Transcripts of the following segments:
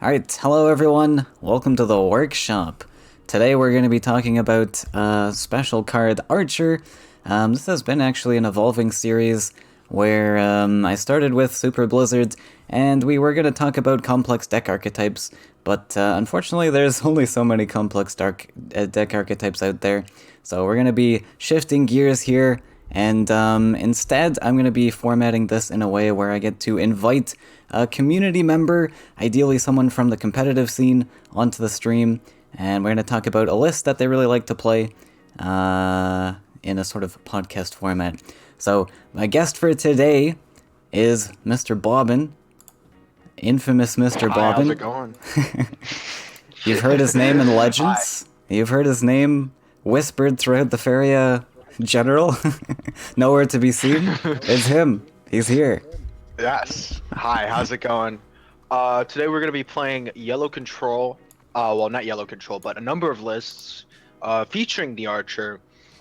Alright, hello everyone, welcome to the workshop. Today we're going to be talking about special card Archer. This has been actually an evolving series where I started with Super Blizzard, and we were going to talk about complex deck archetypes, but unfortunately there's only so many complex deck archetypes out there, so we're going to be shifting gears here. And instead, I'm going to be formatting this in a way where I get to invite a community member, ideally someone from the competitive scene, onto the stream. And we're going to talk about a list that they really like to play in a sort of podcast format. So, my guest for today is Mr. Bobbin, infamous Mr. Bobbin. How's it going? You've heard his name in Legends. You've heard his name whispered throughout the Faeria general. Nowhere to be seen. It's him. He's here. Yes. Hi, how's it going? Today we're going to be playing Yellow Control. Well, not Yellow Control, but a number of lists featuring the Archer,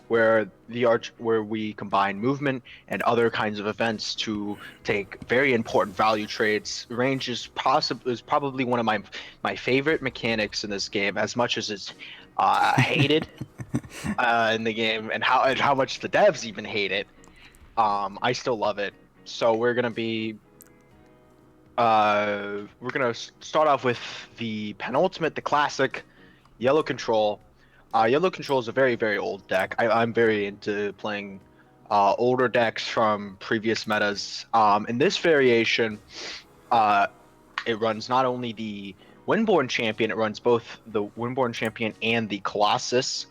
where we combine movement and other kinds of events to take very important value trades. Range is probably one of my favorite mechanics in this game, as much as it's hated in the game, and how much the devs even hate it. I still love it. So we're gonna start off with the penultimate, the classic, Yellow Control. Yellow Control is a very, very old deck. I'm very into playing older decks from previous metas. In this variation, it runs not only the Windborn Champion, it runs both the Windborn Champion and the Colossus.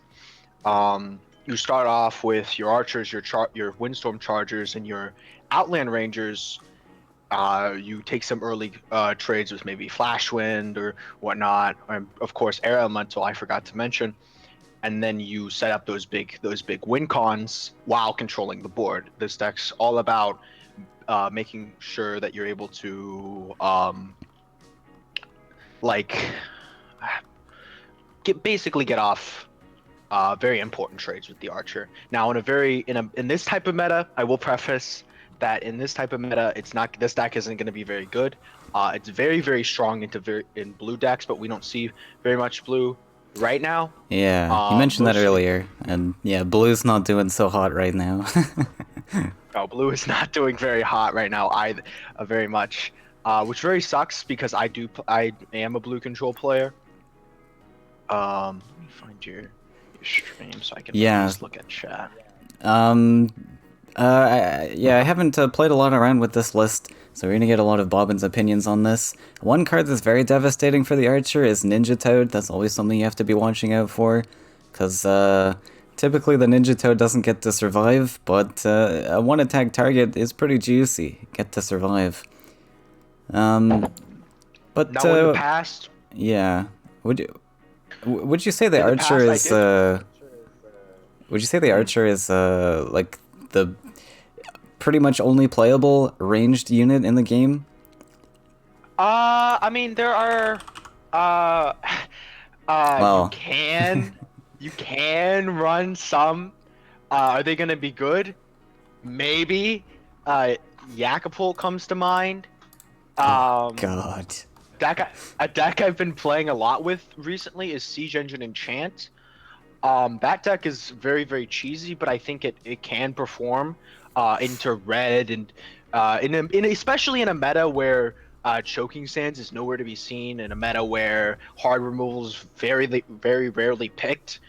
You start off with your Archers, your Windstorm Chargers, and your Outland Rangers. You take some early trades with maybe Flash Wind or whatnot, and of course Air Elemental, I forgot to mention. And then you set up those big win cons while controlling the board. This deck's all about making sure that you're able to basically get off very important trades with the Archer. Now, in this type of meta, I will preface that in this type of meta, this deck isn't going to be very good. It's very, very strong in blue decks, but we don't see very much blue right now. Yeah, you mentioned that earlier, and yeah, blue's not doing so hot right now. Oh, blue is not doing very hot right now either, very much, which very sucks because I am a blue control player. Let me find your stream so I can just look at chat. I haven't played a lot around with this list, so we're gonna get a lot of Bobbin's opinions on this. One card that's very devastating for the Archer is Ninja Toad. That's always something you have to be watching out for, because typically the Ninja Toad doesn't get to survive, but a one-attack target is pretty juicy. Get to survive. But now in the past, yeah, would you say the Archer is would you say the Archer is like the pretty much only playable ranged unit in the game? I mean, there are Well, you can run some. Are they gonna be good? Maybe. Yakapult comes to mind. God. A deck I've been playing a lot with recently is Siege Engine Enchant. That deck is very, very cheesy, but I think it can perform into red, and especially in a meta where Choking Sands is nowhere to be seen, in a meta where hard removal is very, very rarely picked.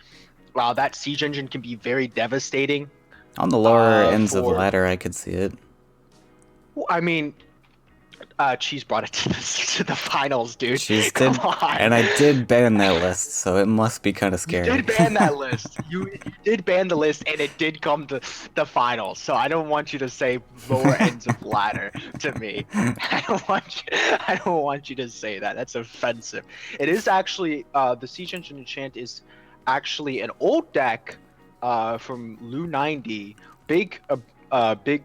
That Siege Engine can be very devastating. On the lower ends of ladder, I could see it. I mean, Cheese brought it to the finals, dude. Come on. And I did ban that list, so it must be kind of scary. You did ban that list. You did ban the list, and it did come to the finals. So I don't want you to say lower ends of ladder to me. I don't want you to say that. That's offensive. It is actually the Siege Engine Enchant is actually an old deck from Lu 90, big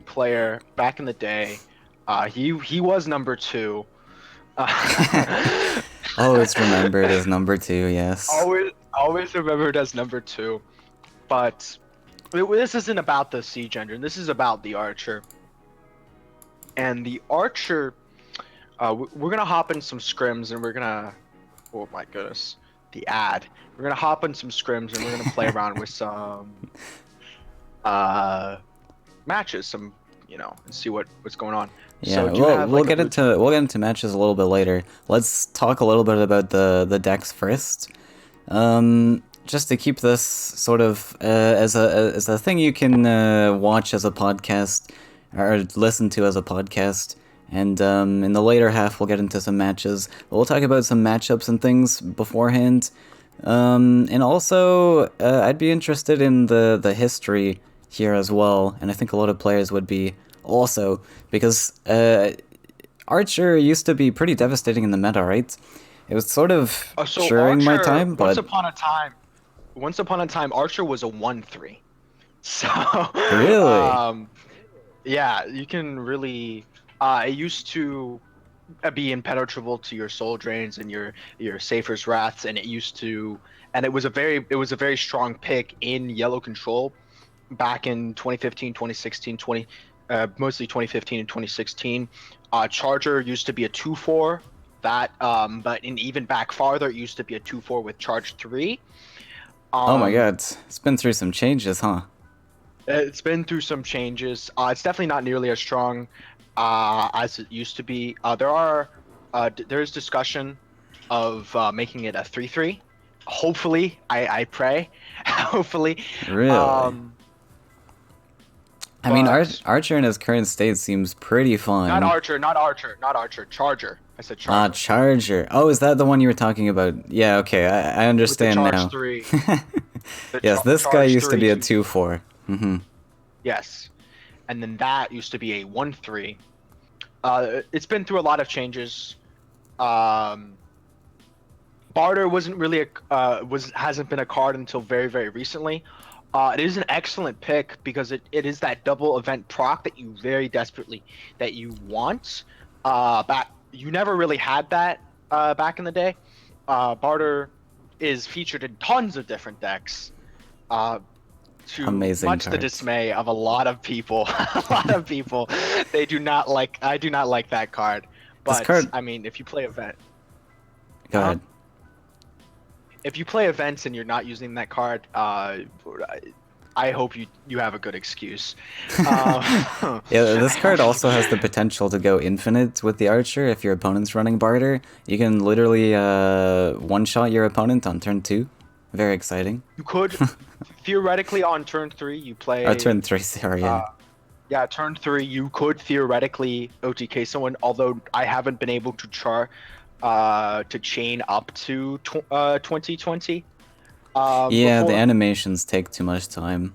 player back in the day. He was number 2. Always remembered as number 2, yes. Always remembered as number 2. But this isn't about the Siege Engine. This is about the Archer. And the Archer we're gonna hop in some scrims and we're gonna. Oh my goodness, the ad. We're gonna hop in some scrims and we're gonna play around with some uh matches, and see what's going on. So Yeah, do you well, have like a blue? we'll get into matches a little bit later. Let's talk a little bit about the decks first. Just to keep this sort of as a thing you can watch as a podcast or listen to as a podcast. And in the later half, we'll get into some matches. But we'll talk about some matchups and things beforehand. And also, I'd be interested in the history here as well, and I think a lot of players would be also, because Archer used to be pretty devastating in the meta, right? It was sort of So during my Archer, time, but once upon a time, Archer was a 1/3. So, really, um, yeah, you can really. It used to be impenetrable to your soul drains and your Safer's Wraths, and and it was a very strong pick in yellow control back in 2015, 2016, mostly 2015 and 2016. Charger used to be a 2/4. But in even back farther, it used to be a 2/4 with charge 3. oh my Um, god, it's been through some changes, huh? it's been through some changes. It's definitely not nearly as strong as it used to be. There's discussion of making it a 3/3. Hopefully, I pray. Hopefully, Really? um, I mean, but Archer in his current state seems pretty not fun. Archer, not Archer, not Archer. Charger. I said Charger Charger. Oh, is that the one you were talking about? Yeah, okay, I with the understand charge now. three. The Yes, this guy charge used to three be a to 2/4. Mm-hmm. yes, and then that used to be a 1/3. It's been through a lot of changes. Um, Barter wasn't really was hasn't been a card until very very recently. It is an excellent pick because it is that double event proc that you very desperately that you want. Back you never really had that back in the day. Barter is featured in tons of different decks. Uh, to Amazing much the cards. dismay of a lot of people. A lot of people, they do not like. I do not like that card. This But card. I mean, if you play event, Go uh ahead. if you play events and you're not using that card, I hope you have a good excuse. Uh, Yeah, this I hope card also has the you, potential to go infinite with the archer if your opponent's running barter. You can literally one-shot your opponent on turn 2. Very exciting. you could theoretically on turn 3 you Or play. turn 3, sorry, Uh, yeah. yeah, turn 3 you could theoretically OTK someone. Although I haven't been able to chain up to 2020 Yeah, the before. animations take too much time.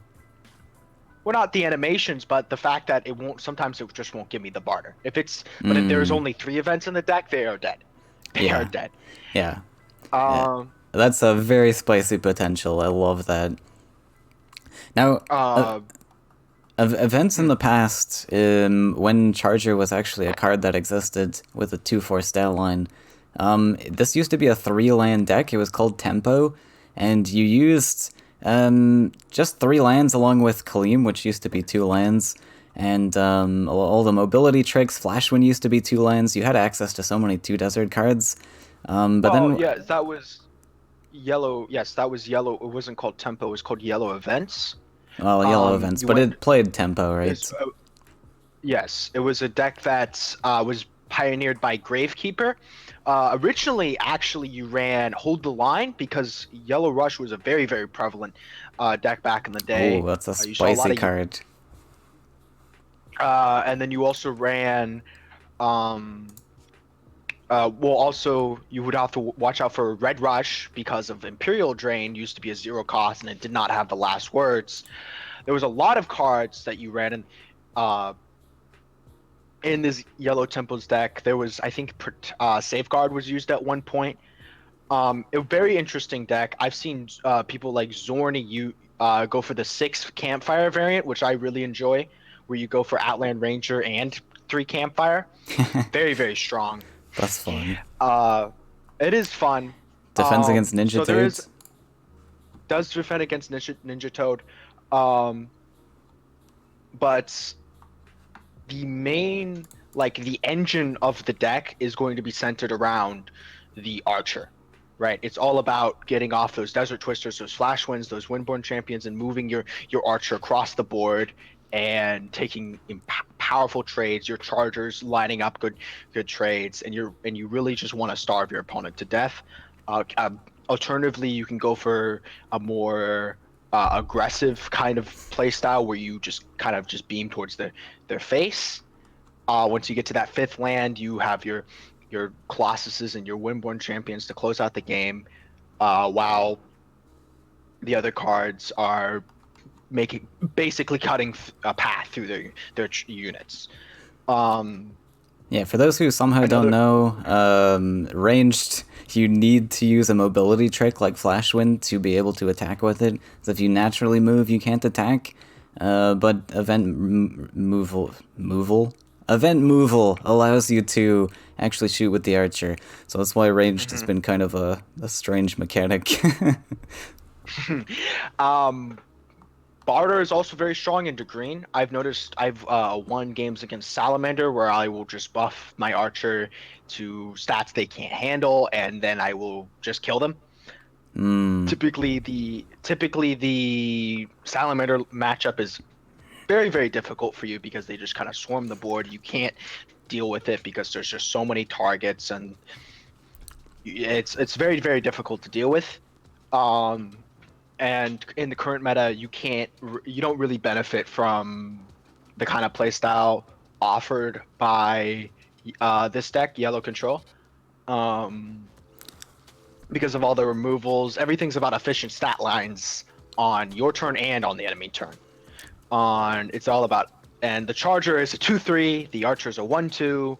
Well, not the animations, but the fact that it won't. Sometimes it just won't give me the barter. But if there's Mm, only 3 events in the deck, they are dead. They are yeah, dead. yeah, yeah. Um, That's a very spicy potential. I love that. Now, uh, events in hmm. the past, when Charger was actually a card that existed with a 2/4 stat line, this used to be a 3-land deck. It was called Tempo, and you used just 3 lands along with Kaleem, which used to be 2 lands, and all the mobility tricks. Flashwind used to be 2 lands. You had access to so many 2 desert cards. But Well, then, yes, that was yellow. Yes, that was yellow. It wasn't called tempo. It was called yellow events. well, yellow events, You but went. it played Tempo, right? It's, yes, it was a deck that was pioneered by Gravekeeper. Originally, actually, you ran Hold the Line because Yellow Rush was a very, very prevalent deck back in the Oh, day. that's a You saw a lot spicy of, card. and then you also ran. Um, well, also you would have to watch out for Red Rush because of Imperial Drain used to be a 0 cost and it did not have the last words. There was a lot of cards that you ran uh, in this Yellow Temples deck. There was, I think, Safeguard was used at one point. A very interesting deck. I've seen people like Zorni go for the 6 Campfire variant, which I really enjoy, where you go for Outland Ranger and 3 Campfire. Very, very strong. That's fun. Uh, it is fun. Defense against Ninja So there is Toads? does defend against Ninja Toad, um, but the main like the engine of the deck is going to be centered around the archer, right? It's all about getting off those desert twisters, those flash winds, those windborne champions, and moving your archer across the board and taking powerful trades. Your chargers lining up good trades, and you really just want to starve your opponent to death. Uh, uh, Alternatively, you can go for a more aggressive kind of play style where you just kind of just beam towards their face. Once you get to that fifth land, you have your Colossuses and your Windborn champions to close out the game, while the other cards are making basically cutting a path through their units. Um, Yeah, for those who somehow don't Another. know, ranged, you need to use a mobility trick like Flash Wind to be able to attack with it. So if you naturally move, you can't attack. But event moval allows you to actually shoot with the archer. So that's why ranged has Mhm. been kind of a strange mechanic. um, Barter is also very strong into green. I've noticed I've won games against Salamander where I will just buff my archer to stats they can't handle, and then I will just kill them. Hmm. Typically the Salamander matchup is very difficult for you because they just kind of swarm the board. You can't deal with it because there's just so many targets, and it's very difficult to deal with. Um, and in the current meta, you don't really benefit from the kind of playstyle offered by this deck, Yellow Control. Um, because of all the removals, everything's about efficient stat lines on your turn and on the enemy turn. It's all about, and the Charger is a 2/3, the Archer is a 1/2,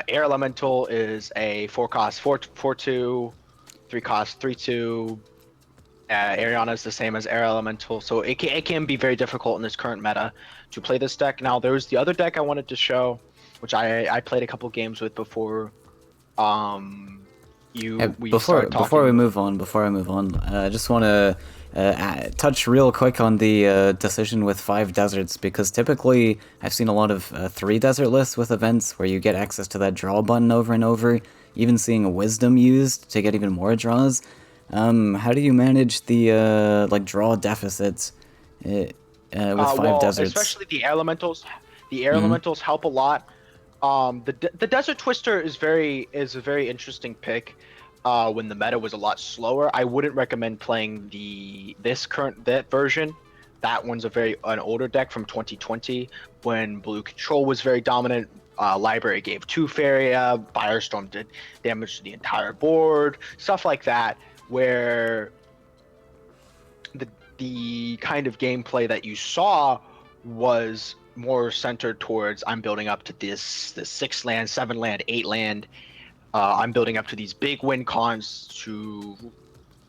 Air Elemental is a 4 cost 4/2, 3 cost 3/2. Ariana is the same as Air Elemental, so it can be very difficult in this current meta to play this deck. Now, there's the other deck I wanted to show, which I played a couple games with before. Um, Yeah, we started before talking. I move on, I just want to touch real quick on the decision with 5 deserts, because typically I've seen a lot of 3 desert lists with events where you get access to that draw button over and over, even seeing a wisdom used to get even more draws. How do you manage the like draw deficits with five Well, deserts? especially the air Mm-hmm. elementals help a lot. The Desert Twister is a very interesting pick. When the meta was a lot slower, I wouldn't recommend playing that version. That one's an older deck from 2020 when Blue Control was very dominant. Library gave two Faeria, Firestorm did damage to the entire board, stuff like that, where the the kind of gameplay that you saw was more centered towards I'm building up to this 6 land, 7 land, 8 land. I'm building up to these big win cons to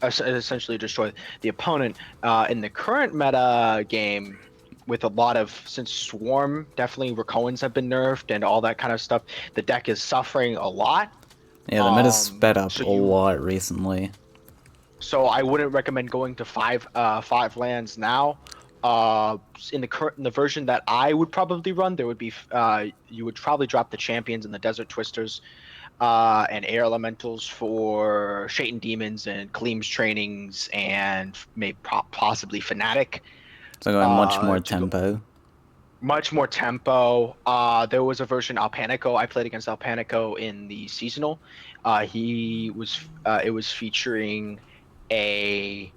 essentially destroy the opponent. In the current meta game, with a lot of since Swarm, definitely Rakoans have been nerfed and all that kind of stuff, the deck is suffering a lot. Yeah, the meta's sped up So a you lot recently. So I wouldn't recommend going to five lands now. In the version that I would probably run, there would be you would probably drop the champions and the desert twisters, and air elementals for Shaitan demons and Kaleem's trainings and maybe possibly fanatic. So going much more To go tempo. much more tempo. There was a version Alpanico. I played against Alpanico in the seasonal. It was featuring a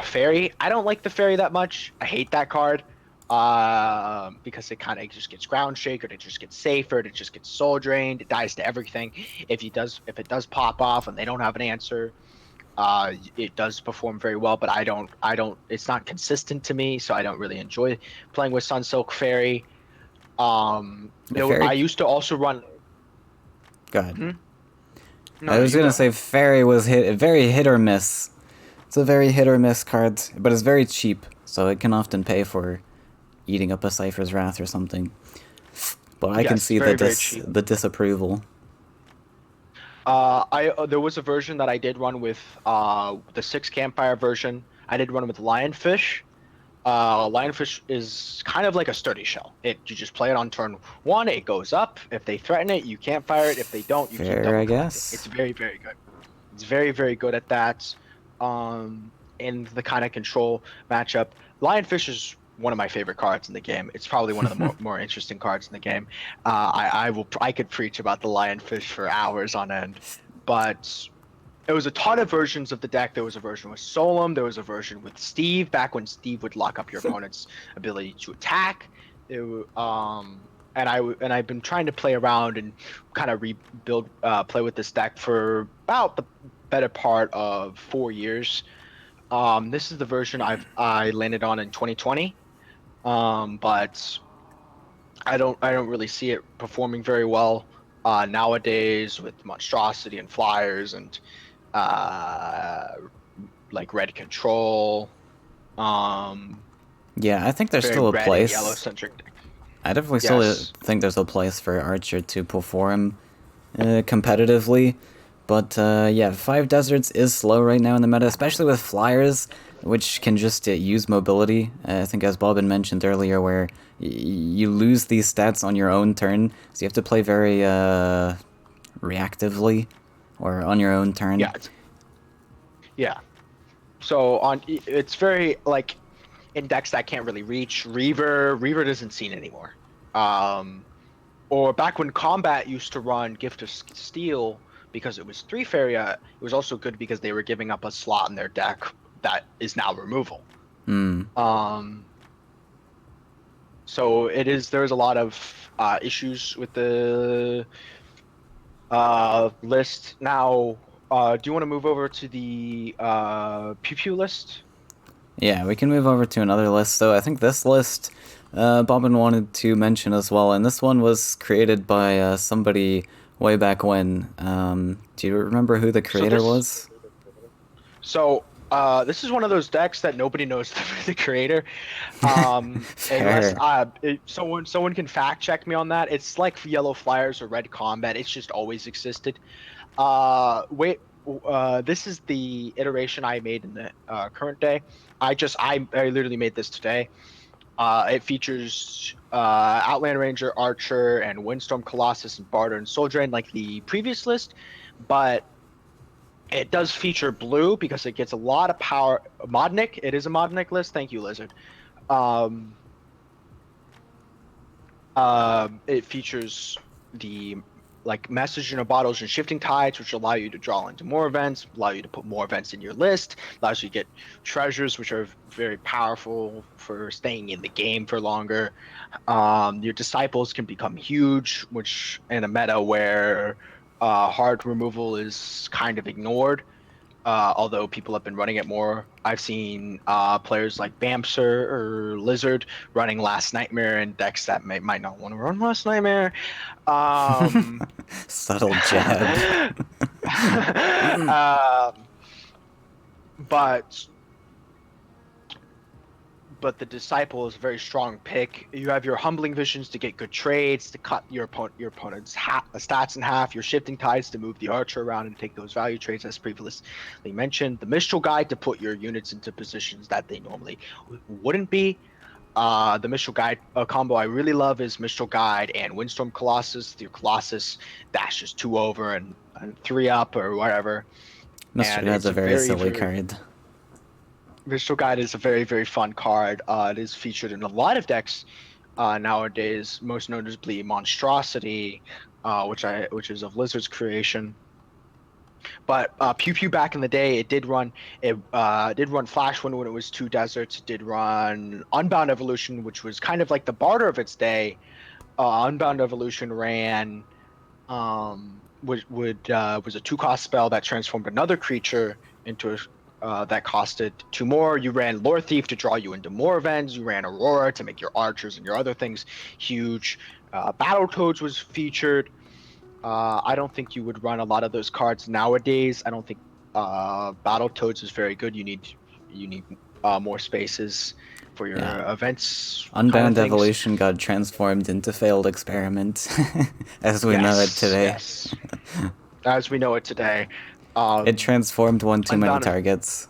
fairy. I don't like the fairy that much. I hate that card. Because it kind of just gets ground shakered, it just gets safer, it just gets soul drained, it dies to everything. If it does pop off and they don't have an answer, it does perform very well, but I don't it's not consistent to me, so I don't really enjoy playing with Sunsilk Fairy. The fairy. I used to also run. Go ahead. Hmm? No, I no, was you gonna go say ahead. fairy was very hit or miss. It's a very hit or miss card, but it's very cheap, so it can often pay for eating up a Cypher's Wrath or something. But I can Yes, see very cheap. the disapproval. I There was a version that I did run with the six campfire version. I did run with Lionfish. Lionfish is kind of like a sturdy shell. You just play it on turn one, it goes up. If they threaten it, you can't fire it. If they don't, you keep Fair, double I collecting. It's guess. very, very good. It's very, very good at that. In the kind of control matchup, Lionfish is one of my favorite cards in the game. It's probably one of the more interesting cards in the game. I could preach about the Lionfish for hours on end, but there was a ton of versions of the deck. There was a version with Solum. There was a version with Steve, back when Steve would lock up your opponent's ability to attack. And I've been trying to play around and kind of rebuild, play with this deck for about the better part of 4 years. This is the version I landed on in 2020. But I don't really see it performing very well nowadays with monstrosity and flyers and uh, like red control, um, Yeah, I think there's very still a red and yellow place. centric deck. I definitely still Yes. think there's a place for Archer to perform competitively. But yeah, Five Deserts is slow right now in the meta, especially with flyers, which can just use mobility. I think, as Bobbin mentioned earlier, where you lose these stats on your own turn, so you have to play very reactively or on your own turn. Yeah. Yeah. So it's very like in decks that can't really reach. Reaver doesn't seen anymore. Um, or back when combat used to run Gift of Steel because it was three Faeria, it was also good because they were giving up a slot in their deck that is now removal. Hmm. Um, so there's a lot of issues with the list. Now, do you want to move over to the Pew Pew list? Yeah, we can move over to another list. So I think this list, Bobbin wanted to mention as well, and this one was created by somebody way back when. Do you remember who the So creator this was? this is one of those decks that nobody knows the creator. Unless Fair. someone can fact check me on that. It's like Yellow Flyers or Red Combat. It's just always existed. Wait, this is the iteration I made in the current day. I literally made this today. It features Outland Ranger, Archer, and Windstorm Colossus and Barter and Soldrain like the previous list, but it does feature blue because it gets a lot of power. Modnik, it is a Modnik list. Thank you, Lizard. Um, it features the like message in a bottles and shifting tides, which allow you to draw into more events, allow you to put more events in your list, allows you to get treasures, which are very powerful for staying in the game for longer. Your disciples can become huge, which in a meta where hard removal is kind of ignored. Although people have been running it more. I've seen players like Bamser or Lizard running Last Nightmare in decks that might not want to run Last Nightmare. Um, Subtle jab. um, but the disciple is a very strong pick. You have your humbling visions to get good trades, to cut your opponent's stats in half, your shifting tides to move the archer around and take those value trades as previously mentioned, the Mistral Guide to put your units into positions that they normally wouldn't be. The Mistral Guide combo I really love is Mistral Guide and Windstorm Colossus. Your Colossus dashes two over and three up or whatever. Mr. And God's it's a a very very, silly very card. Visual Guide is a very, very fun card. It is featured in a lot of decks nowadays, most notably Monstrosity, which is of Lizard's creation. But Pew Pew back in the day, it did run Flash when it was two deserts. It did run Unbound Evolution, which was kind of like the barter of its day. Unbound Evolution ran was a two-cost spell that transformed another creature into that costed two more. You ran Lore Thief to draw you into more events. You ran Aurora to make your archers and your other things huge. Battletoads was featured. I don't think you would run a lot of those cards nowadays. I don't think Battletoads is very good. You need more spaces for Yeah. your events kind of Unbound things. Evolution got transformed into failed experiment, as we know it Yes, today. yes. As we know it today. It Um, transformed one too many Unbound targets.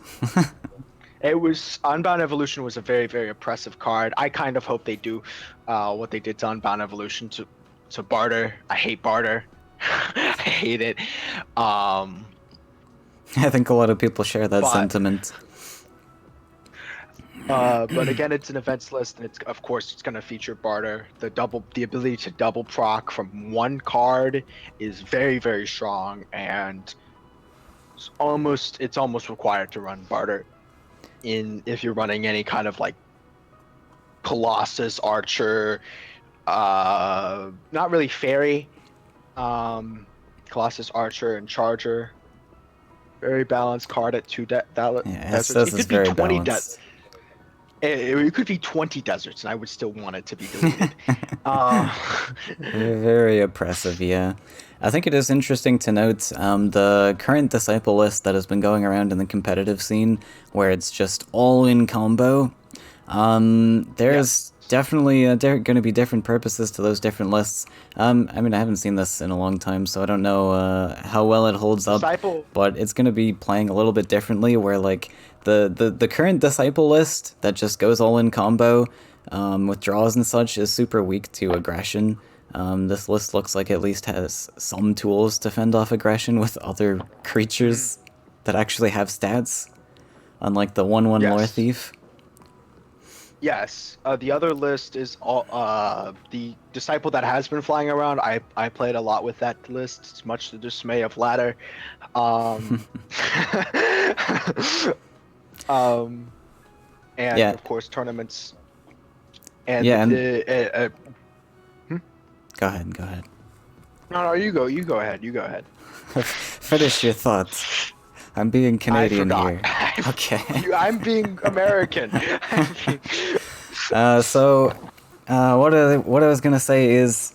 It was Unbound Evolution was a very, very oppressive card. I kind of hope they do what they did to Unbound Evolution to Barter. I hate Barter. I hate it. Um, I think a lot of people share that but sentiment. but again, it's an events list, and it's of course it's going to feature Barter. The ability to double proc from one card is very, very strong, and it's almost required to run Barter in if you're running any kind of like Colossus Archer, not really Fairy, um, Colossus Archer and Charger. Very balanced card at Yeah, deserts. SS It is could be very 20 balanced. it could be 20 deserts, and I would still want it to be deleted. Uh, Very oppressive, yeah. I think it is interesting to note the current disciple list that has been going around in the competitive scene, where it's just all in combo. There's yes. definitely going to be different purposes to those different lists. I mean, I haven't seen this in a long time, so I don't know how well it holds up, Disciple. but it's going to be playing a little bit differently, where like the current disciple list that just goes all in combo with draws and such is super weak to aggression. This list looks like at least has some tools to fend off aggression with other Mhm. creatures that actually have stats, unlike the 1/1 lore Yes. thief. Yes. The other list is all the disciple that has been flying around. I played a lot with that list. It's much to the dismay of Ladder. Um, um, and Yeah, of course tournaments. And yeah, and hmm? go ahead, go ahead. No, you go. You go ahead. You go ahead. Finish your thoughts. I'm being I Canadian forgot. here. Okay. I'm being American. What I was gonna say is,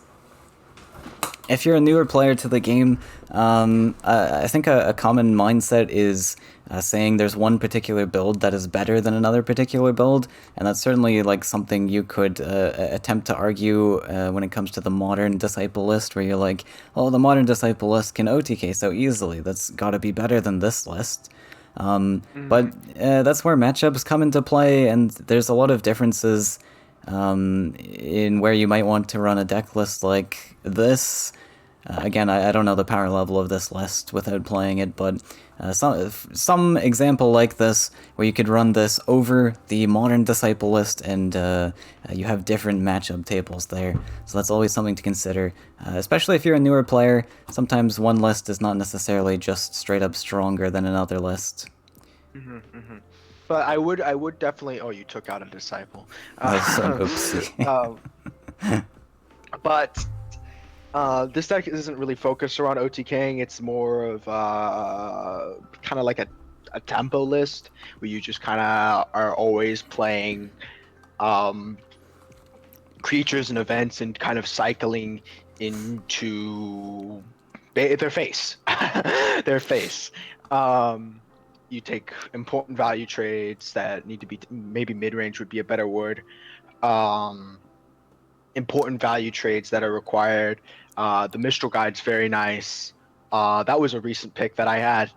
if you're a newer player to the game, I think a common mindset is saying there's one particular build that is better than another particular build, and that's certainly like something you could attempt to argue when it comes to the modern disciple list, where you're like, oh, the modern disciple list can OTK so easily. That's got to be better than this list. But Mhm. that's where matchups come into play, and there's a lot of differences in where you might want to run a deck list like this. Again, I don't know the power level of this list without playing it, but some example like this, where you could run this over the modern disciple list, and you have different matchup tables there. So that's always something to consider, especially if you're a newer player. Sometimes one list is not necessarily just straight up stronger than another list. Mhm. Mhm. But I would definitely. Oh, you took out a disciple. That's an Uh, oopsie. um, but this deck isn't really focused around OTKing. It's more of kind of like a tempo list where you just kind of are always playing um, creatures and events and kind of cycling into their face, their face. Um, you take important value trades that need to be maybe mid range would be a better word. Um, Important value trades that are required. The Mistral Guide's very nice. That was a recent pick that I had.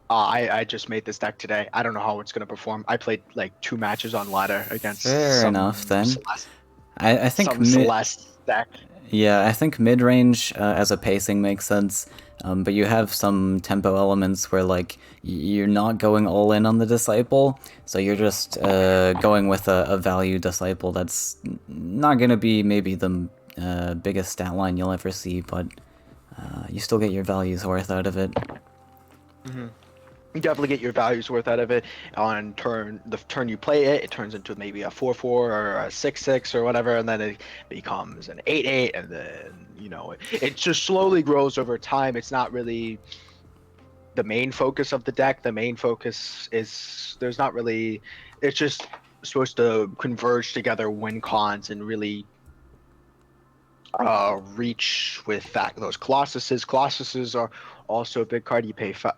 I just made this deck today. I don't know how it's going to perform. I played like 2 matches on ladder against Fair enough then. Celeste, I think some Celeste deck. yeah, I think mid range as a pacing makes sense, but you have some tempo elements where like you're not going all in on the disciple, so you're just going with a value disciple that's not gonna be maybe the biggest stat line you'll ever see, but you still get your values worth out of it. Mhm. You definitely get your values worth out of it on the turn you play it. It turns into maybe a 4/4 or a 6/6 or whatever, and then it becomes an 8/8, and then it just slowly grows over time. It's not really the main focus of the deck. The main focus is there's not really. It's just supposed to converge together, win cons, and really reach with those Colossuses. Colossuses are also a big card. You pay 5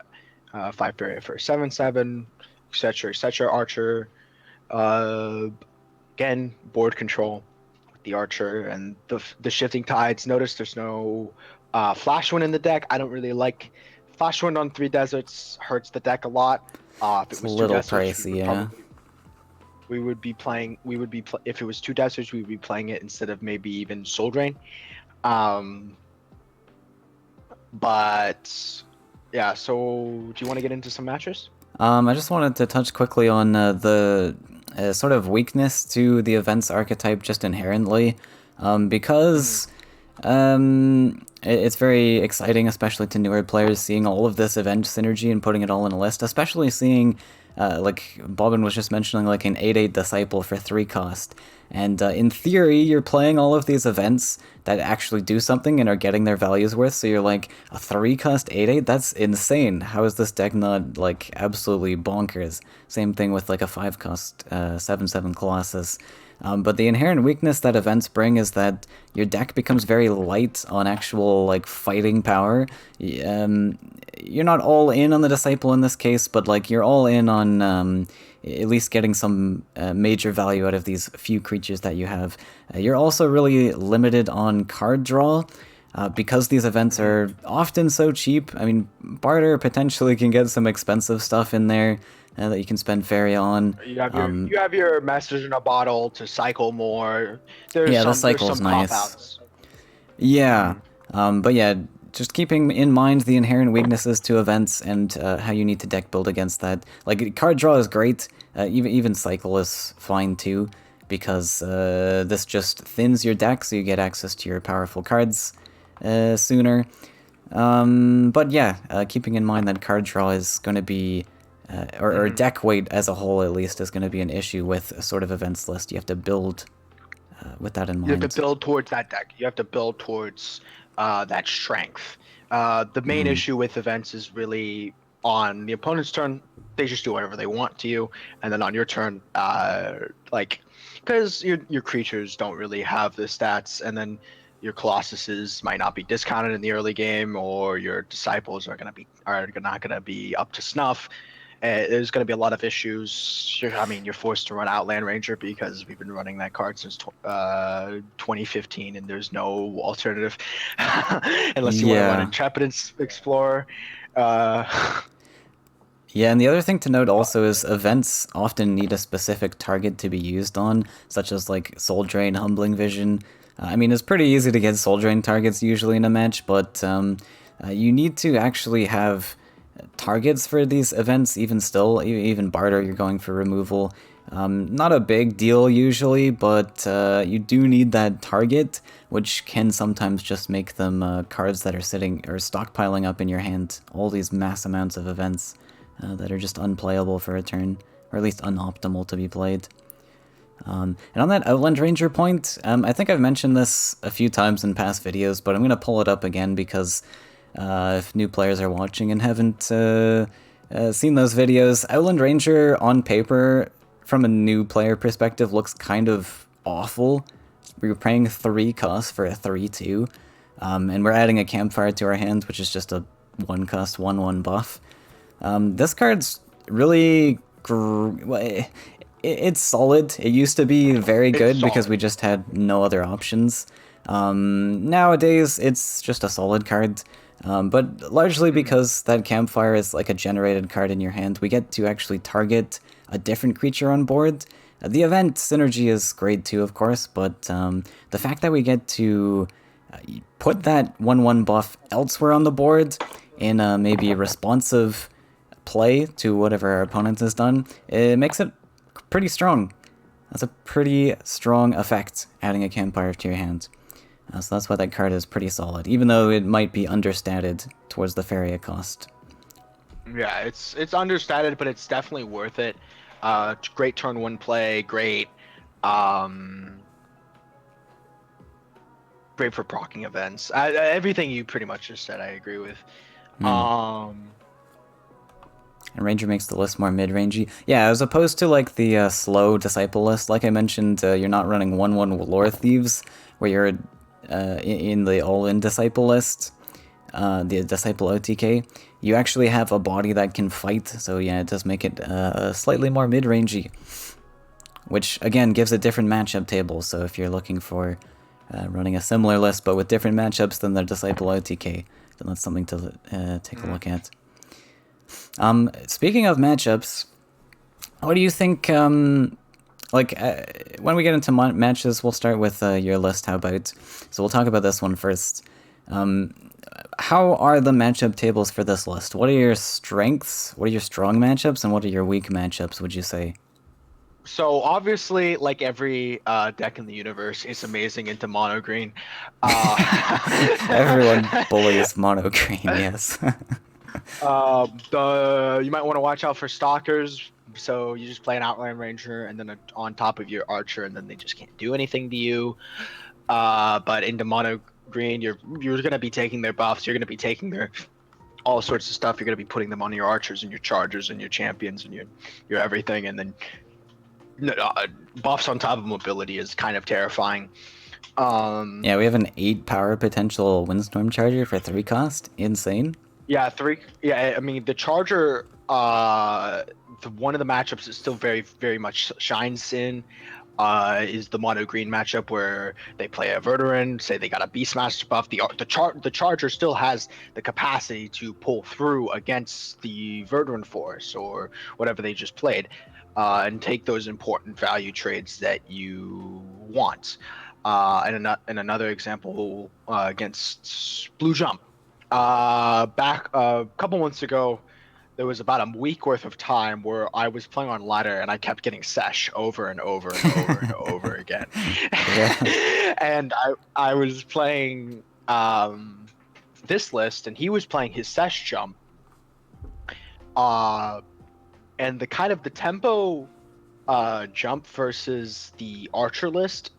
for 7/7, etc. etc. Archer, uh, again board control with the Archer and the shifting tides. Notice there's no Flash Wind in the deck. I don't really like Flash Wind on 3 deserts. Hurts the deck a lot. If it It's a was 2 little deserts, we pricey, would yeah. probably. we would be playing. We would be if it was two deserts, we would be playing it instead of maybe even Soul Drain. Um, but yeah. So do you want to get into some matches? I just wanted to touch quickly on the sort of weakness to the events archetype just inherently, Mm-hmm. because it's very exciting, especially to newer players, seeing all of this event synergy and putting it all in a list, especially seeing, like Bobbin was just mentioning, like an 8/8 Disciple for 3 cost. And in theory, you're playing all of these events that actually do something and are getting their values worth, so you're like, a 3 cost 8/8? That's insane. How is this deck not, like, absolutely bonkers? Same thing with, like, a 5 cost 7/7 Colossus. But the inherent weakness that events bring is that your deck becomes very light on actual like fighting power. You're not all in on the Disciple in this case, but like you're all in on at least getting some major value out of these few creatures that you have. You're also really limited on card draw. Because these events Mm-hmm. are often so cheap, I mean, barter potentially can get some expensive stuff in there that you can spend Faeria on. You have your message in a bottle to cycle more. Yeah, the There's cycle is some cop nice. outs. Yeah, Mm-hmm. but yeah, just keeping in mind the inherent weaknesses to events and how you need to deck build against that. Like card draw is great, even cycle is fine too, because this just thins your deck, so you get access to your powerful cards sooner. But yeah, keeping in mind that card draw is going to be, or Mm-hmm. deck weight as a whole at least, is going to be an issue with a sort of events list. You have to build with that in You have to mind. build towards that deck. You have to build towards that strength. The main Mm. issue with events is really on the opponent's turn, they just do whatever they want to you, and then on your turn, like because your creatures don't really have the stats, and then your colossuses might not be discounted in the early game, or your disciples are not gonna be up to snuff. There's going to be a lot of issues. I mean, you're forced to run Outland Ranger because we've been running that card since 2015, and there's no alternative unless you want to run Yeah. Intrepid Explorer. Uh, Yeah, and the other thing to note also is events often need a specific target to be used on, such as like Soul Drain, Humbling Vision. I mean, it's pretty easy to get Soul Drain targets usually in a match, but you need to actually have targets for these events, even still. Even Barter, you're going for removal. Not a big deal usually, but you do need that target, which can sometimes just make them cards that are sitting or stockpiling up in your hand. All these mass amounts of events that are just unplayable for a turn, or at least unoptimal to be played. And on that Outland Ranger point, I think I've mentioned this a few times in past videos, but I'm going to pull it up again because if new players are watching and haven't seen those videos, Outland Ranger on paper, from a new player perspective, looks kind of awful. We're paying 3 costs for a 3/2, and we're adding a campfire to our hand, which is just a 1 cost 1/1 buff. This card's really it's solid. It used to be very it's good because solid. we just had no other options. Nowadays, it's just a solid card, but largely Mhm. because that campfire is like a generated card in your hand, we get to actually target a different creature on board. The event synergy is great too, of course, but the fact that we get to put that 1/1 buff elsewhere on the board in maybe a responsive play to whatever our opponent has done, it makes it pretty strong. That's a pretty strong effect, adding a campfire to your hand. So that's why that card is pretty solid, even though it might be understated towards the Faeria cost. Yeah, it's understated, but it's definitely worth it. Great turn one play, um, great for procking events. Everything you pretty much just said, I agree with. Hmm. Um, And Ranger makes the list more mid-rangey. Yeah, as opposed to like the slow Disciple list, like I mentioned, you're not running 1/1 Lore Thieves, where you're in the all-in Disciple list, the Disciple OTK. You actually have a body that can fight, so yeah, it does make it slightly more mid-rangey, which again gives a different matchup table. So if you're looking for running a similar list but with different matchups than the Disciple OTK, then that's something to take a mm. look at. Speaking of matchups, what do you think like when we get into matches, we'll start with your list. How about? So we'll talk about this one first. Um, how are the matchup tables for this list? What are your strengths? What are your strong matchups, and what are your weak matchups? Would you say? So obviously, like every deck in the universe, is amazing into mono green. Uh, Everyone bullies mono green. Yes. the you might want to watch out for stalkers. So you just play an outline ranger and then on top of your archer, and then they just can't do anything to you. But into mono green, you're gonna be taking their buffs. You're gonna be taking their all sorts of stuff. You're gonna be putting them on your archers and your chargers and your champions and your everything, and then buffs on top of mobility is kind of terrifying. Um, Yeah, we have an 8 power potential windstorm charger for 3 cost. Insane. yeah, three. Yeah, I mean the charger. One of the matchups that still very much shines in is the mono green matchup where they play a Verduran, say they got a Beastmaster buff. The Charger still has the capacity to pull through against the Verduran force or whatever they just played, and take those important value trades that you want. And another example against Blue Jump. Back a couple months ago, there was about a week worth of time where I was playing on ladder and I kept getting sesh over and over and over and over again. Yeah. And I was playing this list and he was playing his sesh jump. Uh and the kind of the tempo jump versus the archer list,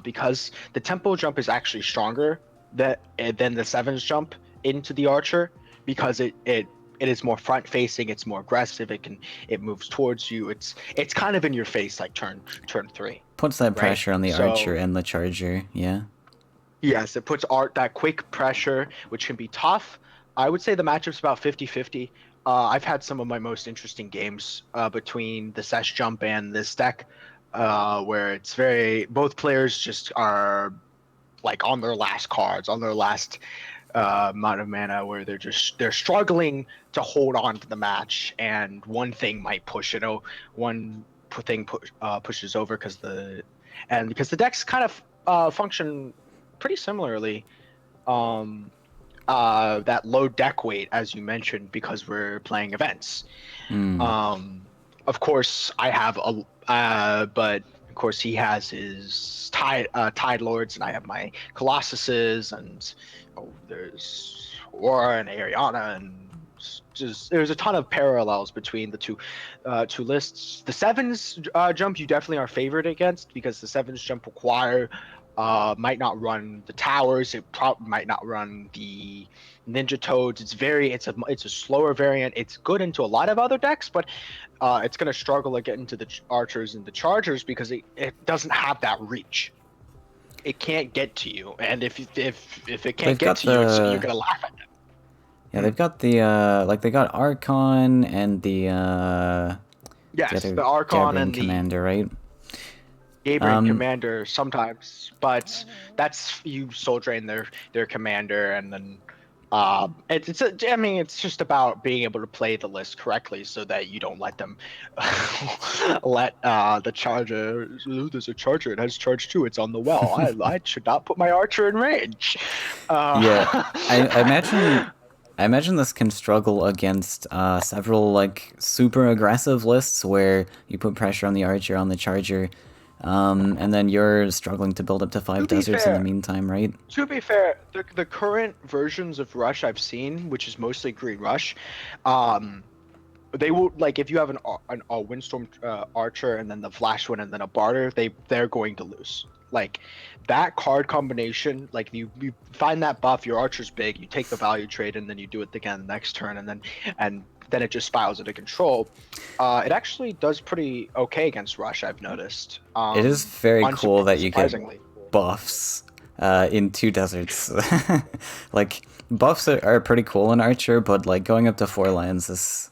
because the tempo jump is actually stronger than the sevens jump into the archer, because it is more front facing, it's more aggressive, it moves towards you, it's kind of in your face like turn three, Puts that right? pressure on the archer So and the charger. Yeah. yes, it puts art that quick pressure, which can be tough. I would say the matchup's about 50-50. I've had some of my most interesting games between the Sesh Jump and this deck, where it's very both players just are like on their last cards, on their last amount of mana, where they're struggling to hold on to the match, and one thing might push it. Oh, one thing pushes over because the decks kind of function pretty similarly. Um, that low deck weight, as you mentioned, because we're playing events. Hmm. Um, of course, I have but of course he has his Tide Lords, and I have my Colossuses, and there's Aurora and Ariana, and just there's a ton of parallels between the two lists. The sevens jump you definitely are favored against, because the sevens jump require might not run the towers. It might not run the Ninja Toads. It's a slower variant. It's good into a lot of other decks, but it's going to struggle to get into the archers and the chargers because it doesn't have that reach. It can't get to you, and if it can't They've get got to you, you're the going to laugh at yeah, them. they've got the like they got Archon and the Yes, other the Archon Gabrian and the commander, right? Gabriel Um, commander sometimes, but that's you soul drain their commander, and then I mean it's just about being able to play the list correctly so that you don't let them let the charger. "Ooh, there's a charger. It has charge too. It's on the well. I should not put my archer in range." yeah, I Uh, imagine I imagine this can struggle against several like super aggressive lists where you put pressure on the archer on the charger, and then you're struggling to build up to to five be deserts in the fair, meantime, right? the current versions of Rush I've seen, which is mostly Green Rush, um, they will like if you have a Windstorm Archer and then the Flash one and then a Barter, they're going to lose. Like that card combination, like you find that buff, your Archer's big, you take the value trade, and then you do it again the next turn, and then it just spirals into control. It actually does pretty okay against Rush, I've noticed. It is very cool that you get Unsurprisingly. buffs in two deserts. Like buffs are pretty cool in Archer, but like going up to 4 lands is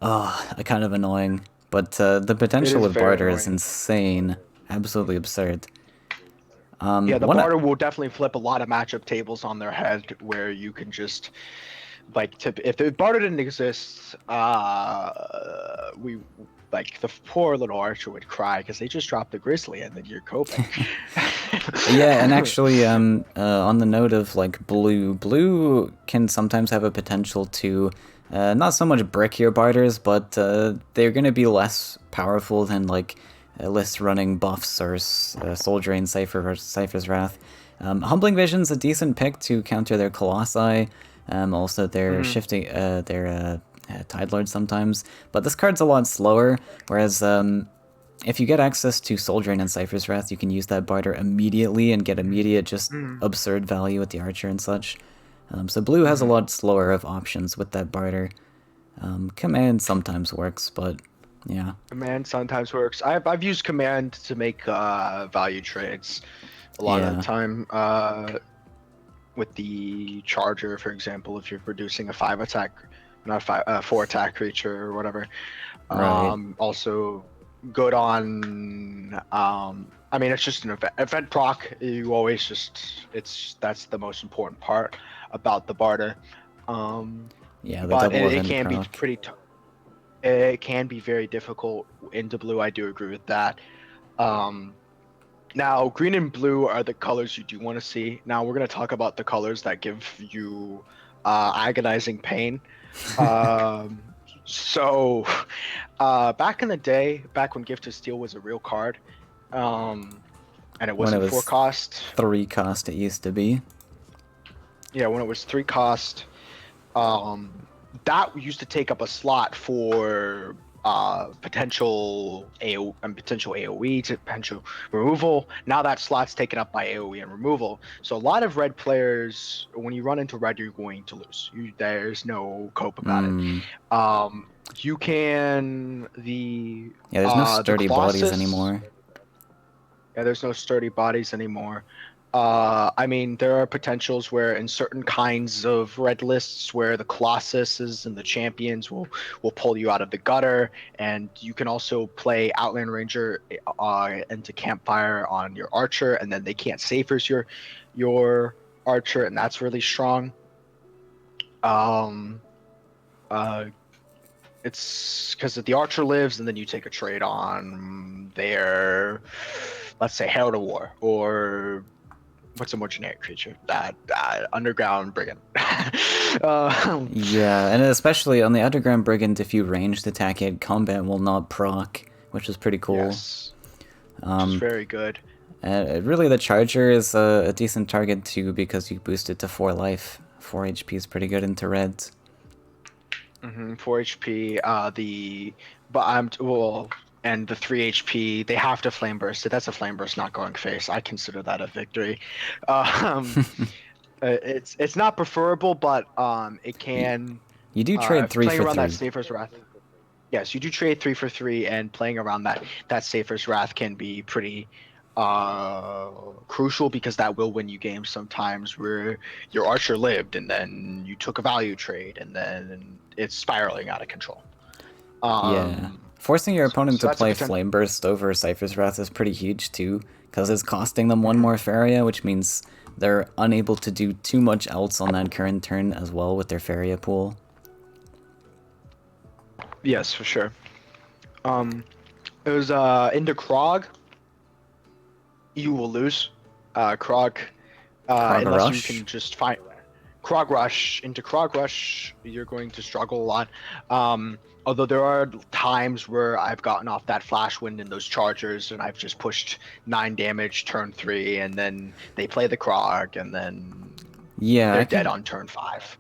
kind of annoying. But the It potential is with very barter is annoying. insane, absolutely absurd. Yeah, the One barter will definitely flip a lot of matchup tables on their head, where you can just if the barter didn't exist, we like the poor little archer would cry because they just dropped the grizzly and then you're coping. Yeah, and actually, on the note of like blue can sometimes have a potential to not so much brick your barters, but they're going to be less powerful than like list running buffs or Soul Drain, Cypher's Wrath. Humbling Vision's a decent pick to counter their Colossi, also their Mhm. shifting, their Tide Lord sometimes, but this card's a lot slower, whereas if you get access to Soul Drain and Cypher's Wrath, you can use that barter immediately and get immediate, just Mhm. absurd value with the Archer and such. So blue has a Mhm. lot slower of options with that barter. Command sometimes works, but yeah. Command sometimes works. I've used command to make value trades a lot of the Yeah, time. With the charger, for example, if you're producing a 5 attack, not 4 attack creature or whatever. right. Also good on. I mean, it's just an event proc. You always just that's the most important part about the barter. Um, Yeah, the but double it event can be proc. it can be very difficult into blue. I do agree with that. Um, Now, green and blue are the colors you do want to see. Now, we're going to talk about the colors that give you agonizing pain. Um, so, back in the day, back when Gift of Steel was a real card, um, and it When it wasn't 4 was cost, 3 cost, it used to be. yeah, when it was 3 cost, um, that used to take up a slot for potential AoE to potential removal. Now that slot's taken up by AoE and removal. So a lot of red players, when you run into red, you're going to lose. There's no cope about it. Hmm. You can Yeah, there's no the sturdy bodies Colossus. anymore. Yeah, there's no sturdy bodies anymore. I mean, there are potentials where in certain kinds of red lists where the Colossuses and the champions will pull you out of the gutter, and you can also play Outland Ranger into Campfire on your Archer, and then they can't Saphers your Archer, and that's really strong. Um, uh, it's because the Archer lives, and then you take a trade on their, let's say, Herald of War or what's a more generic creature? Underground brigand. uh, Yeah, and especially on the Underground Brigand, if you ranged attack it, combat will not proc, which is pretty cool. yes, which is Um, very good. really, the Charger is a decent target too because you boost it to 4 life. 4 HP is pretty good into reds. 4 HP. But I'm well, and the 3 HP. They have to flame burst it. That's a flame burst, not going face. I consider that a victory. Um, it's not preferable, but it you, can. you do trade 3 Playing for around that 3. Safer's Wrath. Yes, you do trade 3 for 3, and playing around that Safer's Wrath can be pretty crucial because that will win you games sometimes where your archer lived and then you took a value trade and then it's spiraling out of control. Yeah. Um, Forcing your opponent so to that's a play potential. Flame Burst over Cypher's Wrath is pretty huge too, because it's costing them 1 Mhm. more Faeria, which means they're unable to do too much else on that current turn as well with their Faeria pool. Yes, for sure. Um, it was into Krog, you will lose. Krog, Krog unless you Rush? can just find Krog Rush. Into Krog Rush, you're going to struggle a lot. Although there are times where I've gotten off that Flash Wind in those Chargers and I've just pushed 9 damage turn 3, and then they play the Krog, and then Yeah, they're dead on turn 5.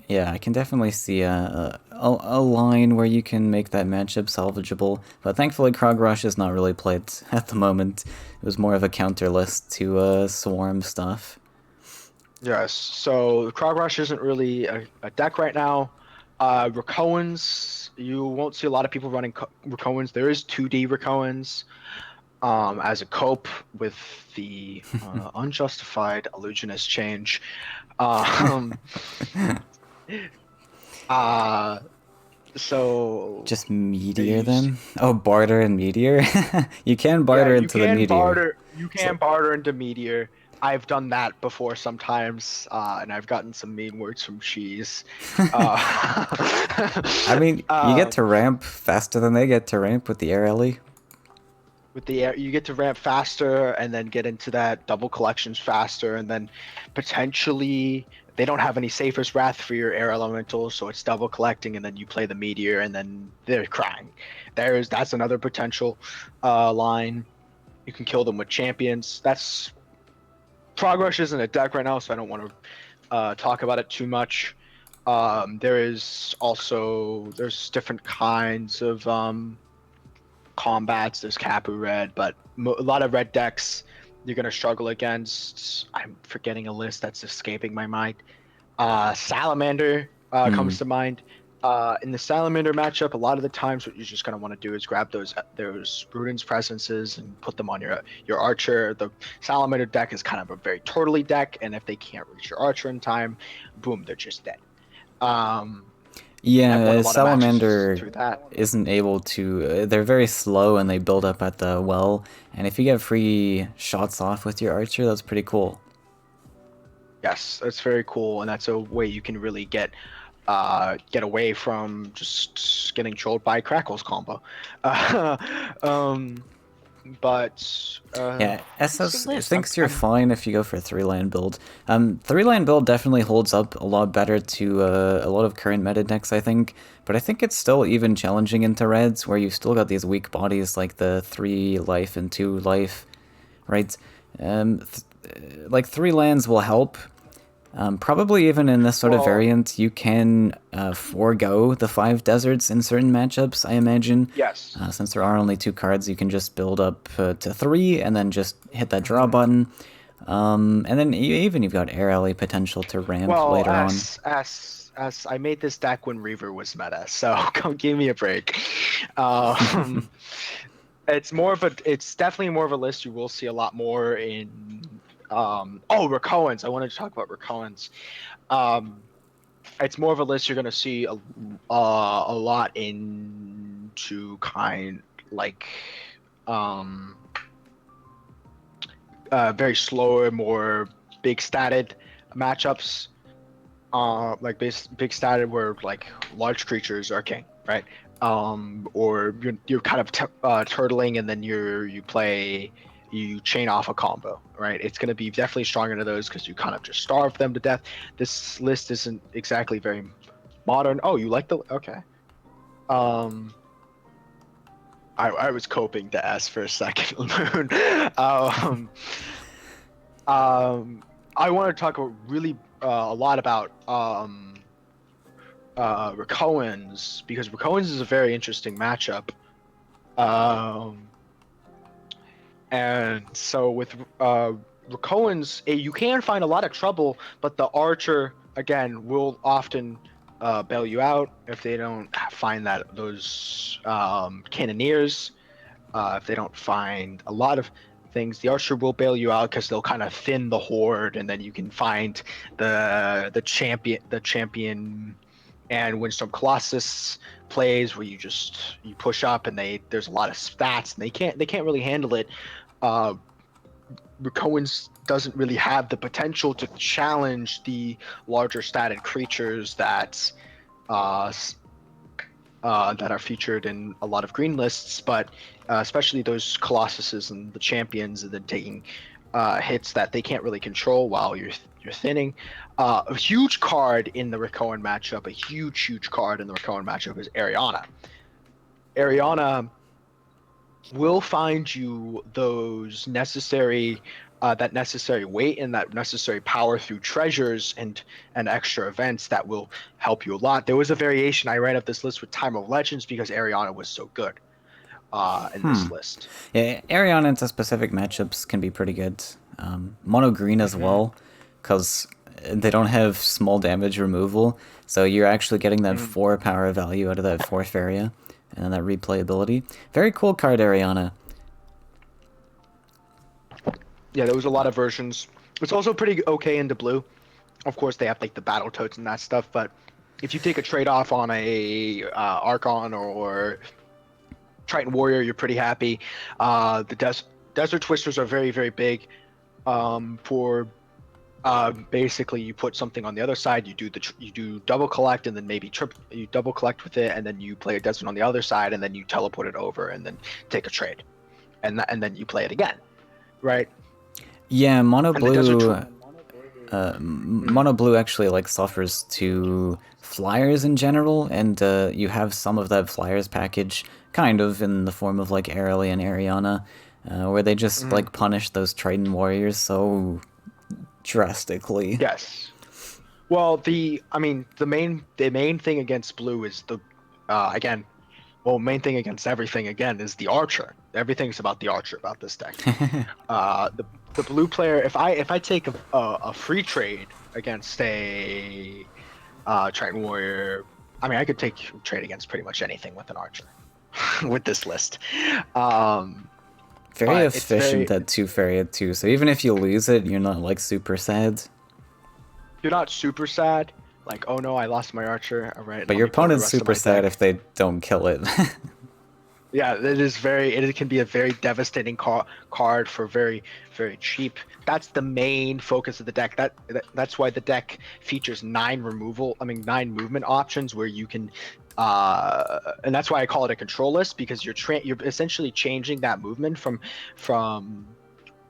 I can definitely see a line where you can make that matchup salvageable, but thankfully Krog Rush is not really played at the moment. It was more of a counter list to Swarm stuff. Yes, so Krog Rush isn't really a deck right now. Rakoans, you won't see a lot of people running Rakoans. There is 2D Rakoans. As a cope with the unjustified illusionist change. Um, uh, so Just they Meteor use them? Oh, Barter and Meteor? You can yeah, barter into the Meteor. you So, can barter into Meteor. I've done that before sometimes, and I've gotten some mean words from Cheese. Uh, I mean, you get to um, ramp faster than they get to ramp with the air alley. with the air, you get to ramp faster and then get into that double collections faster, and then potentially they don't have any Safer's Wrath for your air elementals, so it's double collecting, and then you play the meteor, and then they're crying. That's another potential line. You can kill them with champions. That's Progress isn't a deck right now, so I don't want to talk about it too much. There's different kinds of combats. There's Kapu Red, but a lot of red decks you're gonna struggle against. I'm forgetting a list that's escaping my mind. Salamander Hmm. comes to mind. In the Salamander matchup, a lot of the times what you're just gonna want to do is grab those Ruden's presences and put them on your Archer. The Salamander deck is kind of a very turtly deck, and if they can't reach your Archer in time, boom, they're just dead. Um, I've won Yeah, a lot of matches Salamander through that. isn't able to. They're very slow and they build up at the well. And if you get free shots off with your archer, that's pretty cool. Yes, that's very cool, and that's a way you can really get away from just getting trolled by Crackle's combo. Uh, um, but Yeah, what's the SS list? thinks you're I'm fine if you go for a 3-land build. 3-land build definitely holds up a lot better to a lot of current meta decks, I think. But I think it's still even challenging into reds, where you've still got these weak bodies like the 3 life and 2 life, right? Um, like 3 lands will help. Probably even in this sort of well, variant, you can forego the 5 deserts in certain matchups, I imagine. yes. Since there are only 2 cards, you can just build up to 3 and then just hit that draw Mhm. button. And then even you've got Air Alley potential to ramp Well, later on. as I made this deck when Reaver was meta, so come give me a break. Um, it's definitely more of a list you will see a lot more in Rakoans. I wanted to talk about Rakoans. Um, it's more of a list you're going to see a lot into kind like um very slower, more big statted matchups. Like big statted where like large creatures are king, right? Or you're kind of turtling, and then you chain off a combo, right? It's going to be definitely stronger into those because you kind of just starve them to death. This list isn't exactly very modern. Oh, you like the okay. Um, I was coping to ask for a second, Moon. um, um, I want to talk a lot about Rakoans, because Rakoans is a very interesting matchup. Um, and so with Rakoans, you can find a lot of trouble, but the Archer again will often bail you out if they don't find those Cannoneers. If they don't find a lot of things, the Archer will bail you out because they'll kind of thin the horde, and then you can find the champion and Windstorm Colossus plays where you push up, and there's a lot of stats, and they can't really handle it. Uh, Cohen's doesn't really have the potential to challenge the larger statted creatures uh, that are featured in a lot of green lists, but especially those Colossuses and the champions, and then taking hits that they can't really control while you're thinning. A huge card in the Rakoan matchup, a huge card in the Rakoan matchup is Ariana. Ariana will find you that necessary weight and that necessary power through treasures and extra events that will help you a lot. There was a variation I ran up this list with Time of Legends because Ariana was so good in Hmm. this list. Yeah, Arion into specific matchups can be pretty good. Mono green as Mm-hmm. well, because they don't have small damage removal, so you're actually getting that Mm-hmm. 4 power value out of that 4 Faeria, and then that replayability. Very cool card, Ariana. Yeah, there was a lot of versions. It's also pretty okay into blue. Of course, they have like the battle totes and that stuff, but if you take a trade off on a Archon or Triton Warrior, you're pretty happy. The Desert Twisters are very, very big for Basically you put something on the other side, you do double collect, and then maybe you double collect with it, and then you play a desert on the other side, and then you teleport it over, and then take a trade, and then you play it again, right? Yeah, And the desert. Mono blue actually like suffers to flyers in general, and you have some of that flyers package kind of in the form of like Airly and Ariana, where they just Mhm. like punish those Triton warriors so drastically. Yes. Well, the main thing against blue is again, well, main thing against everything again is the archer. Everything's about the archer about this deck. The blue player, if I take a free trade against a Triton warrior, I mean, I could take trade against pretty much anything with an archer with this list. Um, Very but it's efficient very at 2 Faeria too, so even if you lose it, you're not like super sad. You're not super sad, like, oh no, I lost my archer. All right, But let your me play the opponent's rest of super my sad deck. if they don't kill it. Yeah, it can be a very devastating card for very, very cheap. That's the main focus of the deck. That's why the deck features nine movement options where you can, and that's why I call it a control list, because you're essentially changing that movement from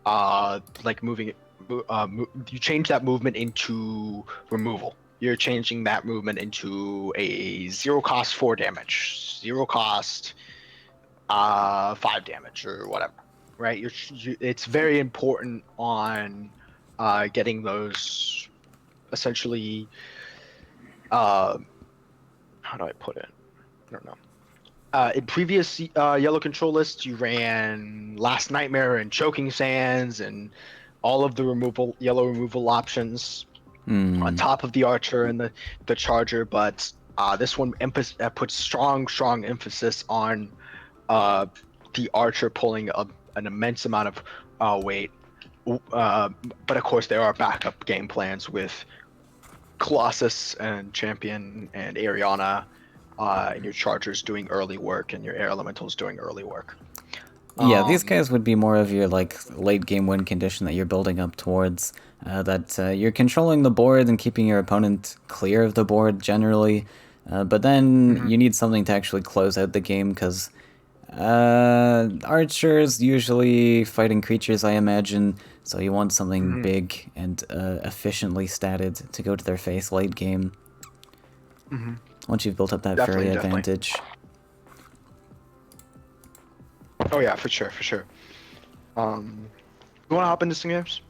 like moving it, you change that movement into removal. You're changing that movement into a zero cost 4 damage, zero cost 5 damage or whatever, right? It's very important on getting those essentially. Uh, how do I put it? I don't know. In previous yellow control lists, you ran Last Nightmare and Choking Sands and all of the yellow removal options on Hmm. top of the Archer and the Charger, but this one puts strong emphasis on uh, the Archer pulling an immense amount of weight. Uh, but of course, there are backup game plans with Colossus and Champion and Ariana, and your Chargers doing early work and your Air Elementals doing early work. Yeah, these Um, guys would be more of your like late game win condition that you're building up towards. That you're controlling the board and keeping your opponent clear of the board generally. But then mhm, you need something to actually close out the game because archers usually fighting creatures, I imagine. So you want something mhm, big and efficiently statted to go to their face late game. mhm. Once you've built up that Definitely, Fury definitely. advantage. Oh yeah, for sure, for sure. You want to hop into some games?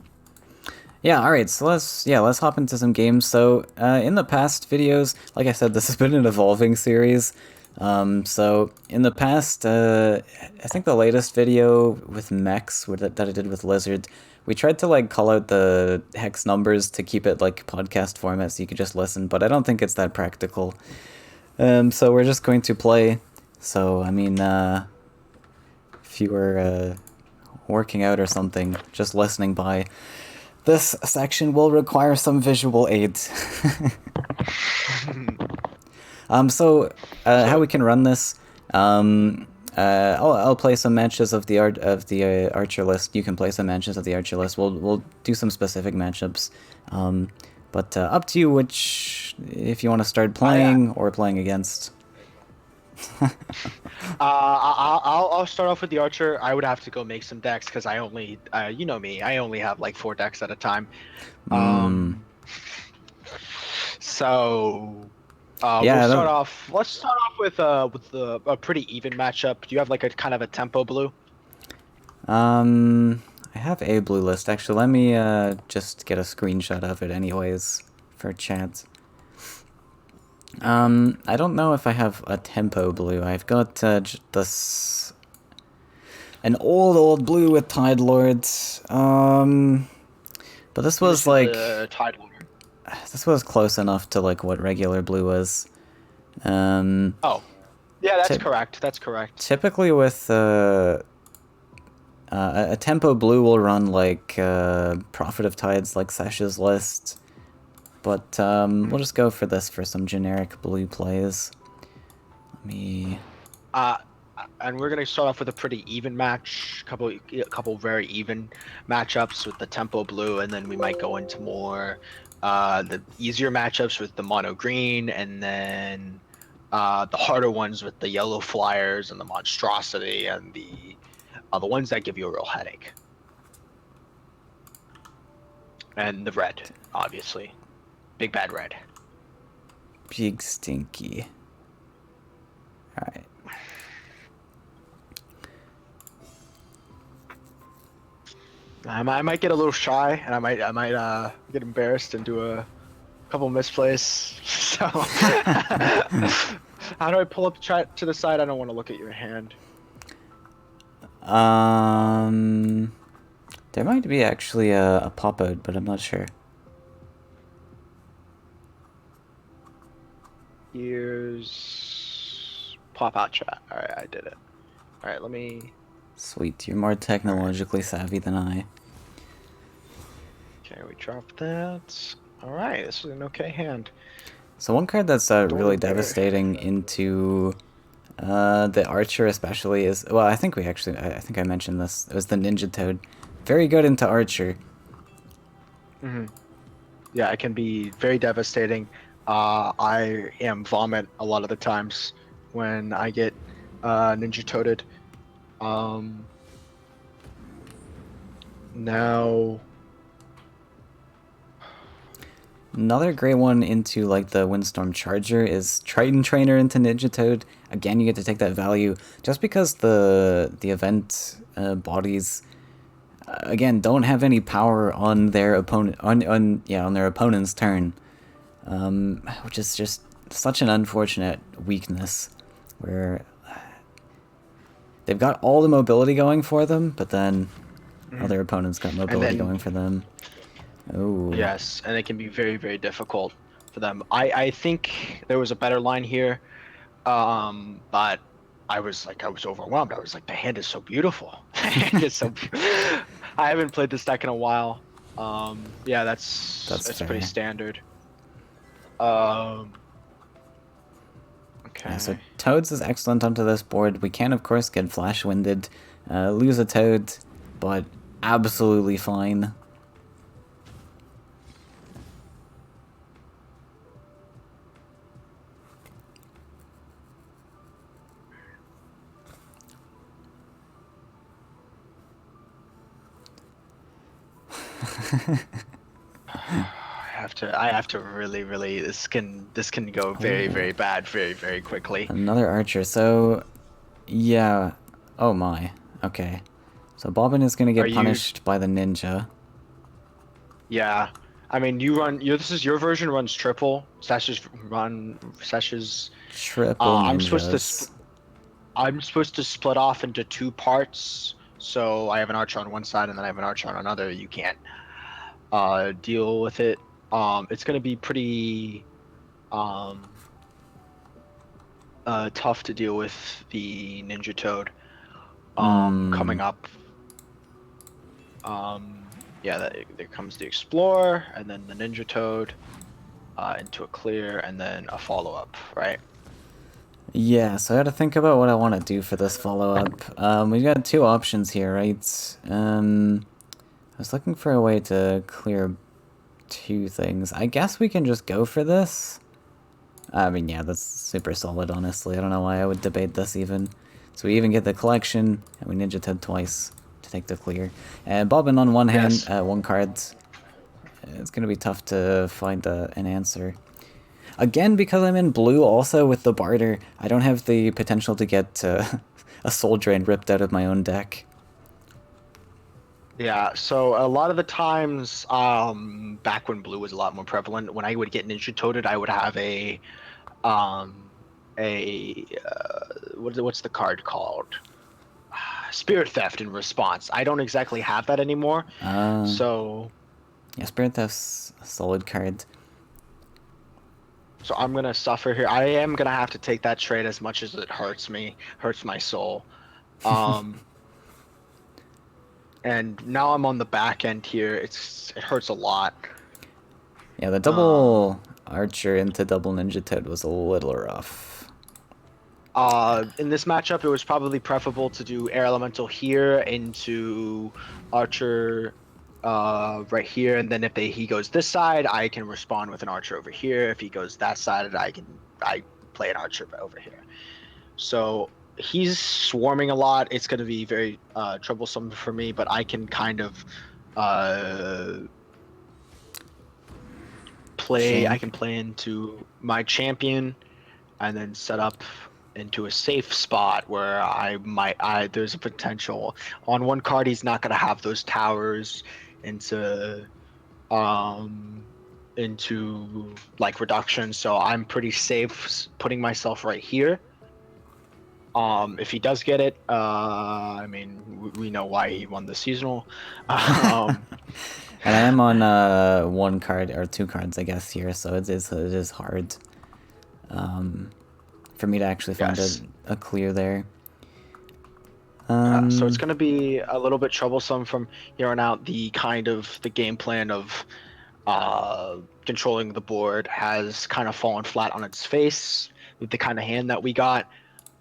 Yeah, alright, so let's hop into some games. So, in the past videos, like I said, this has been an evolving series. So, in the past, I think the latest video with mechs that I did with Lizard, we tried to, like, call out the hex numbers to keep it, like, podcast format so you could just listen, but I don't think it's that practical. So we're just going to play. So, I mean, if you were, working out or something, just listening by, this section will require some visual aids. How So, we can run this? I'll play some matches of the Archer list. You can play some matches of the Archer list. We'll do some specific matchups. But up to you which if you want to start yeah. playing or playing against. I'll start off with the Archer. I would have to go make some decks because I only, you know me, I only have like 4 decks at a time. Hmm. So we'll Yeah. start off. Let's start off with a pretty even matchup. Do you have like a kind of a tempo blue? I have a blue list. Actually, let me just get a screenshot of it anyways for chat. I don't know if I have a tempo blue. I've got this an old blue with Tide Lords. But this Let me was see like the Tide Lord. this was close enough to like what regular blue was. Um, Oh, yeah, that's ty correct. That's correct. Typically with a tempo blue will run like Prophet of Tides, like Sash's list. But we'll Mhm. just go for this for some generic blue plays. Let me. Uh, and we're gonna start off with a pretty even match, couple very even matchups with the tempo blue, and then we might go into more the easier matchups with the mono green, and then the harder ones with the yellow flyers and the monstrosity and the ones that give you a real headache, and the red, obviously, big bad red. Big stinky. Alright. I might get a little shy, and I might get embarrassed and do a couple misplays. So, how do I pull up chat to the side? I don't want to look at your hand. There might be actually a pop-out, but I'm not sure. Here's pop out chat. All right, I did it. All right, let me. Sweet, you're more technologically savvy than I. Okay, we dropped that. All right, this is an okay hand. So one card that's really Thornberry. devastating into the Archer especially is, well, I think I think I mentioned this. It was the Ninja Toad. Very good into Archer. Yeah, it can be very devastating. I am vomit a lot of the times when I get ninja toaded. Now. Another great one into like the Windstorm Charger is Triton Trainer into Ninja Toad. Again, you get to take that value just because the event bodies again don't have any power on their opponent on their opponent's turn, which is just such an unfortunate weakness where they've got all the mobility going for them, but then other opponents got mobility going for them. Oh. Yes, and it can be very, very difficult for them. I think there was a better line here, but I was overwhelmed. I was like, the hand is so beautiful. The hand is so. I haven't played this deck in a while. Yeah, that's fair. pretty standard. Okay. Yeah, so Toads is excellent onto this board. We can, of course, get Flash Winded, lose a Toad, but absolutely fine. I have to really this can go very, very bad very, very quickly. Another Archer. So yeah. Oh my. Okay. So Bobbin is gonna get punished by the ninja. Yeah. I mean, this is your version runs triple. Sash's triple ninjas. I'm supposed to split off into two parts. So I have an archer on one side and then I have an archer on another. You can't deal with it. It's gonna be pretty tough to deal with the Ninja Toad coming up. Yeah, there comes the Explorer, and then the Ninja Toad into a clear, and then a follow-up, right? Yeah, so I gotta think about what I want to do for this follow-up. We've got two options here, right? I was looking for a way to clear two things. I guess we can just go for this. I mean, yeah, that's super solid, honestly. I don't know why I would debate this even. So we even get the collection, and we Ninja Toad twice to take the clear. And Bobbin on one hand, one card. It's going to be tough to find an answer. Again, because I'm in blue also with the barter, I don't have the potential to get a Soul Drain ripped out of my own deck. Yeah, so a lot of the times, back when blue was a lot more prevalent, when I would get Ninja Toaded, I would have what's the card called? Spirit Theft in response. I don't exactly have that anymore. So yeah, Spirit Theft's a solid card. So I'm gonna suffer here. I am gonna have to take that trade as much as it hurts my soul. And now I'm on the back end here. It hurts a lot. Yeah, the double Archer into double Ninja Toad was a little rough. In this matchup, it was probably preferable to do air elemental here into archer right here, and then if he goes this side, I can respond with an archer over here. If he goes that side, I play an archer over here. So he's swarming a lot. It's going to be very troublesome for me, but I can kind of uh, play. I Shank. can play into my champion and then set up into a safe spot where there's a potential on one card he's not going to have those towers into um into like reduction, so I'm pretty safe putting myself right here. If he does get it, I mean, we know why he won the seasonal. um And I am on one card or two cards, I guess, here, so it is hard for me to actually find yes. a clear there. So it's going to be a little bit troublesome from here on out. The game plan of controlling the board has kind of fallen flat on its face with the kind of hand that we got,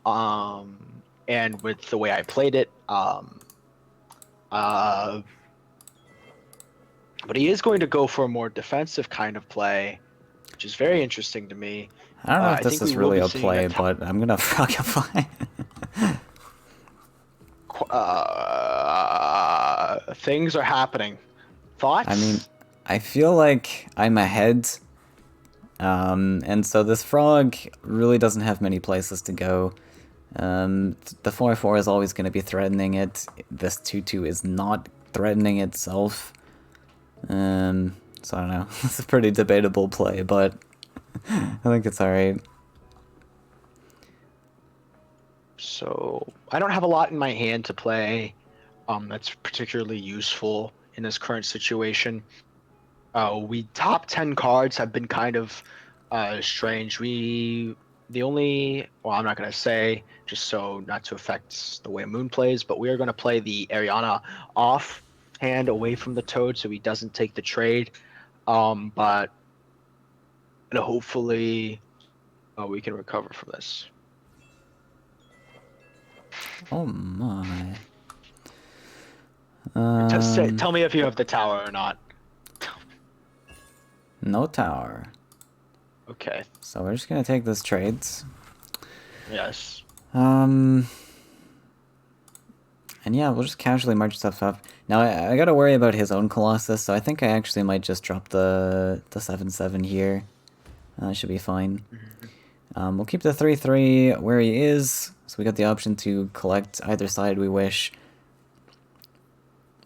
and with the way I played it. Uh, but he is going to go for a more defensive kind of play, which is very interesting to me. I don't know if I this think we is will really be a seeing play, but I'm gonna Frogify. things are happening. Thoughts? I mean, I feel like I'm ahead, and so this frog really doesn't have many places to go. The 4/4 is always going to be threatening it. This 2/2 is not threatening itself. So I don't know. It's a pretty debatable play, but I think it's alright. So I don't have a lot in my hand to play that's particularly useful in this current situation. We top 10 cards have been kind of strange. The only, well, I'm not going to say, just so not to affect the way Moon plays, but we are going to play the Ariana off hand away from the Toad so he doesn't take the trade. But hopefully we can recover from this. Oh my. Tell me if you have the tower or not. No tower. Okay. So we're just gonna take this trades. Yes. And yeah, we'll just casually march stuff up. Now I gotta worry about his own Colossus, so I think I actually might just drop the 7/7 here. Should be fine. We'll keep the 3/3 where he is, so we got the option to collect either side we wish.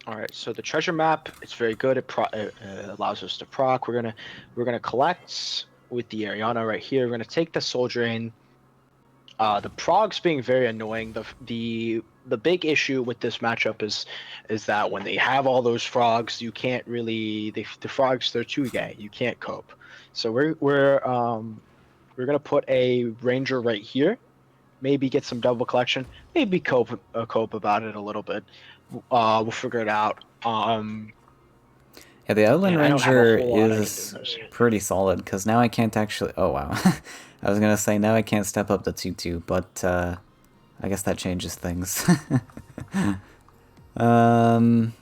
All right. So the treasure map, it's very good. It allows us to proc. We're gonna collect with the Ariana right here. We're gonna take the Soul Drain. The progs being very annoying. The big issue with this matchup is that when they have all those frogs, you can't really the frogs, they're too gay. You can't cope. So we're gonna put a ranger right here. Maybe get some double collection. Maybe cope about it a little bit. We'll figure it out. Yeah, the Outland I don't have a Ranger whole lot I can is do. pretty solid, because now I can't actually... Oh, wow. I was gonna say, now I can't step up the 2/2, but I guess that changes things. And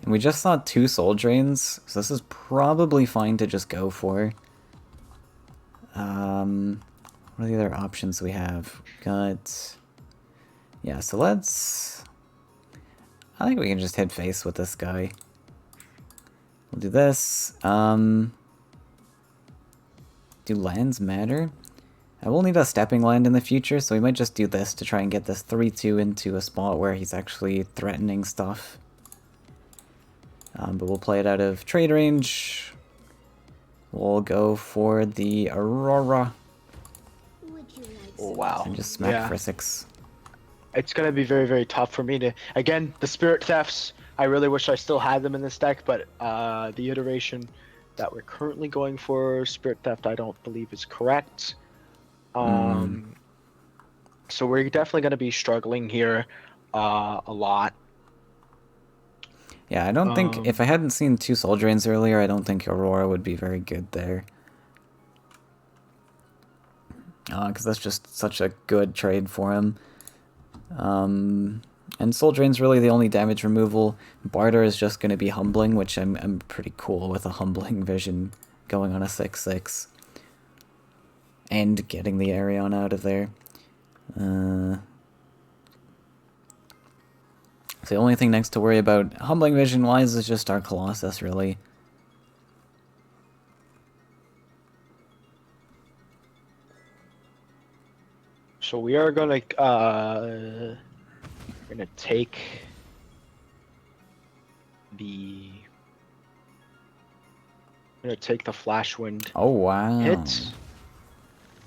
we just saw 2 Soul Drains, so this is probably fine to just go for. What are the other options we have? Got... Yeah, so let's... I think we can just hit face with this guy. We'll do this. Do lands matter? I will need a stepping land in the future, so we might just do this to try and get this 3/2 into a spot where he's actually threatening stuff. But we'll play it out of trade range. We'll go for the Aurora. Oh wow! And just smack for 6. It's gonna be very, very tough for me to. Again, the Spirit Thefts. I really wish I still had them in this deck, but the iteration that we're currently going for, Spirit Theft, I don't believe is correct. So we're definitely gonna be struggling here a lot. Yeah, I don't think... If I hadn't seen 2 Soul Drains earlier, I don't think Aurora would be very good there. because that's just such a good trade for him. And Soul Drain's really the only damage removal. Barter is just going to be Humbling, which I'm pretty cool with a Humbling Vision going on a 6/6. And getting the Arion out of there. So the only thing next to worry about Humbling Vision-wise is just our Colossus, really. So we are gonna take the Flashwind Oh, wow. hit,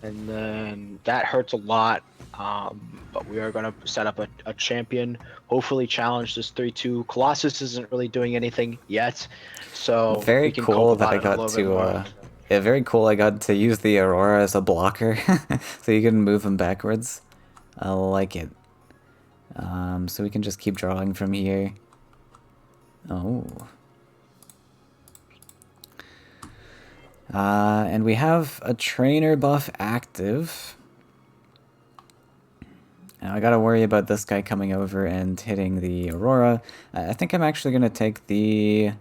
and then that hurts a lot. But we are gonna set up a champion. Hopefully, challenge this 3/2. Colossus isn't really doing anything yet, so Very we can cope cool that about I it a got little bit more. to, yeah, very cool I got to use the Aurora as a blocker, so you can move him backwards. I like it. So we can just keep drawing from here. Oh. And we have a trainer buff active. Now I gotta worry about this guy coming over and hitting the Aurora. I think I'm actually gonna take the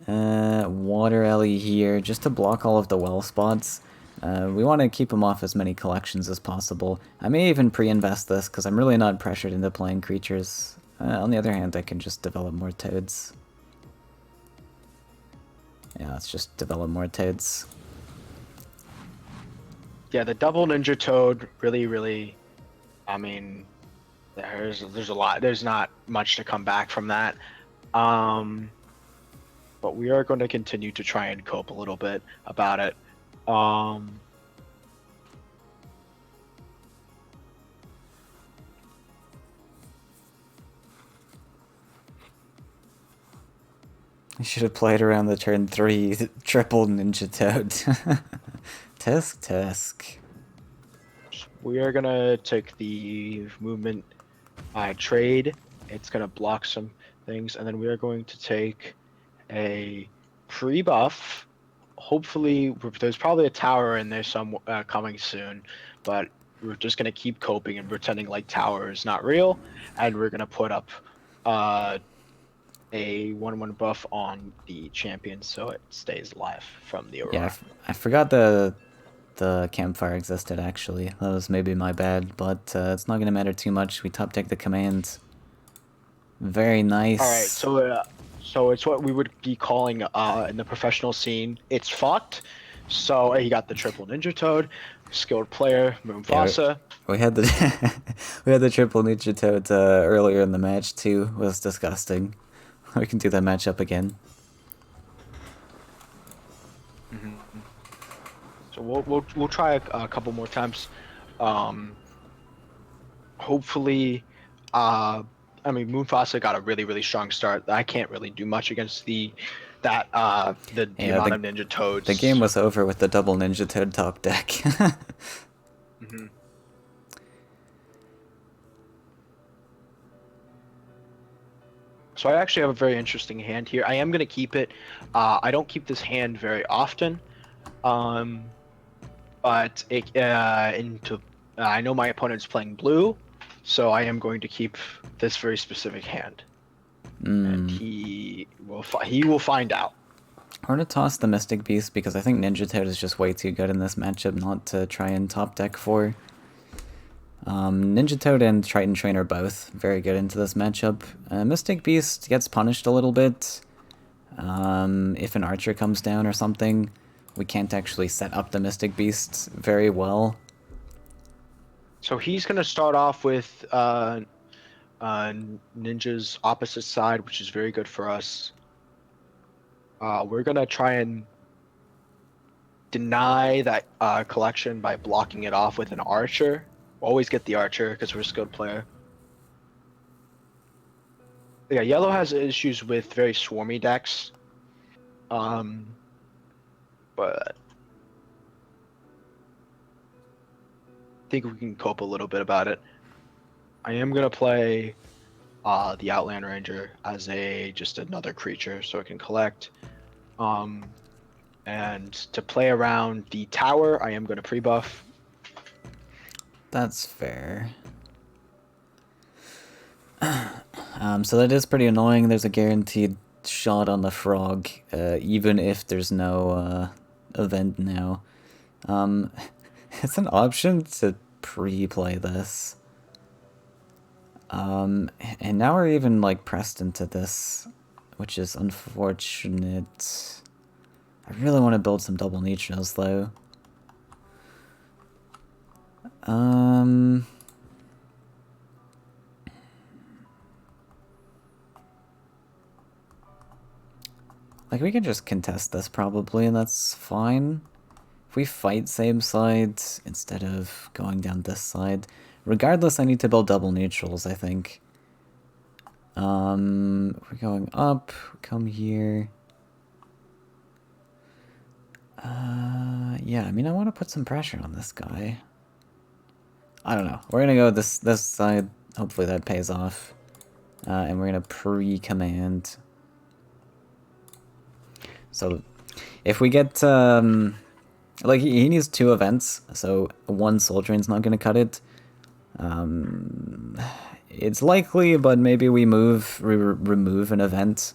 Water Ellie here just to block all of the well spots. We want to keep him off as many collections as possible. I may even pre-invest this because I'm really not pressured into playing creatures. On the other hand, I can just develop more toads. Yeah, let's just develop more toads. Yeah, the double Ninja Toad really. I mean, there's a lot. There's not much to come back from that. But we are going to continue to try and cope a little bit about it. I should have played around the turn 3 triple Ninja Toad. Tisk. We are gonna take the movement trade. It's gonna block some things, and then we are going to take a pre-buff. Hopefully, there's probably a tower in there some coming soon, but we're just gonna keep coping and pretending like tower is not real, and we're gonna put up a 1/1 buff on the champion so it stays alive from the Aurora. Yeah, I forgot the campfire existed, actually. That was maybe my bad, but it's not gonna matter too much. We top deck the command. Very nice. All right, so it's what we would be calling in the professional scene, it's fucked. So he got the triple Ninja Toad, skilled player, Moonfasa. Yeah, we had the we had the triple Ninja Toad earlier in the match too. It was disgusting. We can do that matchup again. So we'll try a couple more times. Hopefully, I mean Moonfasa got a really strong start. I can't really do much against the amount of Ninja Toads. The game was over with the double Ninja Toad top deck. So I actually have a very interesting hand here. I am going to keep it. I don't keep this hand very often, but I know my opponent's playing blue, so I am going to keep this very specific hand, and he will find out. I'm gonna toss the Mystic Beast because I think Ninja Toad is just way too good in this matchup not to try and top deck for. Ninja Toad and Triton Train are both very good into this matchup. Mystic Beast gets punished a little bit. If an archer comes down or something, we can't actually set up the Mystic Beast very well. So he's going to start off with Ninja's opposite side, which is very good for us. We're going to try and deny that collection by blocking it off with an archer. Always get the archer because we're a skilled player. Yeah, yellow has issues with very swarmy decks. But I think we can cope a little bit about it. I am gonna play the Outland Ranger as just another creature so it can collect. And to play around the tower, I am going to pre-buff. That's fair. So that is pretty annoying. There's a guaranteed shot on the frog, even if there's no event now. Um, it's an option to pre-play this. And now we're even like pressed into this, which is unfortunate. I really want to build some double nichos though. Like, we can just contest this probably, and that's fine. If we fight same side instead of going down this side. Regardless, I need to build double neutrals, I think. We're going up, come here. Yeah, I mean, I want to put some pressure on this guy. I don't know. We're gonna go this side. Hopefully that pays off. And we're gonna pre-command. So, if we get, like, he needs 2 events, so 1 Soul Drain's not gonna cut it. It's likely, but maybe we remove an event.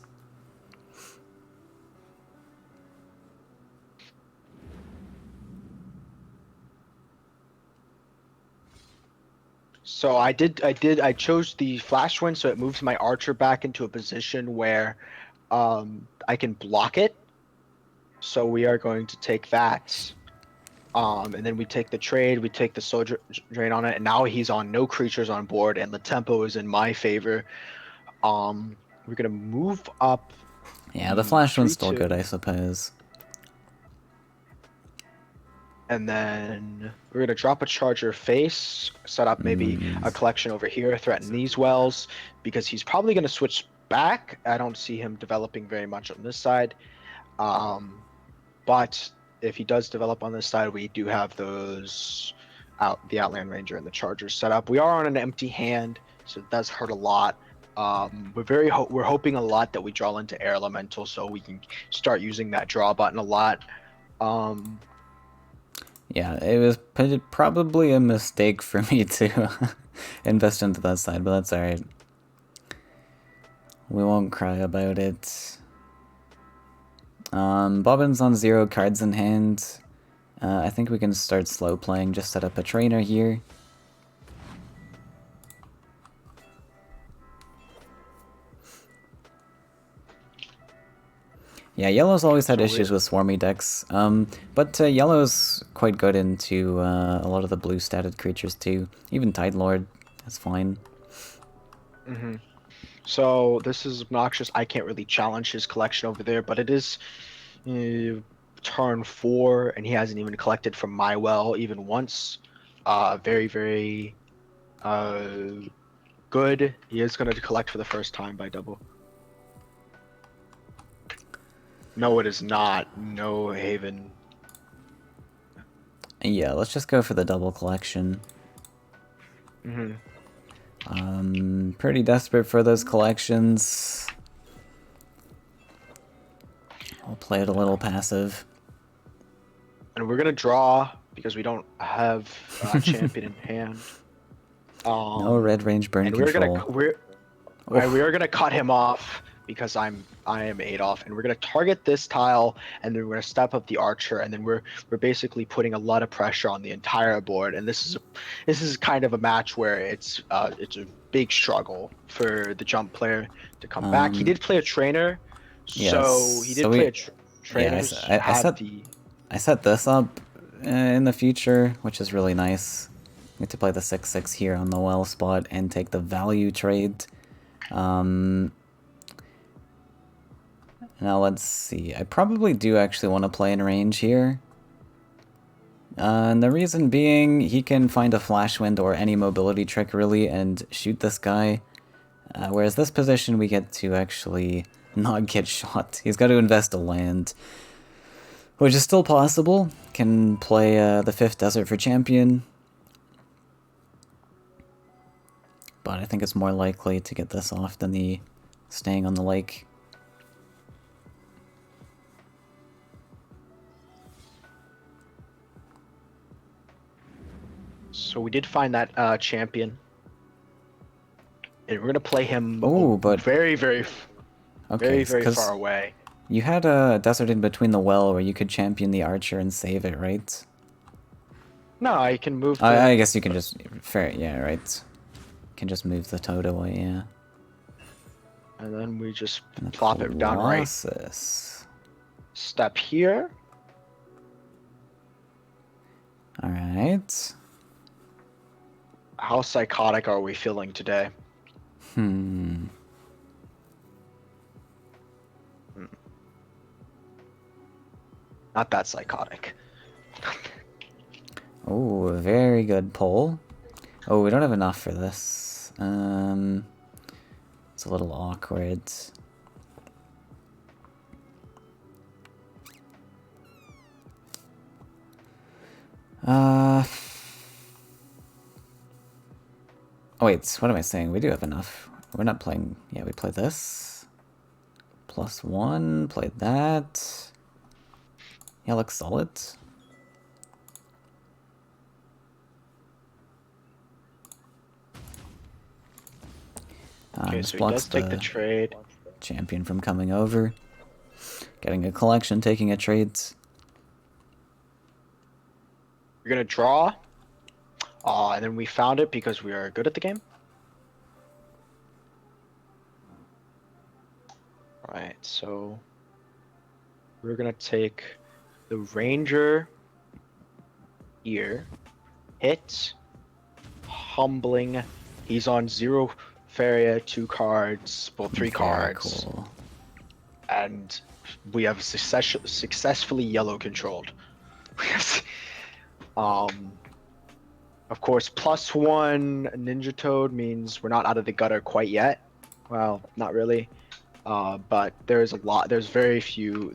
So I chose the Flash Wind, so it moves my archer back into a position where I can block it. So we are going to take that. And then we take the trade, we take the Soul Drain on it, and now he's on no creatures on board, and the tempo is in my favor. We're gonna move up. Yeah, the Flash one's still 3-2. good, I suppose. And then we're gonna drop a charger face, set up maybe a collection over here, threaten these wells, because he's probably gonna switch back. I don't see him developing very much on this side. But if he does develop on this side, we do have those the Outland Ranger and the Charger set up. We are on an empty hand, so it does hurt a lot. We're hoping a lot that we draw into Air Elemental, so we can start using that draw button a lot. Yeah, it was probably a mistake for me to invest into that side, but that's alright. We won't cry about it. Bobbin's on 0 cards in hand. I think we can start slow playing, just set up a trainer here. Yeah, yellow's always had issues with swarmy decks, but yellow's quite good into a lot of the blue statted creatures too. Even Tide Lord, that's fine. So this is obnoxious. I can't really challenge his collection over there, but it is turn 4, and he hasn't even collected from my well even once. Very, very good. He is going to collect for the first time by double. No, it is not. No Haven. Yeah, let's just go for the double collection. Pretty desperate for those collections. I'll play it a little passive. And we're going to draw because we don't have a champion in hand. No red range burn control. We are gonna cut him off because I am 8 off, and we're gonna target this tile, and then we're gonna step up the archer, and then we're basically putting a lot of pressure on the entire board. And this is kind of a match where it's a big struggle for the jump player to come back. He did play a trainer, so he did play a trainer. Yeah, I set this up in the future, which is really nice. We get to play the 6/6 here on the well spot and take the value trade. Now let's see. I probably do actually want to play in range here. And the reason being, he can find a Flash Wind or any mobility trick really and shoot this guy. Whereas this position we get to actually not get shot. He's got to invest a land, which is still possible. Can play the 5th Desert for champion. But I think it's more likely to get this off than the staying on the lake. So we did find that champion, and we're gonna play him Oh, but very, okay, very far because away. you had a desert in between the well where you could champion the archer and save it, right? No, I can move I the. guess you can just fair, yeah, right. Can just move the toad away, yeah. And then we just And the plop it down right. Colossus. Step here. All right. How psychotic are we feeling today? Hmm. Not that psychotic. Oh, very good pull. Oh, we don't have enough for this. It's a little awkward. Oh wait, what am I saying? We do have enough. We're not playing... Yeah, we play this. +1, played that. Yeah, looks solid. Okay, This so he blocks does take the the trade. champion from coming over. Getting a collection, taking a trade. We're gonna draw. And then we found it because we are good at the game. Right, so we're gonna take the ranger here. Hit. Humbling. He's on 0 Faeria, 2 cards, well, 3 Very cards. cool. And we have successfully yellow controlled. Of course, +1 Ninja Toad means we're not out of the gutter quite yet. Well, not really. But there's a lot. There are very few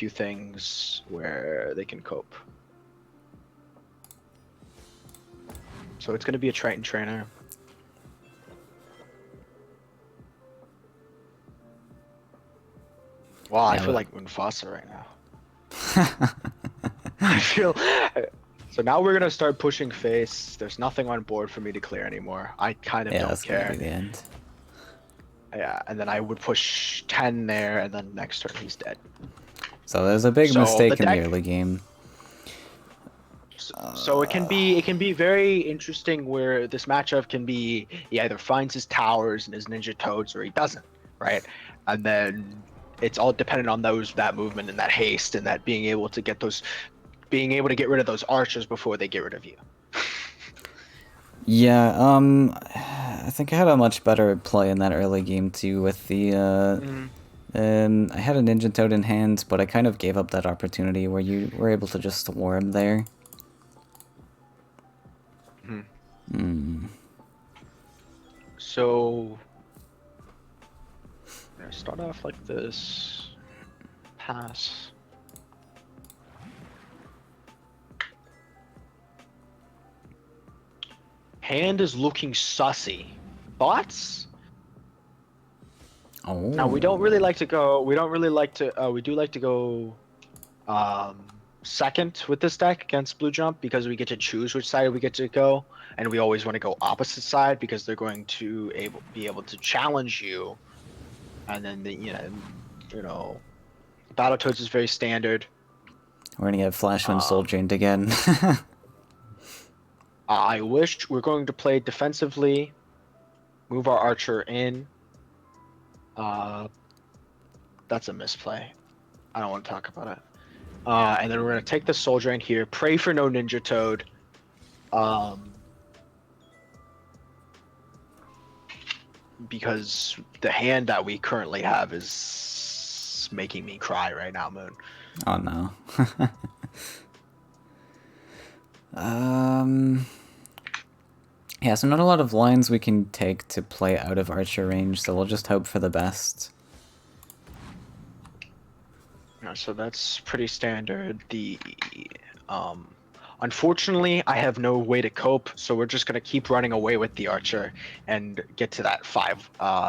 things where they can cope. So it's going to be a Triton trainer. Wow, I Yeah, feel like Mufasa right now. I feel. So now we're gonna start pushing face. There's nothing on board for me to clear anymore. I kind of yeah, don't that's gonna care. be the end. Yeah, and then I would push 10 there, and then next turn he's dead. So there's a big So the mistake in the deck. early game. So it can be very interesting where this matchup can be he either finds his towers and his ninja toads or he doesn't, right? And then it's all dependent on that movement and that haste and that being able to get rid of those archers before they get rid of you. Yeah, I think I had a much better play in that early game too with the, I had a Ninja Toad in hand, but I kind of gave up that opportunity where you were able to just swarm there. So I'm gonna start off like this. Pass. Hand is looking sussy. Thoughts? Oh. Now we don't really like to go. We don't really like to. We do like to go second with this deck against Blue Jump because we get to choose which side we get to go, and we always want to go opposite side because they're going to be able to challenge you, and then Battletoads is very standard. We're gonna get Flash when Soul Drained again. I wish we're going to play defensively, move our archer in. That's a misplay. I don't want to talk about it. And then we're gonna take the Soul Drain here. Pray for no Ninja Toad. Because the hand that we currently have is making me cry right now, Moon. Oh no. Yeah, so not a lot of lines we can take to play out of archer range, so we'll just hope for the best. So that's pretty standard. Unfortunately, I have no way to cope, so we're just gonna keep running away with the archer and get to that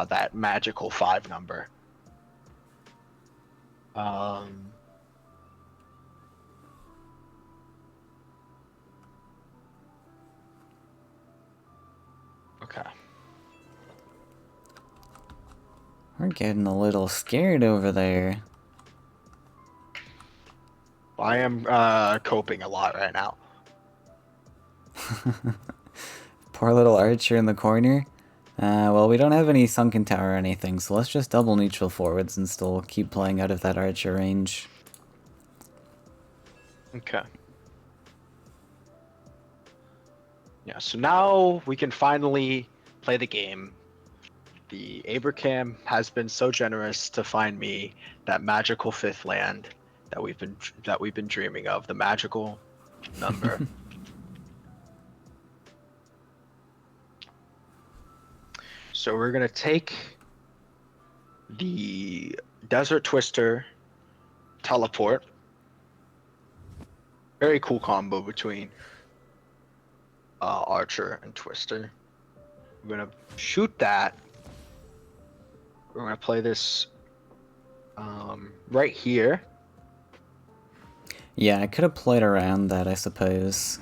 that magical 5 number. Okay. We're getting a little scared over there. I am coping a lot right now. Poor little archer in the corner. Well, we don't have any sunken tower or anything, so let's just double neutral forwards and still keep playing out of that archer range. Okay. Yeah, so now we can finally play the game. The Abraham has been so generous to find me that magical fifth land that we've been dreaming of, the magical number. So we're gonna take the Desert Twister teleport. Very cool combo between Archer and Twister. We're gonna shoot that. We're gonna play this right here. Yeah, I could have played around that, I suppose.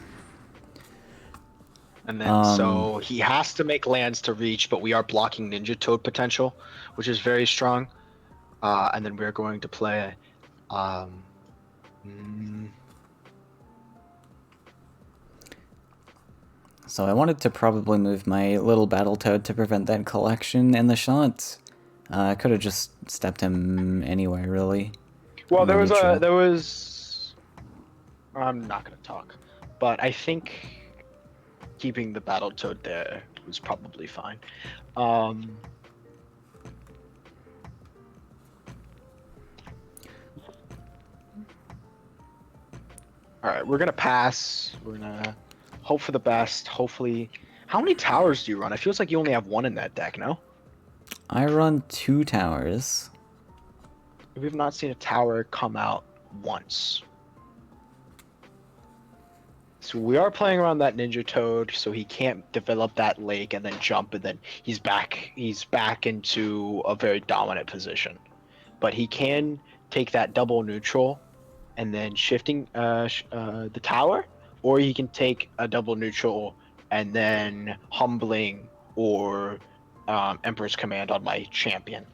And then so he has to make lands to reach, but we are blocking Ninja Toad potential, which is very strong. And then we're going to play So I wanted to probably move my little Battletoad to prevent that collection in the shot. I could have just stepped him anywhere, really. well, On the neutral. I'm not gonna talk, but I think keeping the Battletoad there was probably fine. All right, we're gonna pass. We're gonna hope for the best. Hopefully, how many towers do you run? It feels like you only have one in that deck, no? I run 2 towers. We've not seen a tower come out once. So we are playing around that Ninja Toad, so he can't develop that lake and then jump, and then he's back. He's back into a very dominant position. But he can take that double neutral, and then shifting the tower, or he can take a double neutral and then humbling or Emperor's Command on my champion,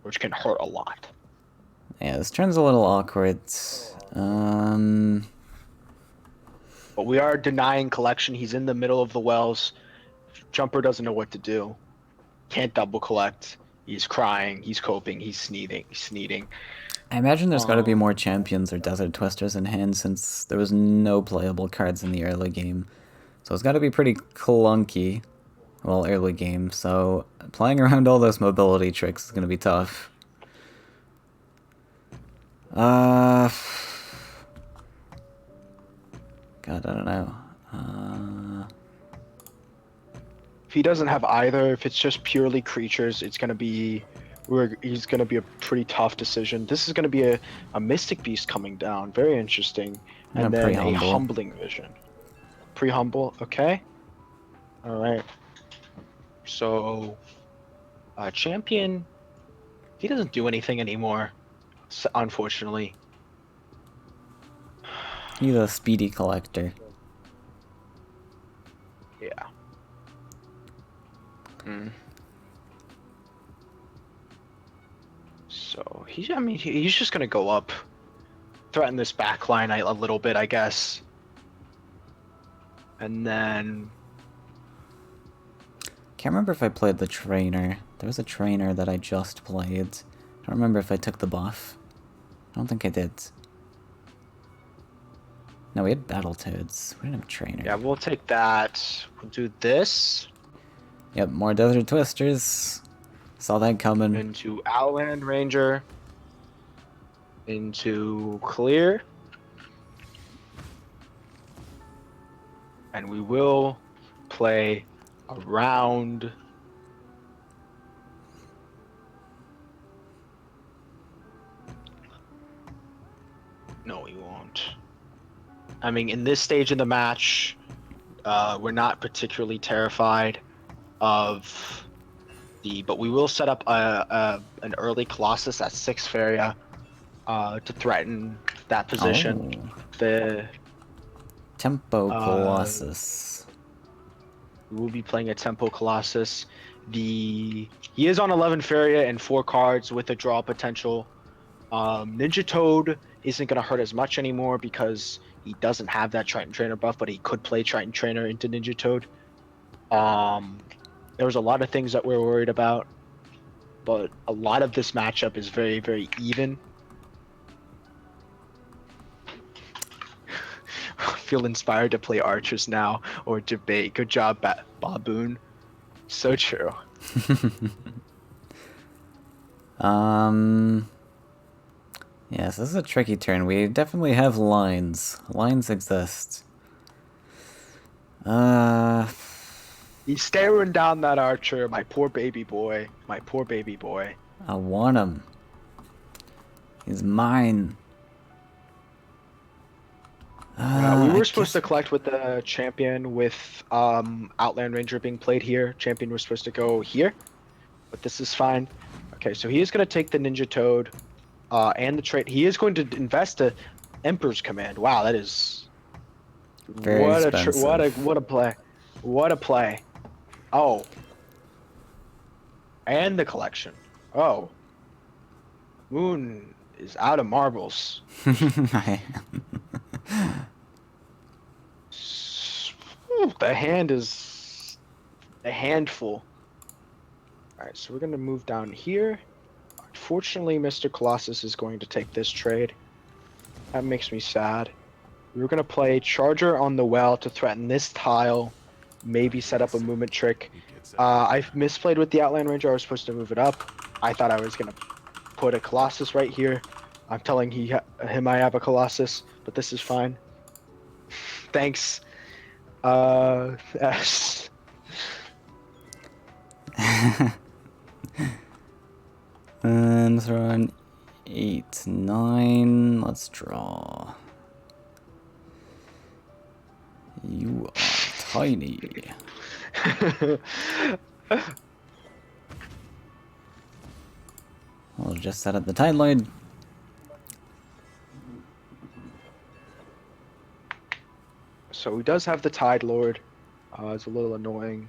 which can hurt a lot. Yeah, this turn's a little awkward. But we are denying collection. He's in the middle of the wells. Jumper doesn't know what to do. Can't double collect. He's crying. He's coping. He's sneating. I imagine there's got to be more champions or Desert Twisters in hand since there was no playable cards in the early game. So it's got to be pretty clunky. Well, early game, so playing around all those mobility tricks is going to be tough. God, I don't know. If he doesn't have either, if it's just purely creatures, it's gonna be, he's gonna be a pretty tough decision. This is gonna be a Mystic Beast coming down, very interesting, and then a Humbling Vision. Pre-humble, okay. All right. So, champion, he doesn't do anything anymore, unfortunately. He's a speedy collector. Yeah. So I mean, he's just gonna go up, threaten this back line a little bit, I guess, and then. Can't remember if I played the trainer. There was a trainer that I just played. I don't remember if I took the buff. I don't think I did. No, we had Battletoads. We didn't have a trainer. Yeah, we'll take that. We'll do this. Yep, more Desert Twisters. Saw that coming. Into Outland Ranger. Into Clear. And we will play around. No, we won't. I mean, in this stage of the match, we're not particularly terrified of the, but we will set up an early Colossus at 6 Faeria to threaten that position. Oh. The Tempo Colossus. We will be playing a Tempo Colossus. He is on 11 Faeria and 4 cards with a draw potential. Ninja Toad isn't going to hurt as much anymore because he doesn't have that Triton Trainer buff, but he could play Triton Trainer into Ninja Toad. Um, there was a lot of things that we're worried about, but a lot of this matchup is very, very even. Feel inspired to play archers now or debate. Good job, Baboon. So true. Yes, this is a tricky turn. We definitely have lines. Lines exist. He's staring down that archer. My poor baby boy. My poor baby boy. I want him. He's mine. We I were supposed guess. to collect with the champion with Outland Ranger being played here. Champion was supposed to go here, but this is fine. Okay, so he is going to take the Ninja Toad and the trait. He is going to invest a Emperor's Command. Wow, that is Very expensive. what a play. What a play. Oh, and the collection. Oh, Moon is out of marbles. The hand is a handful. Alright, so we're going to move down here. Unfortunately, Mr. Colossus is going to take this trade. That makes me sad. We're going to play Charger on the well to threaten this tile. Maybe set up a movement trick. I've misplayed with the Outland Ranger. I was supposed to move it up. I thought I was going to put a Colossus right here. I'm telling him I have a Colossus, but this is fine. Thanks. S. And throw an 8, 9. Let's draw. You are tiny. We'll just set up the Tide Lord. So he does have the Tide Lord. It's a little annoying.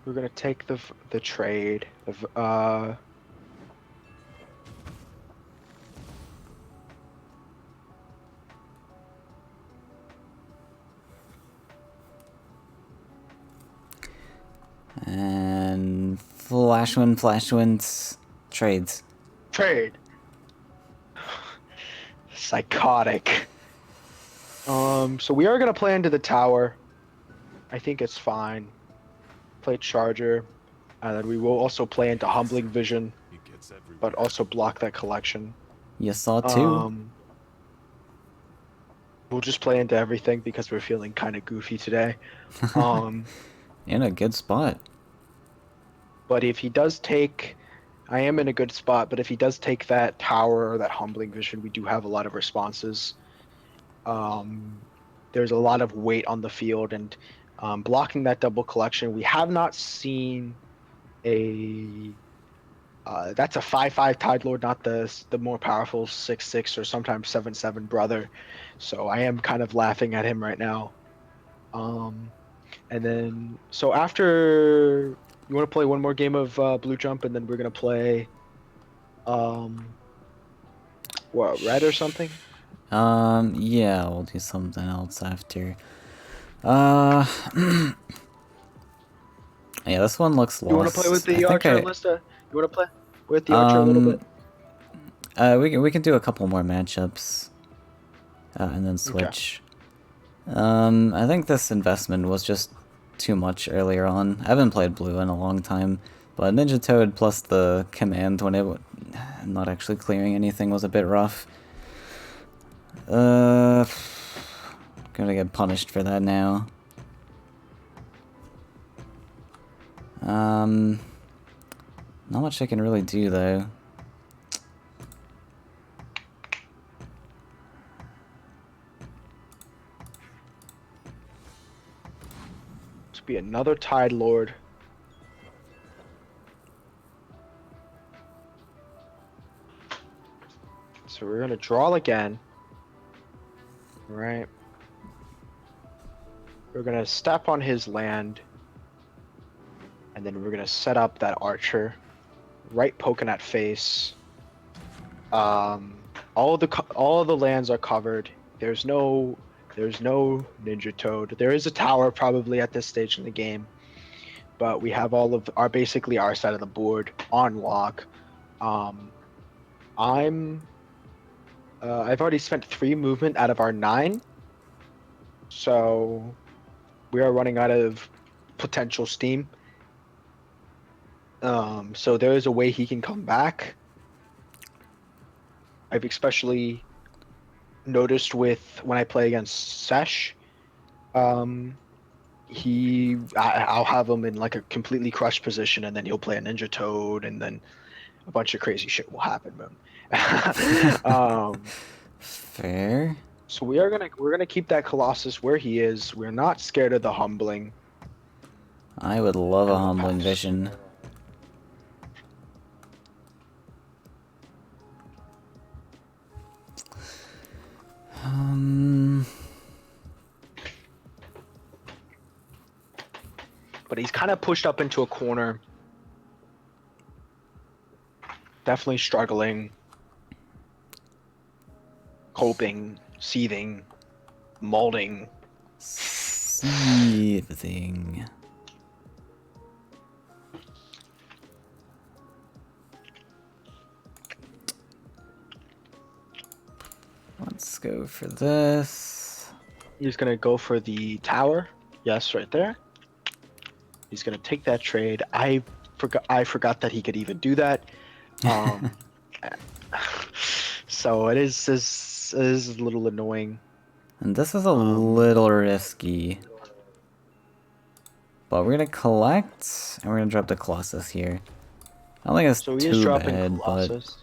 We're gonna take the trade. And Flashwind, trades. Trade. Psychotic. So we are gonna play into the tower. I think it's fine. Play Charger, and then we will also play into Humbling Vision, but also block that collection. You saw two. We'll just play into everything because we're feeling kind of goofy today. In a good spot. But if he does take, I am in a good spot. But if he does take that tower or that Humbling Vision, we do have a lot of responses. There's a lot of weight on the field, and blocking that double collection. We have not seen a. That's a 5/5 Tide Lord, not the more powerful 6/6 or sometimes 7/7 brother. So I am kind of laughing at him right now. And then so after you want to play one more game of Blue Jump, and then we're gonna play what, red or something? Yeah, we'll do something else after. Yeah, this one looks lost. You want to play with I the think archer, Lista? You want to play with the archer a little bit? we can do a couple more matchups, and then switch. Okay. I think this investment was just too much earlier on. I haven't played blue in a long time, but Ninja Toad plus the command when it not actually clearing anything was a bit rough. Gonna get punished for that now. Not much I can really do though. This will be another Tide Lord. So we're gonna draw again. Right. We're gonna step on his land, and then we're gonna set up that archer, right poking at face. All of the lands are covered. There's no Ninja Toad. There is a tower probably at this stage in the game, but we have all of our basically our side of the board on lock. Um, I'm I've already spent 3 movement out of our 9, so we are running out of potential steam. So there is a way he can come back. I've especially noticed with when I play against Sesh. Um, I'll have him in like a completely crushed position, and then he'll play a Ninja Toad, and then a bunch of crazy shit will happen, man. Fair. So we're gonna keep that Colossus where he is. We're not scared of the humbling, I would love a and we'll humbling pass. vision. Um, But he's kind of pushed up into a corner. Definitely struggling, coping, seething, molding. seething. Let's go for this. He's gonna go for the tower. Yes, right there. He's gonna take that trade. I forgot that he could even do that. Um, so it is a little annoying. And this is a Um, little risky. But we're gonna collect, and we're gonna drop the Colossus here. I don't think it's so he is too dropping bad, but Colossus.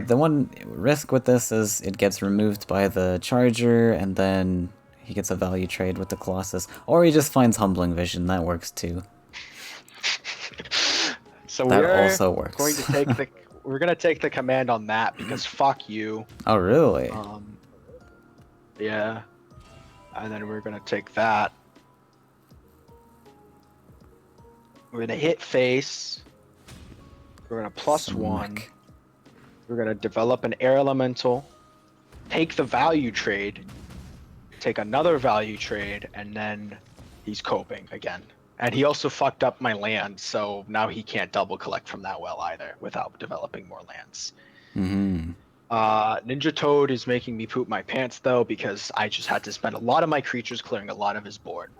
the one risk with this is it gets removed by the Charger, and then he gets a value trade with the Colossus. Or he just finds Humbling Vision, that works too. So That we're also going to works. take the we're gonna take the command on that because fuck you. Oh, really? Um, yeah, and then we're gonna take that. We're gonna hit face. We're gonna +1. Smack. We're gonna develop an air elemental. Take the value trade. Take another value trade, and then he's coping again. And he also fucked up my land, so now he can't double collect from that well either without developing more lands. Mm-hmm. Ninja Toad is making me poop my pants though because I just had to spend a lot of my creatures clearing a lot of his board.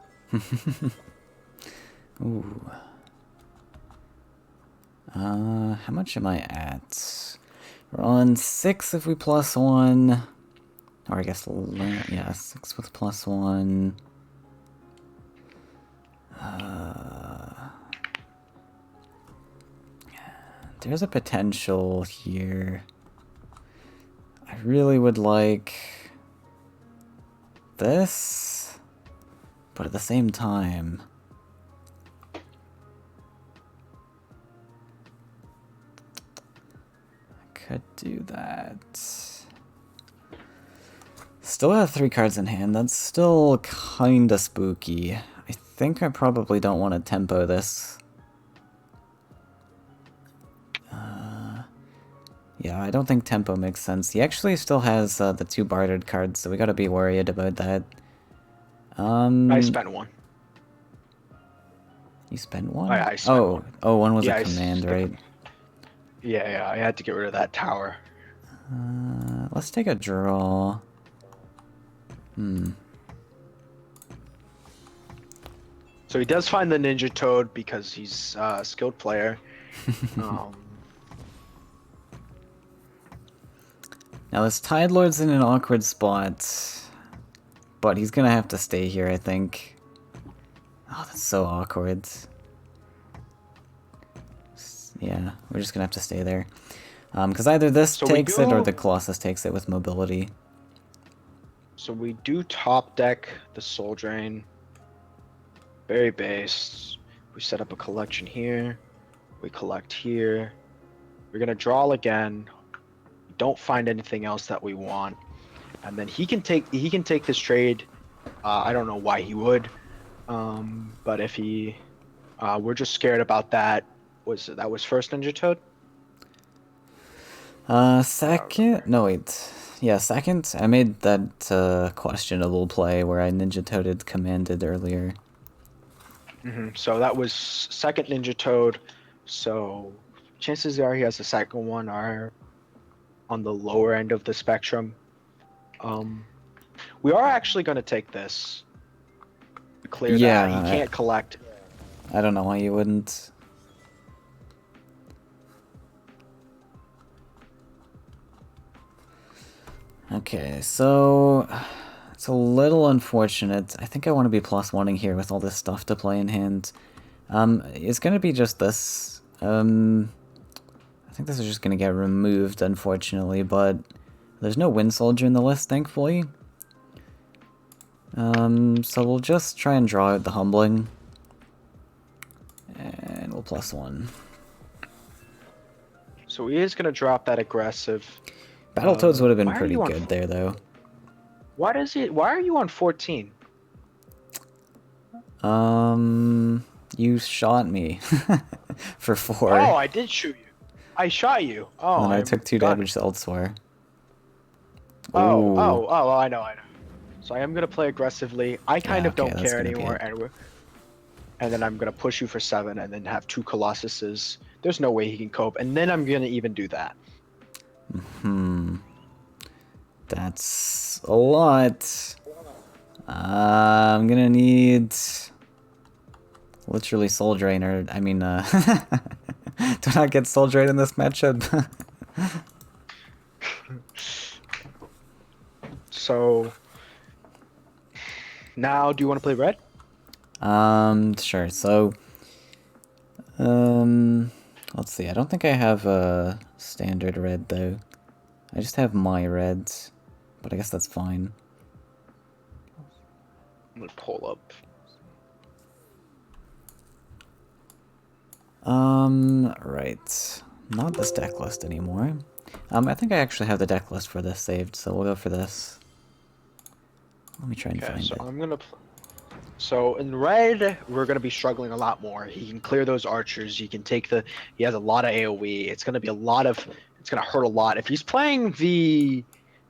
Ooh. How much am I at? We're on 6 if we +1. Or I guess, yeah, 6 with +1. There's a potential here. I really would like this, but at the same time, I could do that. Still have 3 cards in hand. That's still kinda spooky. I think I probably don't want to tempo this. Yeah, I don't think tempo makes sense. He actually still has the 2 bartered cards, so we gotta be worried about that. I spent 1. You spent 1? I spent 1. Oh, one was a Yeah, command, right? yeah, I had to get rid of that tower. Let's take a draw. So he does find the Ninja Toad because he's a skilled player. Um, Now this Tide Lord's in an awkward spot, but he's gonna have to stay here, I think. Oh, that's so awkward. Yeah, we're just gonna have to stay there. Because either this So we takes it or do- the Colossus takes it with mobility. so we do top deck the Soul Drain. Very base. We set up a collection here. We collect here. We're gonna draw again. We don't find anything else that we want. and then he can take this trade. I don't know why he would, but if he, we're just scared about that. That was first Ninja Toad? I don't Second? remember. No, wait. Yeah, second. I made that questionable play where I Ninja Toaded commanded earlier. So that was second Ninja Toad. So chances are he has the second one are on the lower end of the spectrum. Um, we are actually going to take this, clear that. He Yeah, can't collect. I don't know why you wouldn't. Okay, so it's a little unfortunate. I think I want to be plus oneing here with all this stuff to play in hand. It's gonna be just this. I think this is just gonna get removed, unfortunately, but there's no Wind Soldier in the list, thankfully. So we'll just try and draw out the Humbling. And we'll plus one. So he is going to drop that aggressive. Battletoads would have been Why are pretty you on? good there, though. Why does it? Why are you on 14? You shot me for 4. Oh, I did shoot you. I shot you. Oh, And I I'm took 2 got damage elsewhere. Oh, Ooh. oh, oh, I know, I know. So I am gonna play aggressively. I kind Yeah, of okay, don't that's care gonna be anymore, it. and then I'm gonna push you for 7, and then have 2 Colossuses. There's no way he can cope, and then I'm gonna even do that. That's a lot. I'm gonna need literally Soul Drain, or I mean, do not get Soul Drain in this matchup. So now, do you want to play red? Sure. So, let's see. I don't think I have a standard red though. I just have my reds, but I guess that's fine. I'm gonna pull up. Right. Not this deck list anymore. I think I actually have the deck list for this saved, so we'll go for this. Let me try and Okay, find so it. I'm gonna. So in red, we're gonna be struggling a lot more. He can clear those archers. He can take the. He has a lot of AOE. It's gonna be a lot of. It's gonna hurt a lot. If he's playing the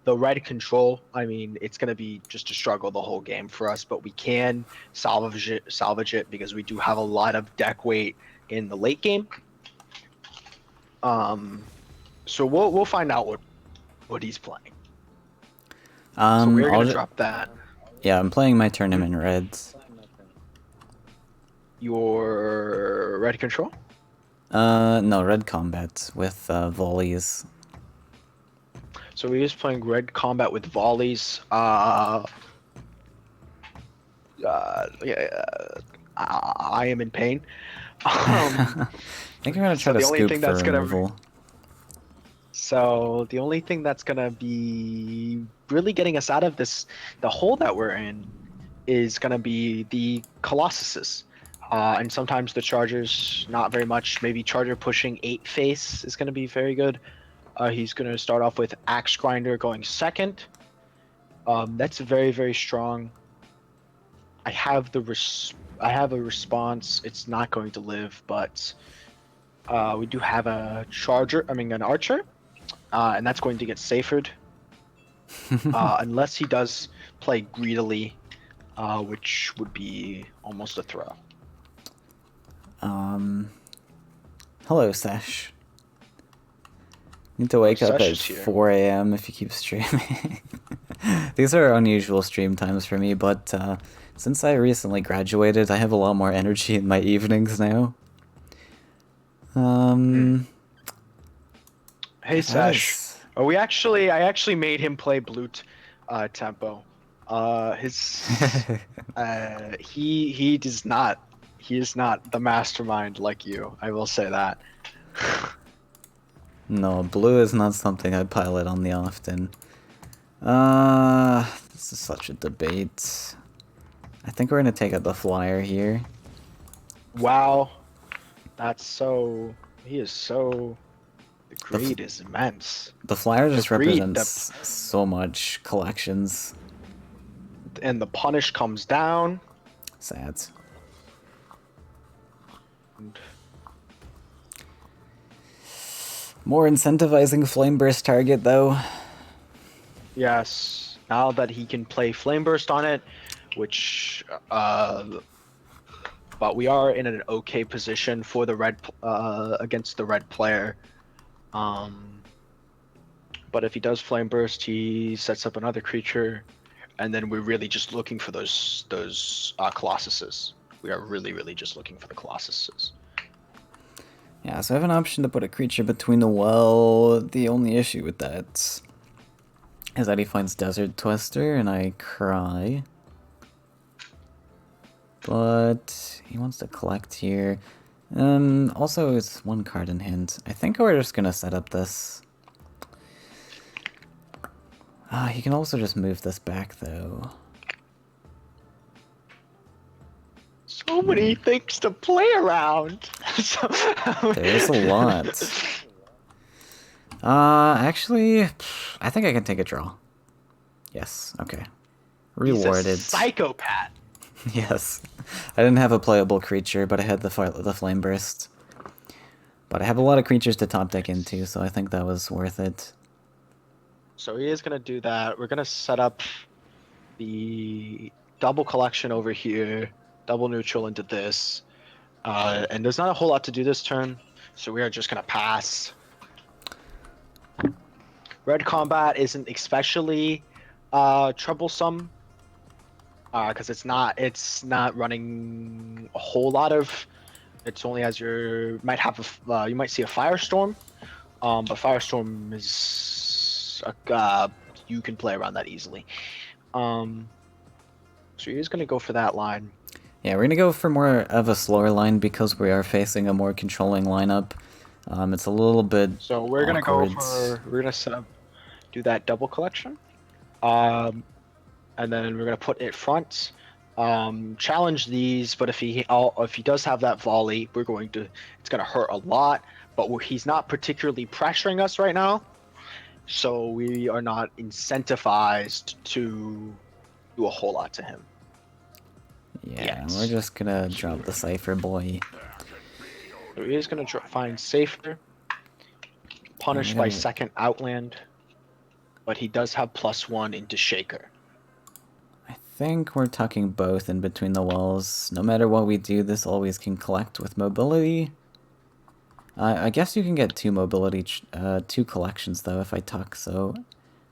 red control, I mean, it's gonna be just a struggle the whole game for us. But we can salvage it because we do have a lot of deck weight in the late game. So we'll find out what he's playing. So we're I'll gonna just, drop that. yeah, I'm playing my tournament reds. Your red control. No, red combat with volleys. So he is playing red combat with volleys. Yeah, I am in pain. I think I'm gonna try So to the only scoop thing for that's gonna removal. so the only thing that's gonna be really getting us out of this, the hole that we're in, is gonna be the Colossuses. And sometimes the Chargers, not very much. Maybe Charger pushing 8 face is gonna be very good. He's gonna start off with Axe Grinder going second. That's very, very strong. I have a response. It's not going to live, but we do have a charger. I mean, an archer, and that's going to get safered unless he does play greedily, which would be almost a throw. Hello, Sesh. Need to wake up Sesh at is here. 4 a.m. if you keep streaming. These are unusual stream times for me, but since I recently graduated, I have a lot more energy in my evenings now. Hey, Sesh. Yes. Oh, I actually made him play blue tempo. He does not. He is not the mastermind like you. I will say that. No, blue is not something I pilot on the often. This is such a debate. I think we're gonna take out the flyer here. Wow, that's so. He is so. The The, f greed is immense. the flyer The just greed, represents so much collections. and the punish comes down. Sad. And More incentivizing Flame Burst target, though. yes, now that he can play Flame Burst on it, which, but we are in an okay position for the red, against the red player. But if he does Flame Burst, he sets up another creature, and then we're really just looking for those Colossuses. We are really just looking for the Colossuses. Yeah, so I have an option to put a creature between the well. The only issue with that is that he finds Desert Twister, and I cry. But he wants to collect here. Also, it's one card in hand. I think we're just gonna set up this. He can also just move this back, though. So many things to play around. There's a lot. Actually, I think I can take a draw. Yes, okay. Rewarded. He's a psychopath. Yes. I didn't have a playable creature, but I had the Flame Burst. But I have a lot of creatures to top deck into, so I think that was worth it. So he is going to do that. We're going to set up the double collection over here, double neutral into this. And there's not a whole lot to do this turn, so we are just going to pass. Red combat isn't especially troublesome because it's not running a whole lot of. It's only as you might have you might see a Firestorm, but Firestorm is you can play around that easily. So you're just gonna go for that line. Yeah, we're gonna go for more of a slower line because we are facing a more controlling lineup. It's a little bit. So we're gonna go for do that double collection, and then we're gonna put it front. Challenge these, but if he does have that volley, it's gonna hurt a lot. But he's not particularly pressuring us right now, so we are not incentivized to do a whole lot to him. Yeah, we're just gonna drop the Cypher boy. So he is gonna find safer, punished by second Outland, but he does have +1 into Shaker. I think we're tucking both in between the walls. No matter what we do, this always can collect with mobility. I guess you can get 2 mobility, 2 collections though if I tuck, so...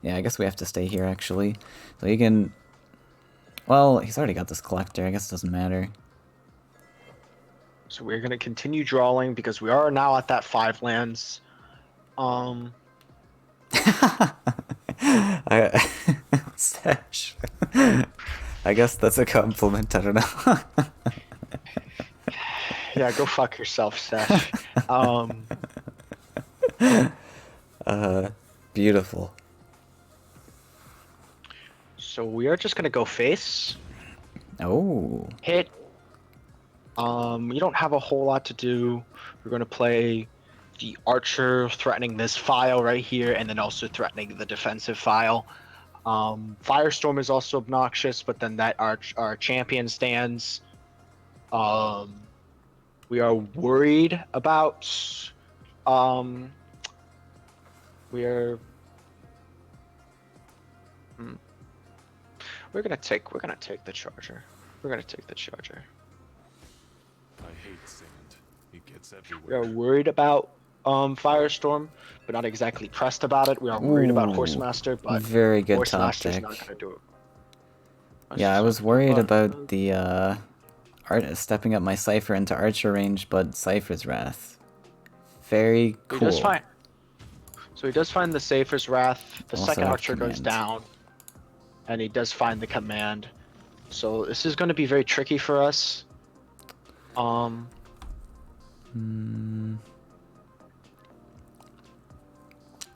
Yeah, I guess we have to stay here actually. So you can... Well, he's already got this collector, I guess it doesn't matter. So we're going to continue drawing because we are now at that 5 lands. Stash. I guess that's a compliment, I don't know. Yeah, go fuck yourself, Stash. Beautiful. So we are just gonna go face. Oh. Hit. You don't have a whole lot to do. We're gonna play the archer threatening this file right here, and then also threatening the defensive file. Firestorm is also obnoxious, but then that our champion stands. We are worried about. We're gonna take the charger. We're gonna take the charger. I hate sand. It gets We everywhere. are worried about Firestorm, but not exactly pressed about it. We are worried about Ooh, Horsemaster, but very good top Horsemaster's deck. not gonna do it. Yeah, I was worried about the stepping up my Cypher into Archer range, but Cypher's Wrath. Very cool. He does find. So he does find the Safer's Wrath. The Also second Archer goes command. down, and he does find the command. So this is going to be very tricky for us. So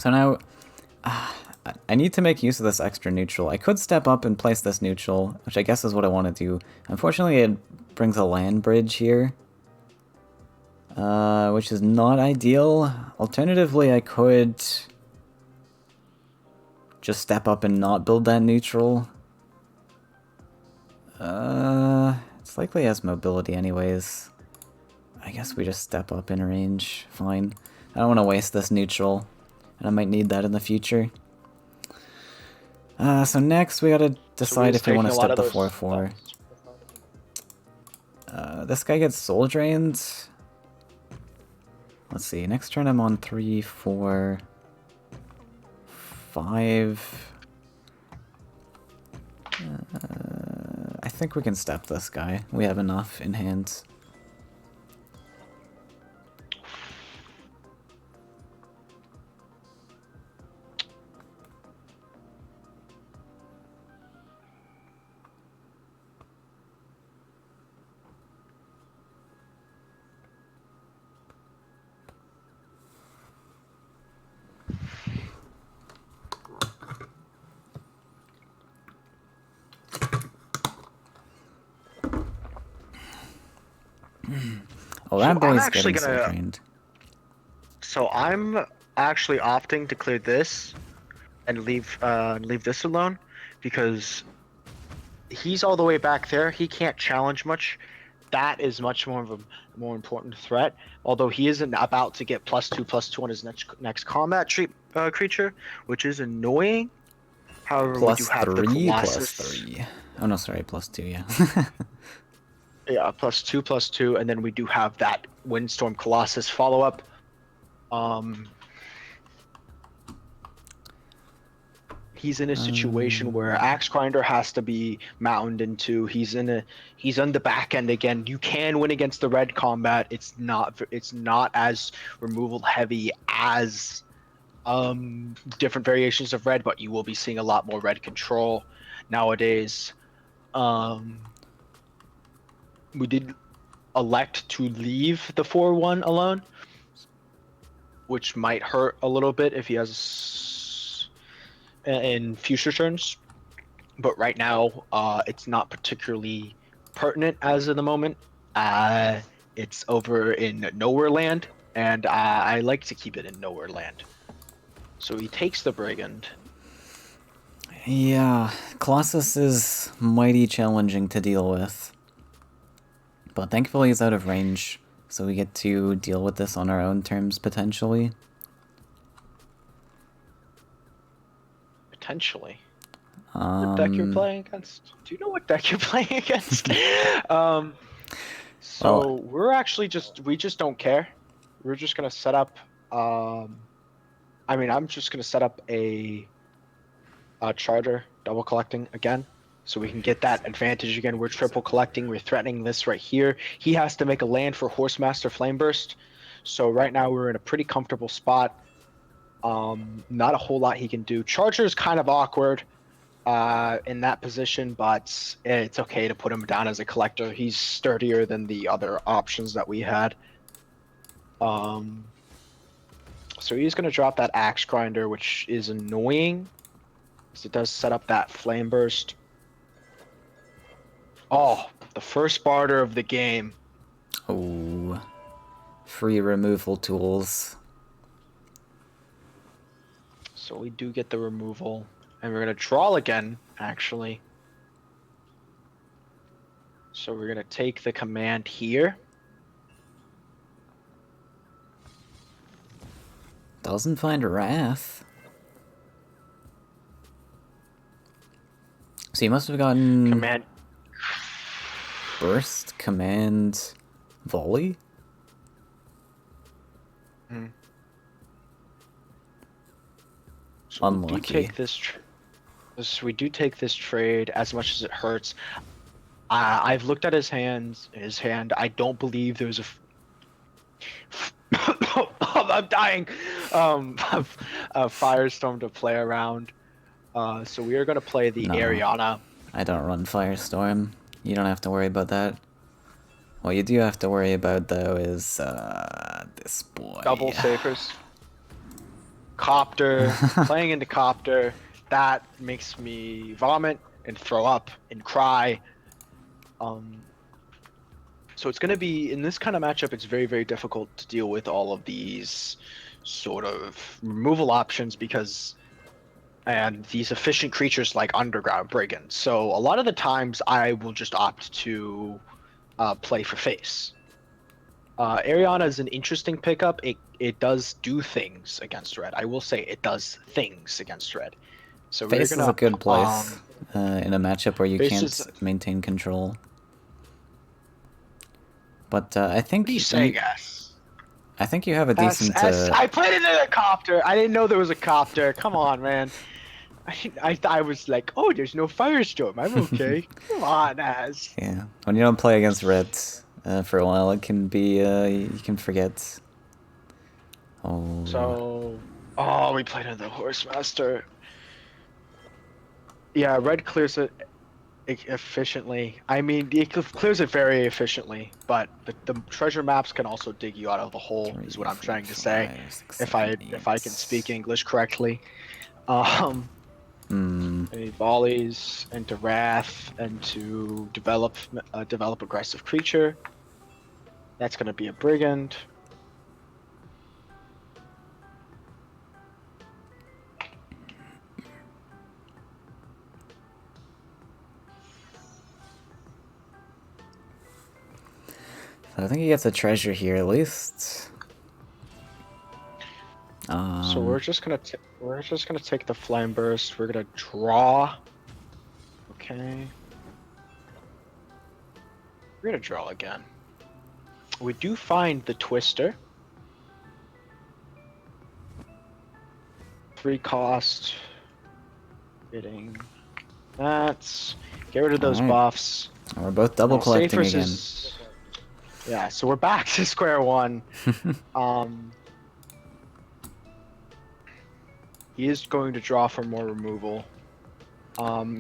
now, I need to make use of this extra neutral. I could step up and place this neutral, which I guess is what I want to do. Unfortunately, it brings a land bridge here. which is not ideal. Alternatively, I could just step up and not build that neutral. It's likely has mobility anyways. I guess we just step up in range. Fine. I don't want to waste this neutral, and I might need that in the future. So next we gotta decide if we want to step the 4-4. This guy gets soul drained. Let's see, next turn I'm on 3, 4, 5. I think we can step this guy. We have enough in hand. Oh, that boy's getting soul drained. So I'm actually opting to clear this and leave this alone because he's all the way back there. He can't challenge much. That is much more of a more important threat. Although he isn't about to get +2/+2 on his next combat creature, which is annoying. However, we do have the Colossus. +3. Oh no, sorry, +2. Yeah. Yeah, +2/+2, and then we do have that Windstorm Colossus follow-up. He's in a situation where Axe Grinder has to be mounted into. He's on the back end again. You can win against the red combat. It's not as removal heavy as different variations of red, but you will be seeing a lot more red control nowadays. We did elect to leave the 4/1 alone, which might hurt a little bit if he has in future turns. But right now, it's not particularly pertinent as of the moment. It's over in Nowhere Land, and I like to keep it in Nowhere Land. So he takes the Brigand. Yeah, Colossus is mighty challenging to deal with. But thankfully he's out of range, so we get to deal with this on our own terms, potentially. Potentially. What deck you're playing against? Do you know what deck you're playing against? So we're actually we just don't care. We're just gonna set up. I'm just gonna set up a charter double collecting again, so we can get that advantage again. We're triple collecting. We're threatening this right here. He has to make a land for Horsemaster Flameburst. So right now we're in a pretty comfortable spot. Not a whole lot he can do. Charger is kind of awkward in that position, but it's okay to put him down as a collector. He's sturdier than the other options that we had. So he's going to drop that Axe Grinder, which is annoying, because it does set up that Flame Burst. Oh, the first barter of the game. Oh, free removal tools. So we do get the removal, and we're going to draw again, actually. So we're going to take the command here. Doesn't find Wrath. So you must have gotten Command Burst, Command, Volley? So unlucky. We do take this trade as much as it hurts. I've looked at his hand. I don't believe there's a I'm dying. A Firestorm to play around. So we are going to play the Ariana. I don't run Firestorm. You don't have to worry about that. What you do have to worry about, though, is this boy. Double Safers. Copter. Playing into Copter. That makes me vomit and throw up and cry. So it's going to be in this kind of matchup. It's very, very difficult to deal with all of these sort of removal options because and these efficient creatures like underground brigands. So a lot of the times I will just opt to play for face. Ariana is an interesting pickup. It does do things against red. I will say it does things against red. So we're Face is a gonna good place in a matchup where you face can't is. maintain control. But I think What are you saying, S? I think you have a S decent. S. I played it in a copter. I didn't know there was a copter. Come on, man. I was like, oh, there's no firestorm. I'm okay. Come on, S. Yeah, when you don't play against red for a while, it can be you can forget. Oh. So, oh, we played in the Horsemaster. Yeah, red clears it efficiently. I mean, it clears it very efficiently, but the treasure maps can also dig you out of the hole, is what I'm trying to say. If I can speak English correctly. I need volleys into wrath and to develop aggressive creature. That's gonna be a brigand. I think he gets a treasure here at least. So we're just gonna take the flame burst. We're gonna draw. Okay. We're gonna draw again. We do find the twister. 3 cost. Getting that. Get rid of those buffs. We're both double collecting again. Yeah, so we're back to square one. He is going to draw for more removal.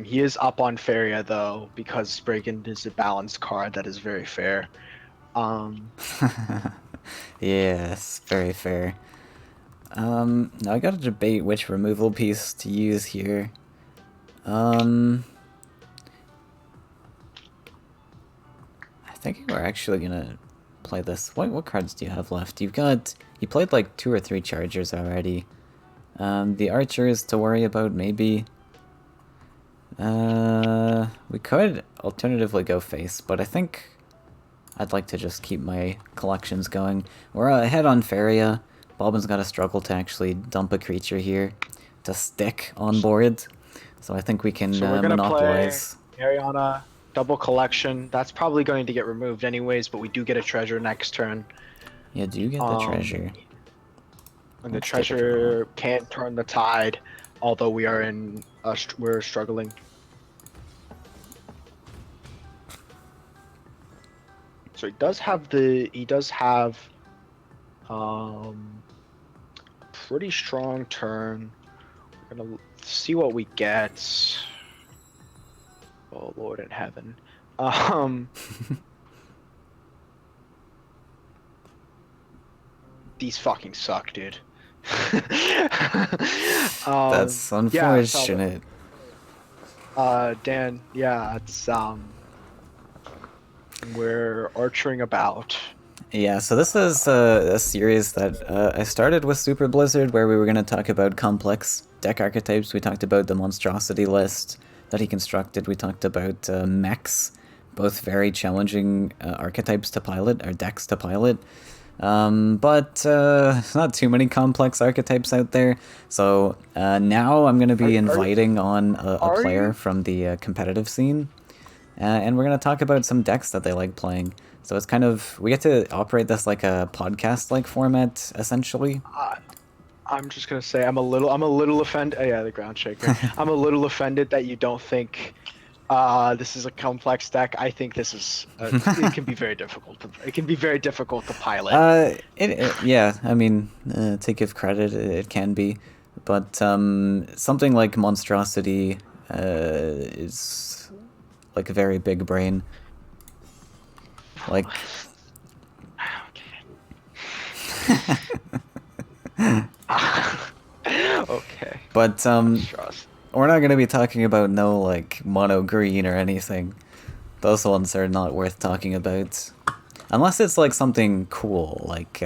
He is up on Faeria though, because Brigand is a balanced card that is very fair. Yes, very fair. Now I gotta debate which removal piece to use here. I think we're actually gonna play this. What cards do you have left? You played like 2 or 3 chargers already. The archer is to worry about, maybe. We could alternatively go face, but I think I'd like to just keep my collections going. We're ahead on Faeria. Bobbin's got to struggle to actually dump a creature here to stick on board. So I think we can monopolize. Play Ariana, double collection. That's probably going to get removed anyways, but we do get a treasure next turn. Yeah, do you get the treasure? And the treasure can turn the tide, although we are we're struggling. So he does have pretty strong turn. We're gonna see what we get. Oh Lord in heaven. These fucking suck, dude. That's unfortunate. Dan, yeah, it's we're archering about. Yeah, so this is a series that I started with Super Blizzard, where we were going to talk about complex deck archetypes. We talked about the monstrosity list that he constructed. We talked about mechs, both very challenging archetypes to pilot, or decks to pilot. But not too many complex archetypes out there. So now I'm going to be inviting on a player from the competitive scene. And we're going to talk about some decks that they like playing. So it's kind of, we get to operate this like a podcast-like format, essentially. I'm just going to say I'm a little offended. Oh, yeah, the ground shaker. I'm a little offended that you don't think this is a complex deck. I think this is, it can be very difficult to pilot. Yeah, I mean, to give credit, it can be. But something like monstrosity is like a very big brain. Like, okay. But we're not gonna be talking about like mono green or anything. Those ones are not worth talking about. Unless it's like something cool, like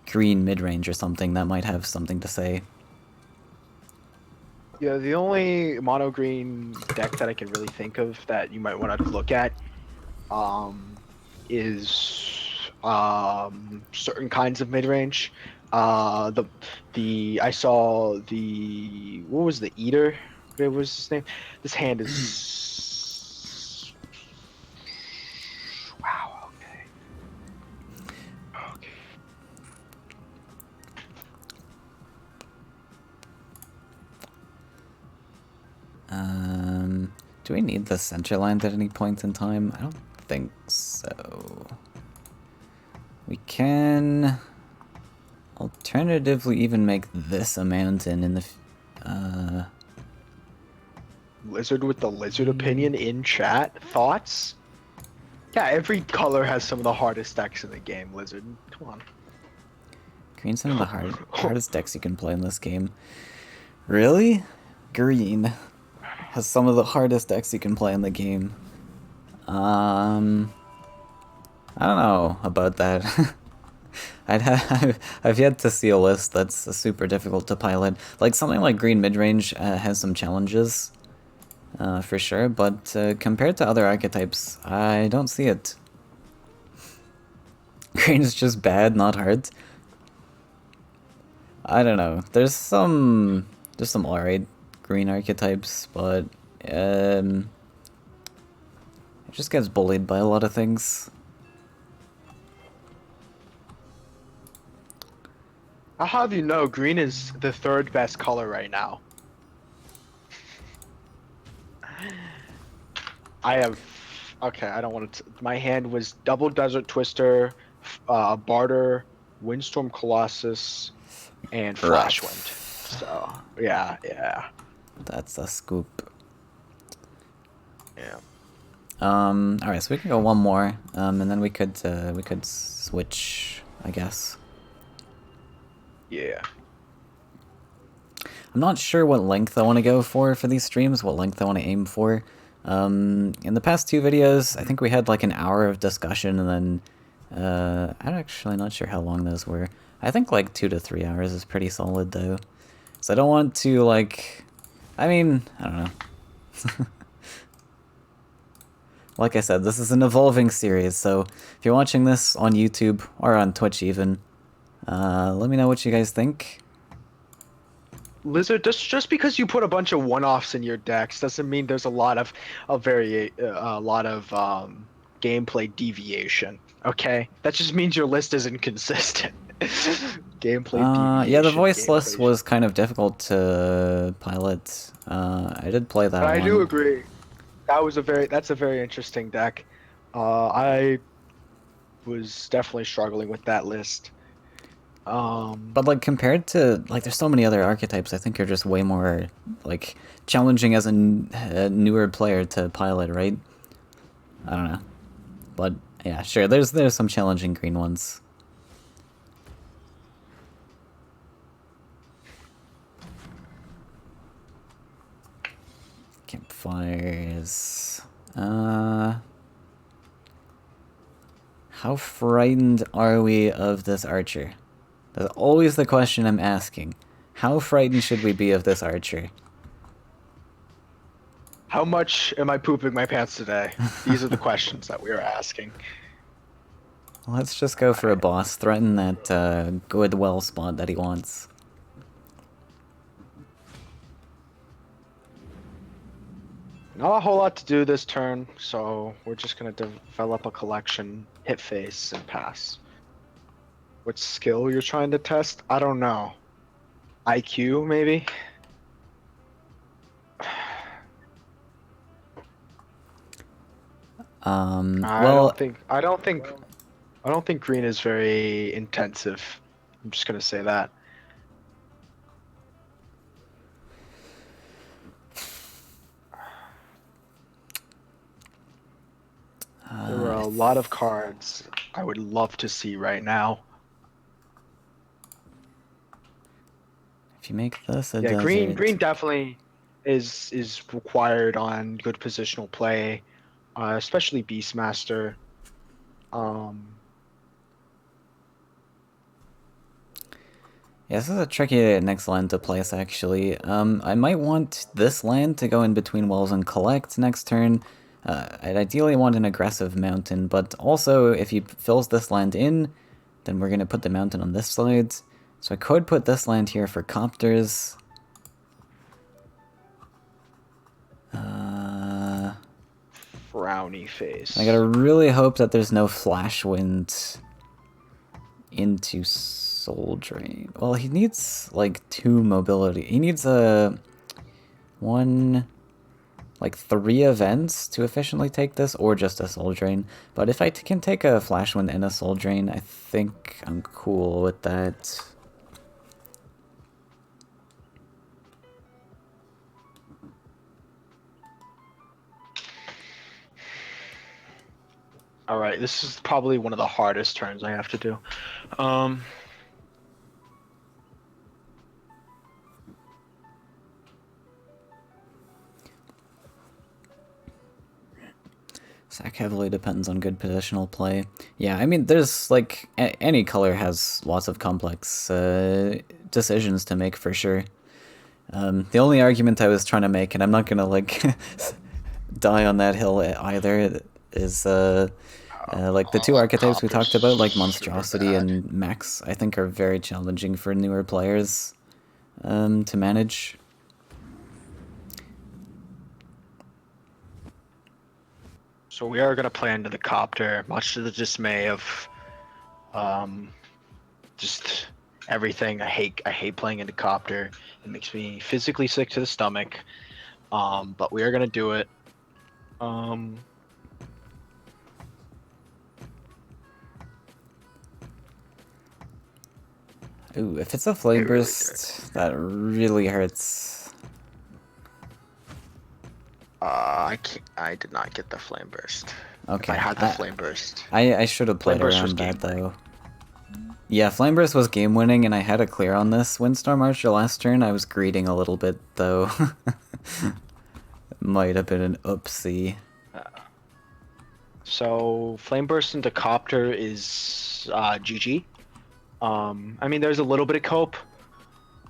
green mid-range or something that might have something to say. Yeah, the only mono green deck that I can really think of that you might want to look at um, is certain kinds of mid range. The I saw the what was the eater? What was his name? This hand is wow. Okay. Okay. Do we need the center line at any point in time? I don't think so. We can alternatively even make this a mountain in the... Lizard with the lizard opinion in chat. Thoughts? Yeah, every color has some of the hardest decks in the game, Lizard. Come on. Green's some of the hardest decks you can play in this game. Really? Green has some of the hardest decks you can play in the game. I don't know about that. I've yet to see a list that's super difficult to pilot. Like, something like Green Midrange has some challenges, for sure, but compared to other archetypes, I don't see it. Green is just bad, not hard. I don't know. There's some alright green archetypes, but it just gets bullied by a lot of things. I'll have you know, green is the third best color right now. I have... Okay, I don't want to... My hand was Double Desert Twister, Barter, Windstorm Colossus, and Flashwind. So, yeah. That's a scoop. Yeah. Alright, so we can go one more, and then we could switch, I guess. Yeah. I'm not sure what length I want to go for these streams, what length I want to aim for. In the past 2 videos, I think we had like an hour of discussion, and then, I'm actually not sure how long those were. I think like 2 to 3 hours is pretty solid, though. So I don't want to, like... I mean, I don't know. Like I said, this is an evolving series, so if you're watching this on YouTube, or on Twitch even, let me know what you guys think. Lizard, just because you put a bunch of one-offs in your decks doesn't mean there's a lot of gameplay deviation. Okay, that just means your list is inconsistent. Gameplay deviation. Yeah, the voiceless was kind of difficult to pilot. I did play that one. I do agree. That's a very interesting deck. I was definitely struggling with that list. But like compared to like, there's so many other archetypes. I think are just way more like challenging as a newer player to pilot, right? I don't know, but yeah, sure. There's some challenging green ones. Campfires. How frightened are we of this archer? That's always the question I'm asking. How frightened should we be of this archer? How much am I pooping my pants today? These are the questions that we are asking. Let's just go for a boss. Threaten that good well spot that he wants. Not a whole lot to do this turn, so we're just gonna develop a collection, hit face, and pass. What skill you're trying to test? I don't know. IQ, maybe? Well, I don't think green is very intensive. I'm just gonna say that. There are a lot of cards I would love to see right now. if you make this a Yeah, desert... green definitely is required on good positional play, especially Beastmaster. Yeah, this is a tricky next land to place, actually. I might want this land to go in between wells and collect next turn. I'd ideally want an aggressive mountain, but also if he fills this land in, then we're going to put the mountain on this side. So I could put this land here for copters. Frowny face. I gotta really hope that there's no flash wind into Soul Drain. Well, he needs like 2 mobility. He needs a 3 events to efficiently take this, or just a Soul Drain. But if I can take a flash wind and a Soul Drain, I think I'm cool with that. Alright, this is probably one of the hardest turns I have to do. Sack heavily depends on good positional play. Yeah, I mean, there's like any color has lots of complex decisions to make for sure. The only argument I was trying to make, and I'm not gonna like die on that hill either, is like the 2 archetypes we talked about, like Monstrosity and Max, I think are very challenging for newer players to manage. So we are going to play into the copter, much to the dismay of just everything. I hate playing into copter. It makes me physically sick to the stomach. But we are going to do it. Ooh, if it's a Flame really Burst, that really hurts. I did not get the flame burst. Okay. If I had the flame burst. I should have played Flame Burst was around that game though. Yeah, Flame Burst was game winning, and I had a clear on this Windstorm Archer last turn. I was greeding a little bit though. Might have been an oopsie. So flame burst into copter is GG. I mean, there's a little bit of cope,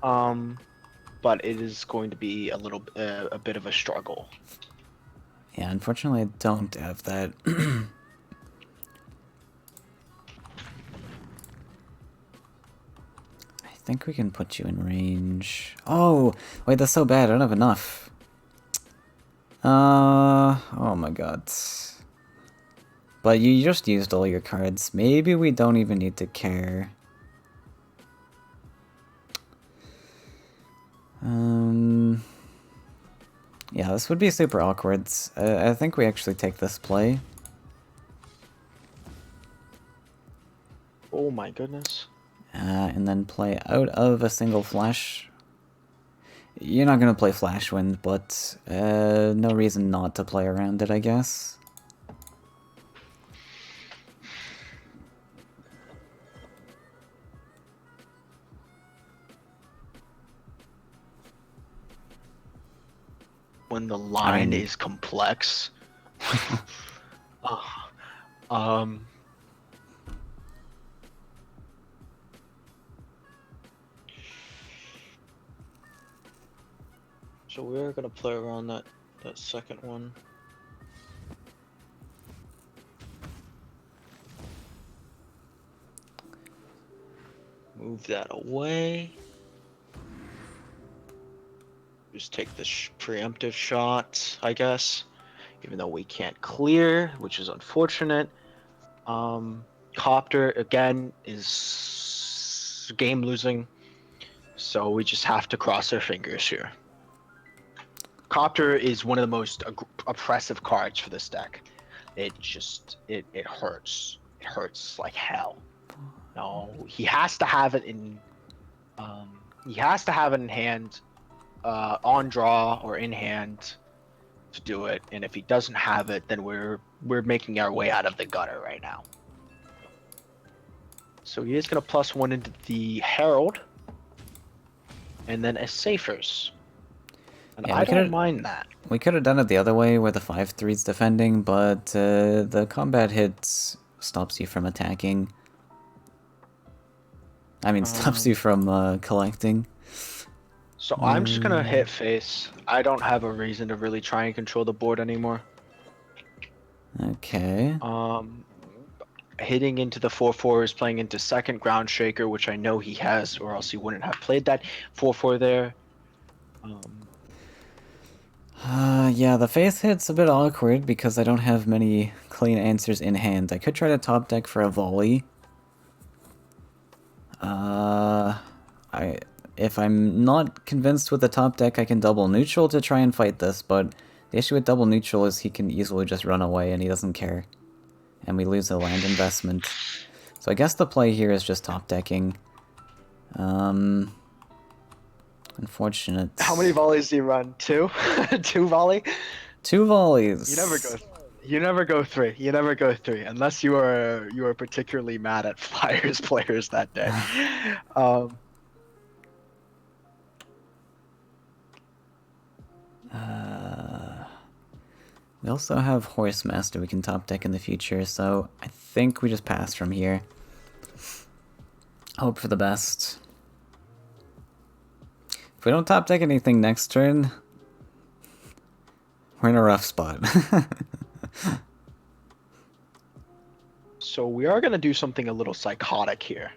but it is going to be a bit of a struggle. Yeah, unfortunately I don't have that. I think we can put you in range. Oh, wait, that's so bad. I don't have enough. Oh my god. But you just used all your cards. Maybe we don't even need to care. Yeah, this would be super awkward. I think we actually take this play. Oh my goodness. And then play out of a single flash. You're not gonna play Flash Wind, but no reason not to play around it, I guess. When the line is complex. So we're gonna play around that second one. Move that away. Just take the preemptive shot, I guess. Even though we can't clear, which is unfortunate. Copter, again, is game losing. So we just have to cross our fingers here. Copter is one of the most oppressive cards for this deck. It hurts. It hurts like hell. No, he has to have it in. He has to have it in hand, on draw or in hand, to do it. And if he doesn't have it, then we're making our way out of the gutter right now. So he is gonna +1 into the Herald, and then a Safers. And Yeah, I don't mind that. We could have done it the other way, where the 5/3's defending, but the combat hit stops you from attacking. I mean, stops you from collecting. So I'm just gonna hit face. I don't have a reason to really try and control the board anymore. Okay. Hitting into the 4/4 is playing into second ground shaker, which I know he has, or else he wouldn't have played that 4/4 there. Yeah, the face hit's a bit awkward because I don't have many clean answers in hand. I could try to top deck for a volley. If I'm not convinced with the top deck, I can double neutral to try and fight this, but the issue with double neutral is he can easily just run away and he doesn't care. And we lose a land investment. So I guess the play here is just top decking. Unfortunate. How many volleys do you run? Two? Two volley? 2 volleys. You never go. You never go three. You never go three unless you are particularly mad at Flyers players that day. We also have Horse Master we can top deck in the future, so I think we just pass from here. Hope for the best. If we don't top deck anything next turn, we're in a rough spot. So we are gonna do something a little psychotic here.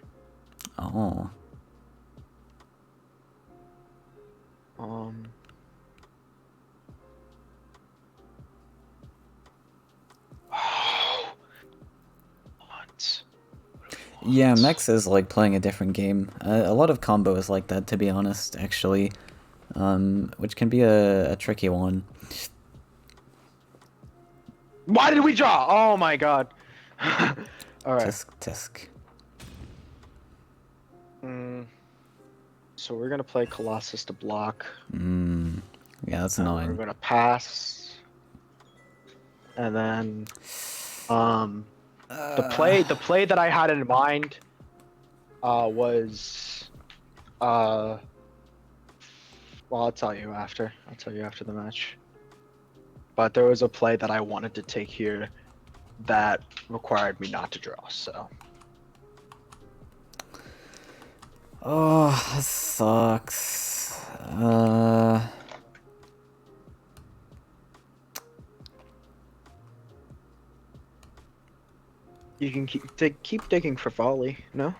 Oh. What? Yeah, Mex is like playing a different game. A lot of combo is like that, to be honest, actually. Which can be a tricky one. Why did we draw? Oh my god. Alright. Tisk, tisk. So we're gonna play Colossus to block. Yeah, that's We're annoying. gonna pass. And then the play that I had in mind was well, I'll tell you after. I'll tell you after the match. But there was a play that I wanted to take here that required me not to draw, so. Oh, this sucks. You can keep digging for volley, no?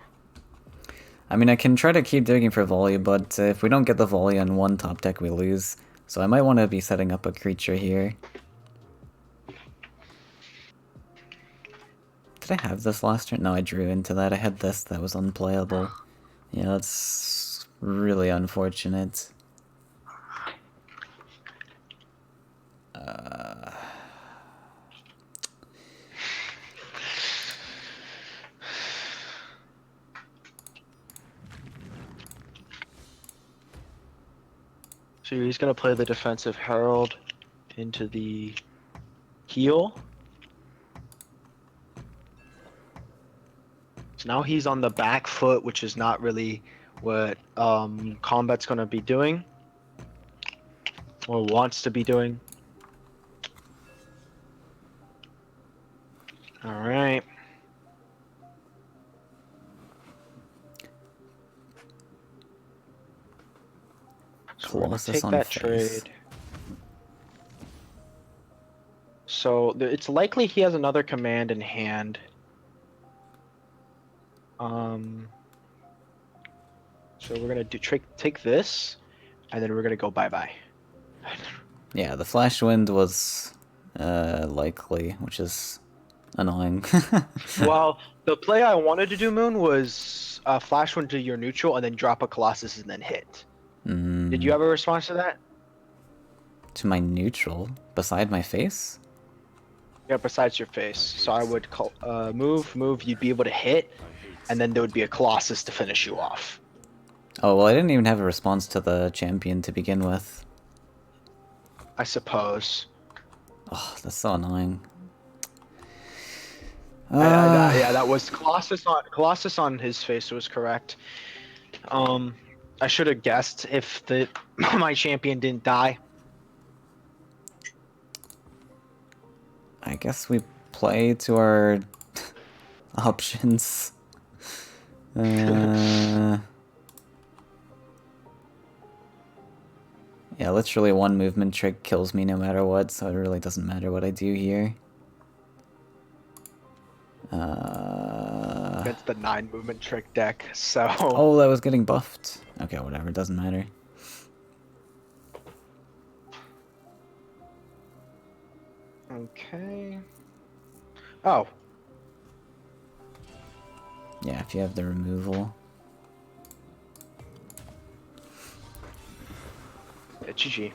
I mean, I can try to keep digging for volley, but if we don't get the volley on one top deck, we lose. So I might want to be setting up a creature here. Did I have this last turn? No, I drew into that. I had this that was unplayable. Yeah, that's really unfortunate. So he's gonna play the defensive herald into the heel. So now he's on the back foot, which is not really what combat's gonna be doing or wants to be doing. All right. So we're gonna take that trade. So it's likely he has another command in hand. So we're gonna take this, and then we're gonna go bye-bye. Yeah, the Flash Wind was likely, which is annoying. Well, the play I wanted to do, Moon, was flash one to your neutral and then drop a Colossus and then hit. Did you have a response to that? To my neutral? Beside my face? Yeah, besides your face. So I would call, move, you'd be able to hit, and then there would be a Colossus to finish you off. Oh, well, I didn't even have a response to the champion to begin with. I suppose. Oh, that's so annoying. Yeah, that was Colossus on his face was correct. I should have guessed if my champion didn't die. I guess we play to our options. Uh, yeah, literally one movement trick kills me no matter what, so it really doesn't matter what I do here. Against the 9 movement trick deck, so. Oh, that was getting buffed. Okay, whatever, doesn't matter. Okay. Oh. Yeah, if you have the removal. GG.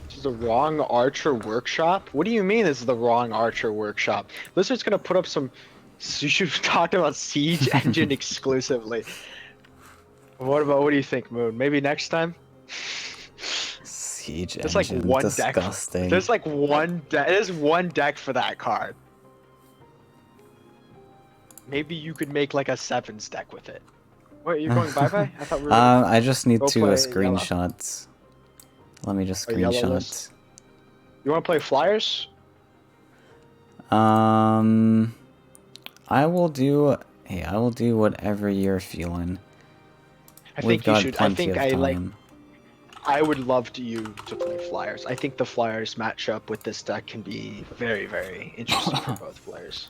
This is the wrong Archer workshop? What do you mean this is the wrong Archer workshop? Blizzard's gonna put up some. You should have talked about Siege Engine exclusively. What do you think, Moon? Maybe next time? Siege There's like engine, one disgusting. deck. There's like one deck. There's one deck for that card. Maybe you could make like a 7s deck with it. Wait, you're going bye-bye? I thought we were I just need go to play screenshot. Let me just A yellow screenshot. list. You want to play Flyers? I will do. Hey, I will do whatever you're feeling. I We've think you got should. I plenty think of I like. time. I would love you to play Flyers. I think the Flyers matchup with this deck can be very, very interesting for both players.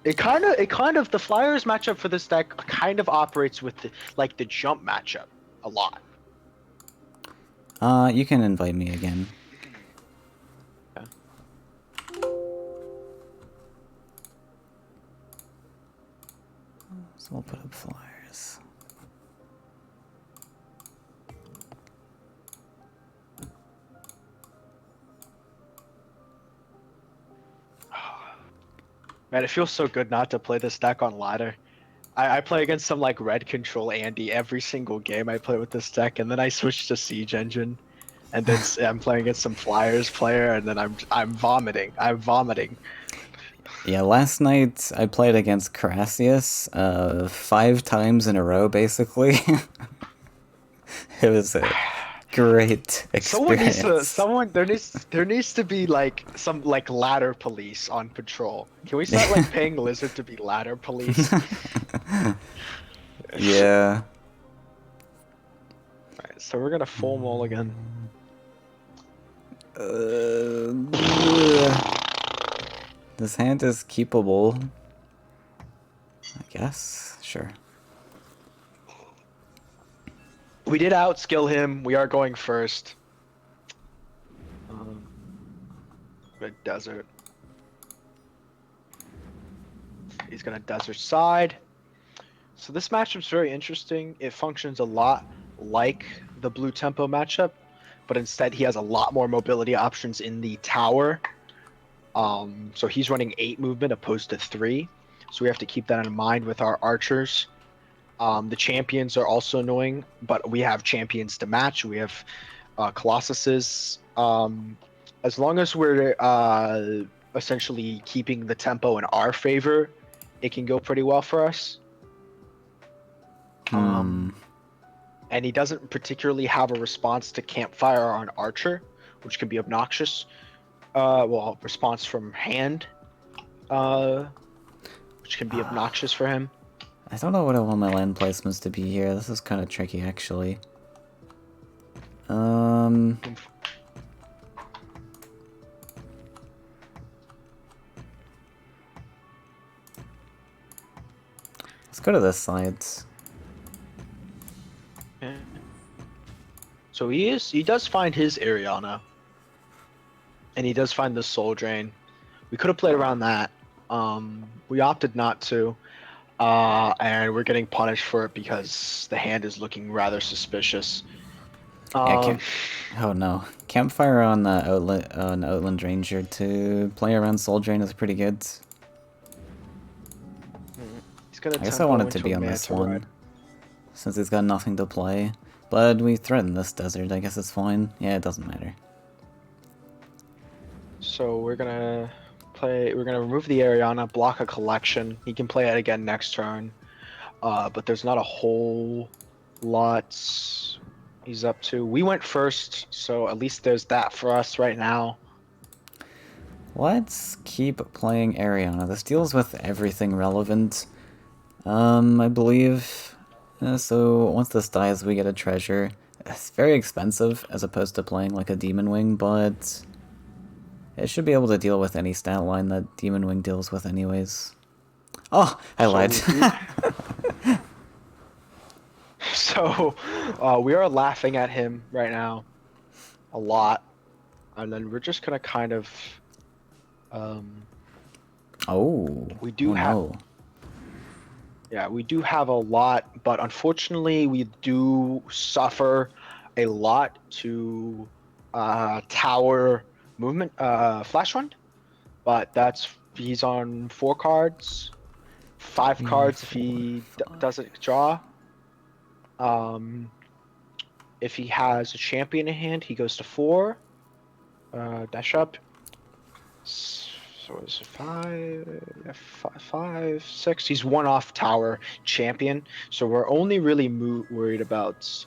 The Flyers matchup for this deck kind of operates with the jump matchup a lot. You can invite me again. Okay. So we'll put up flyers. Man, it feels so good not to play this deck on ladder. I play against some like red control Andy every single game I play with this deck, and then I switch to Siege Engine, and then I'm playing against some Flyers player, and then I'm vomiting. I'm vomiting. Yeah, last night I played against Crassius 5 times in a row, basically. It was a great experience. There needs to be like some like ladder police on patrol. Can we start like paying Lizard to be ladder police? Yeah. Alright, so we're gonna full mulligan. This hand is keepable. I guess. Sure. We did outskill him. We are going first. Red desert. He's gonna desert side. So this matchup's very interesting. It functions a lot like the blue tempo matchup, but instead he has a lot more mobility options in the tower. So he's running 8 movement opposed to 3. So we have to keep that in mind with our archers. The champions are also annoying, but we have champions to match. We have Colossuses. As long as we're essentially keeping the tempo in our favor, it can go pretty well for us. And he doesn't particularly have a response to Campfire on Archer, which can be obnoxious. Well, response from hand, which can be obnoxious for him. I don't know what I want my land placements to be here. This is kind of tricky, actually. Let's go to this side. Yeah. So he does find his Ariana. And he does find the Soul Drain. We could have played around that. We opted not to. And we're getting punished for it because the hand is looking rather suspicious. Yeah, oh no. Campfire on Outland Ranger to play around Soul Drain is pretty good. He's gonna I guess I wanted to be on this one, since he's got nothing to play. But we threatened this desert, I guess it's fine. Yeah, it doesn't matter. So we're gonna remove the Ariana, block a collection. He can play it again next turn. But there's not a whole lot he's up to. We went first, so at least there's that for us right now. Let's keep playing Ariana. This deals with everything relevant. I believe. So once this dies, we get a treasure. It's very expensive as opposed to playing like a Demon Wing, but it should be able to deal with any stat line that Demon Wing deals with anyways. Oh, I lied. So we are laughing at him right now a lot, and then we're just gonna kind of Oh, we do oh have no. yeah, we do have a lot, but unfortunately we do suffer a lot to tower movement flash run, but he's on 4 cards, 5 cards if 3, he 5. doesn't draw. Um, if he has a champion in hand, he goes to 4. Dash up. So it's 5, 6. He's 1 off tower champion. So we're only really worried about.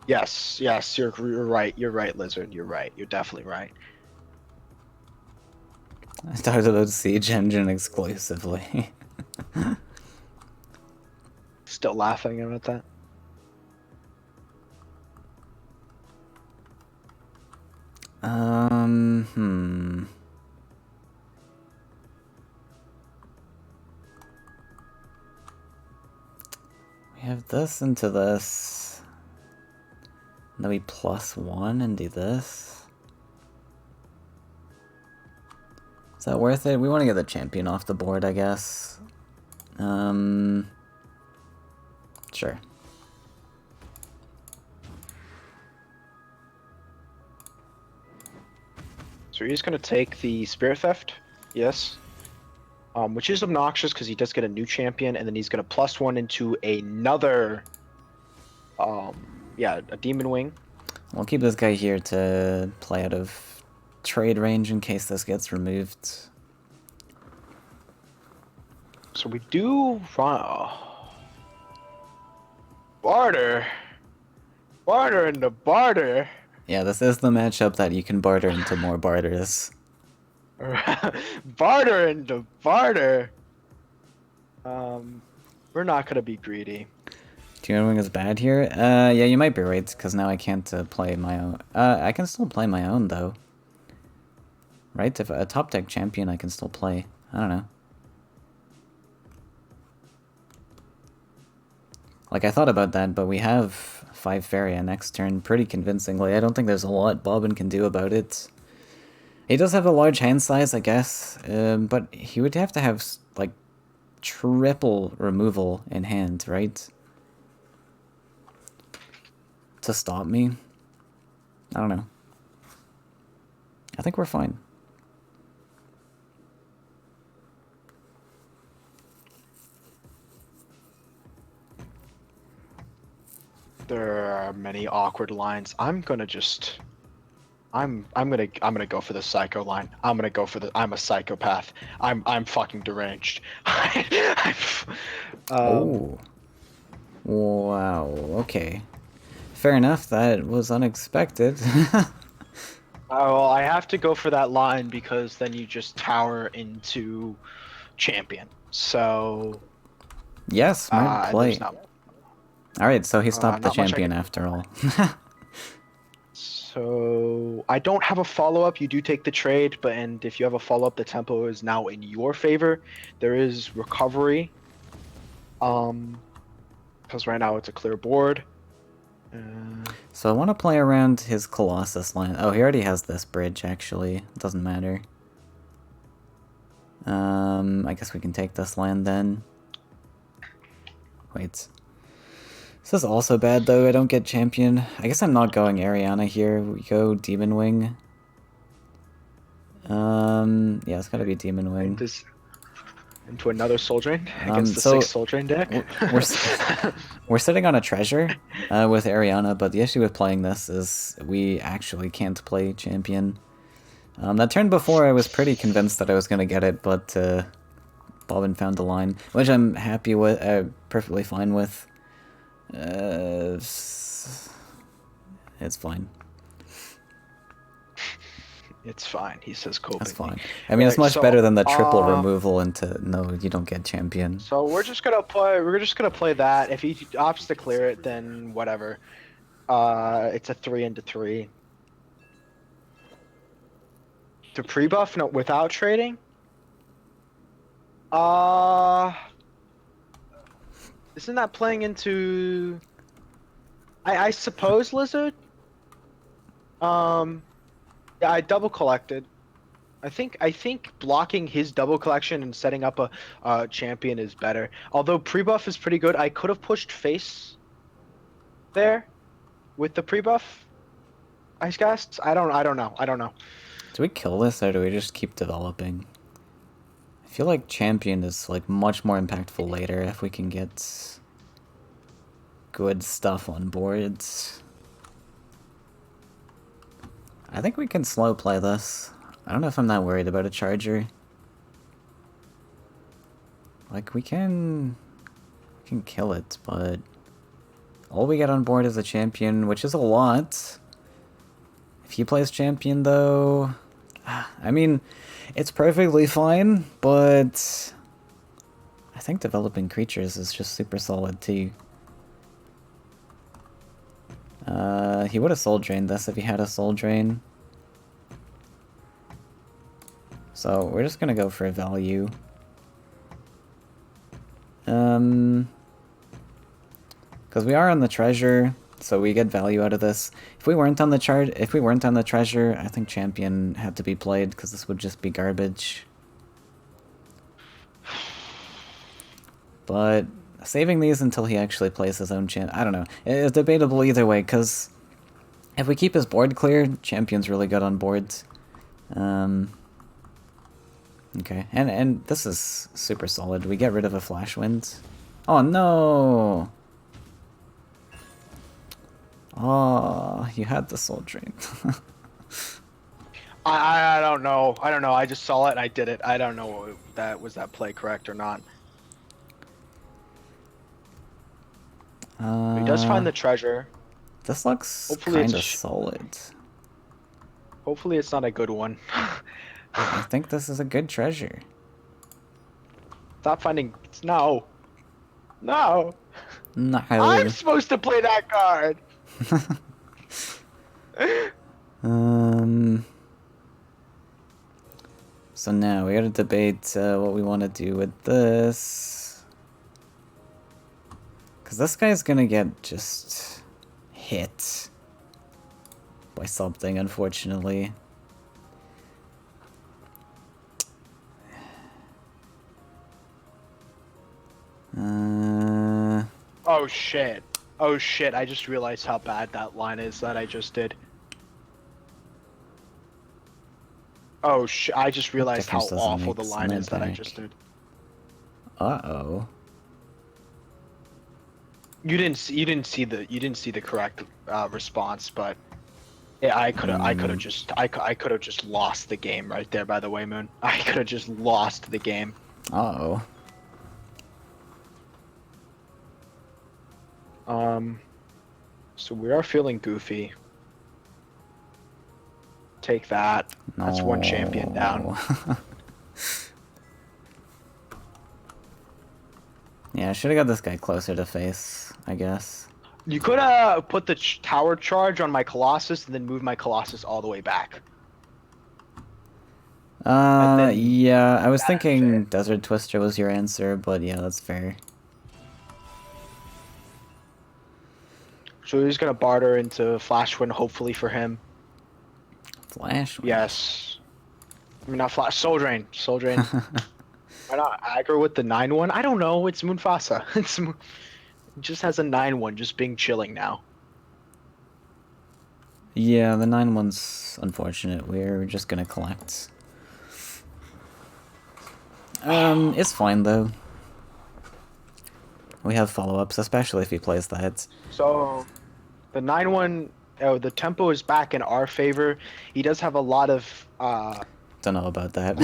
Yes, you're right. You're right, Lizard. You're right. You're definitely right. I talked about Siege Engine exclusively. Still laughing about that. Hmm. We have this into this. And then we +1 and do this. Is that worth it? We want to get the champion off the board, I guess. Sure. So he's gonna take the Spirit Theft. Yes. Which is obnoxious because he does get a new champion, and then he's gonna +1 into another. Yeah, a Demon Wing. We'll keep this guy here to play out of trade range in case this gets removed. So we do run barter into barter. Yeah, this is the matchup that you can barter into more barters. Barter into barter. We're not gonna be greedy. Demon Wing is bad here? Yeah, you might be right, because now I can't play my own. I can still play my own, though. Right? If a top deck champion I can still play. I don't know. Like, I thought about that, but we have 5 Faeria next turn pretty convincingly. I don't think there's a lot Bobbin can do about it. He does have a large hand size, I guess, but he would have to have, like, triple removal in hand, right? To stop me? I don't know. I think we're fine. There are many awkward lines. I'm gonna go for the psycho line. I'm a psychopath. I'm fucking deranged. Oh. Wow, okay. Fair enough, that was unexpected. Well, I have to go for that line because then you just tower into champion. So Yes, smart play. there's not Alright, so he stopped the not much I champion can. after all. So I don't have a follow-up. You do take the trade, and if you have a follow-up, the tempo is now in your favor. There is recovery. Because right now it's a clear board. So I want to play around his Colossus line. Oh, he already has this bridge, actually. It doesn't matter. I guess we can take this land then. Wait. This is also bad, though. I don't get champion. I guess I'm not going Ariana here. We go Demon Wing. Yeah, it's gotta be Demon Wing. Into another Soul Drain against the 6 Soul Drain deck. We're sitting on a treasure with Ariana, but the issue with playing this is we actually can't play champion. That turn before, I was pretty convinced that I was going to get it, but Bobbin found the line, which I'm happy with, perfectly fine with. It's fine. It's fine. He says coping. That's fine. I mean, it's Alright, much so, better than the triple removal into no, you don't get champion. So we're just gonna play. We're just gonna play that. If he opts to clear it, then whatever. It's a 3-3. To pre-buff, no, without trading. Isn't that playing into? I suppose Lizard. Yeah, I double collected. I think blocking his double collection and setting up a champion is better. Although pre-buff is pretty good. I could have pushed face there with the pre-buff. I guess. I don't know. I don't know. Do we kill this or do we just keep developing? I feel like champion is like much more impactful later if we can get good stuff on boards. I think we can slow play this. I don't know if I'm that worried about a charger. Like we can kill it, but all we get on board is a champion, which is a lot. If he plays champion though, I mean, it's perfectly fine, but I think developing creatures is just super solid too. He would have soul drained this if he had a soul drain. So we're just gonna go for a value. Because we are on the treasure, so we get value out of this. If we weren't on the treasure, I think champion had to be played because this would just be garbage. But saving these until he actually plays his own champ, I don't know. It's debatable either way, because if we keep his board clear, champion's really good on boards. Okay, and this is super solid. We get rid of a flash wind. Oh no! Oh, you had the soul drain. I don't know. I don't know. I just saw it and I did it. I don't know if that play correct or not. He does find the treasure. This looks Hopefully kind of it's solid. Hopefully it's not a good one. I think this is a good treasure. Stop finding. No. No. No. I'm supposed to play that card. So now we gotta debate what we want to do with this. Because this guy's gonna get just hit by something, unfortunately. Oh shit. Oh shit, I just realized how bad that line is that I just did. Oh shit, I just realized how awful the line is that I just did. Uh-oh. You didn't see the correct response, but yeah, I could have just lost the game right there, by the way, Moon. I could have just lost the game. Uh-oh. So we are feeling goofy. Take that. That's one champion down. Yeah, I should have got this guy closer to face, I guess. You could have put the tower charge on my Colossus and then move my Colossus all the way back. Yeah, I was thinking Desert Twister was your answer, but yeah, that's fair. So he's gonna barter into Flash Wind, hopefully for him. Flash? Yes. I mean, not Flash. Soul Drain. Soul Drain. Why not aggro with the 9-1? I don't know. It's Moonfasa. It just has a 9-1 just being chilling now. Yeah, the 9-1's unfortunate. We're just gonna collect. It's fine though. We have follow-ups, especially if he plays that. So, the 9-1, the tempo is back in our favor. He does have a lot of, Don't know about that.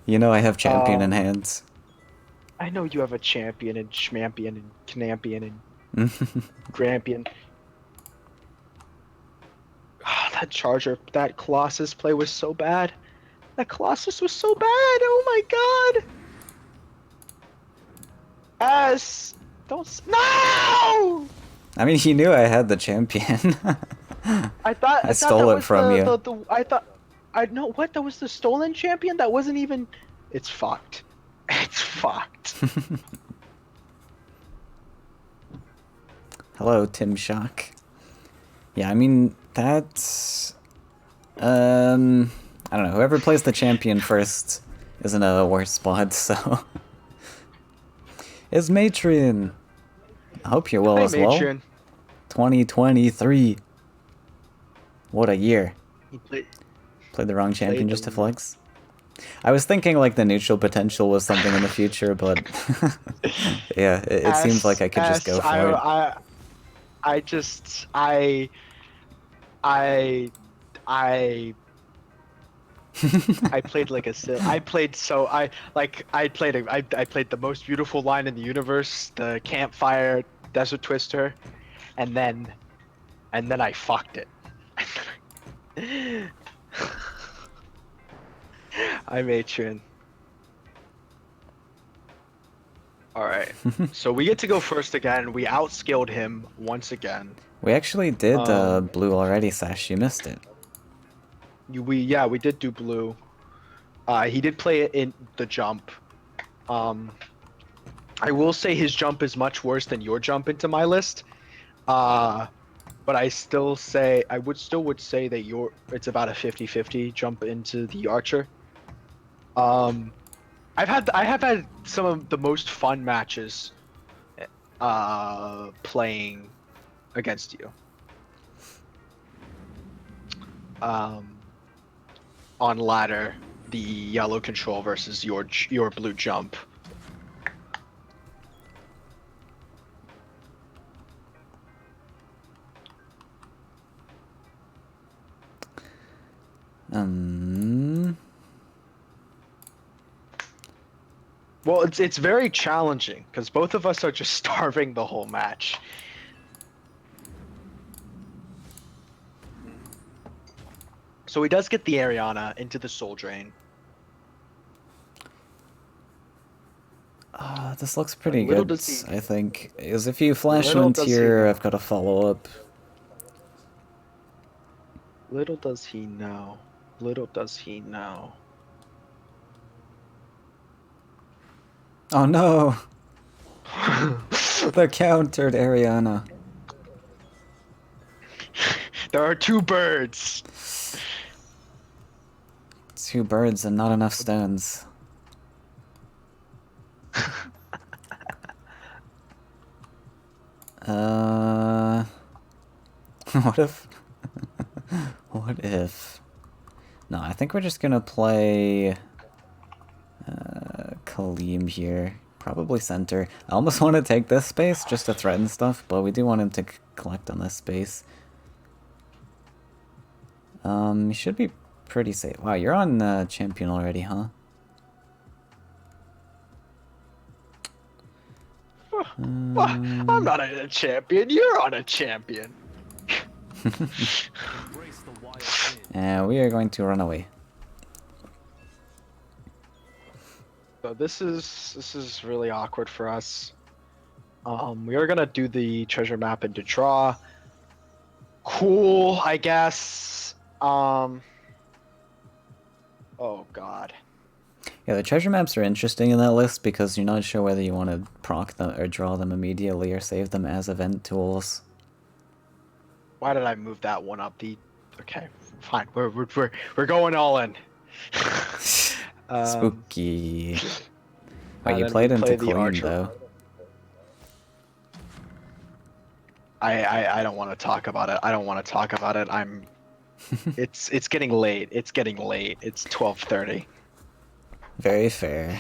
you know I have champion in hands. I know you have a champion and schmampion and knampion and grampion. Oh, that Charger, that Colossus play was so bad. That Colossus was so bad. Oh my god. S. Don't. No. I mean, you knew I had the champion. I thought I that stole it was from you. the I thought I know what that was the stolen champion. That wasn't even. It's fucked. It's fucked. Hello, Tim Shock. Yeah, I mean, that's... I don't know, whoever plays the champion first is in a worse spot, so... It's Matrion! I hope you're well Hi, as well. Matron. 2023. What a year. He played. Played the wrong champion just to the- flex. I was thinking like the neutral potential was something in the future, but... yeah, it seems like I could just go for it. I just I I played like a I played so I played the most beautiful line in the universe, the campfire desert twister, and then I fucked it. I Matron. Alright, so we get to go first again. We outskilled him once again. We actually did blue already, Sash. You missed it. We did do blue. He did play it in the jump. I will say his jump is much worse than your jump into my list. But I still say I would say that it's about a 50-50 jump into the archer. I have had some of the most fun matches playing against you. On ladder, the yellow control versus your blue jump. Well, it's very challenging because both of us are just starving the whole match. So he does get the Ariana into the soul drain. This looks pretty Little good, does he- I think. Because if you flash Little one does he tier, know. I've got a follow-up. Little does he know. Little does he know. Oh no! The countered Ariana. There are two birds. 2 birds and not enough stones. What if... what if... No, I think we're just gonna play... Kaleem here. Probably center. I almost want to take this space just to threaten stuff, but we do want him to collect on this space. You should be pretty safe. Wow, you're on champion already, huh? I'm not a champion. You're on a champion. And we are going to run away. So this is really awkward for us. We are gonna do the treasure map into draw. Cool, I guess. Oh god. Yeah, the treasure maps are interesting in that list because you're not sure whether you want to proc them or draw them immediately or save them as event tools. Why did I move that one up? Okay, fine. We're going all in. Spooky. Wait, you then played we into play the clean archer. though. I don't want to talk about it. I don't want to talk about it. It's getting late. It's getting late. It's 12:30. Very fair.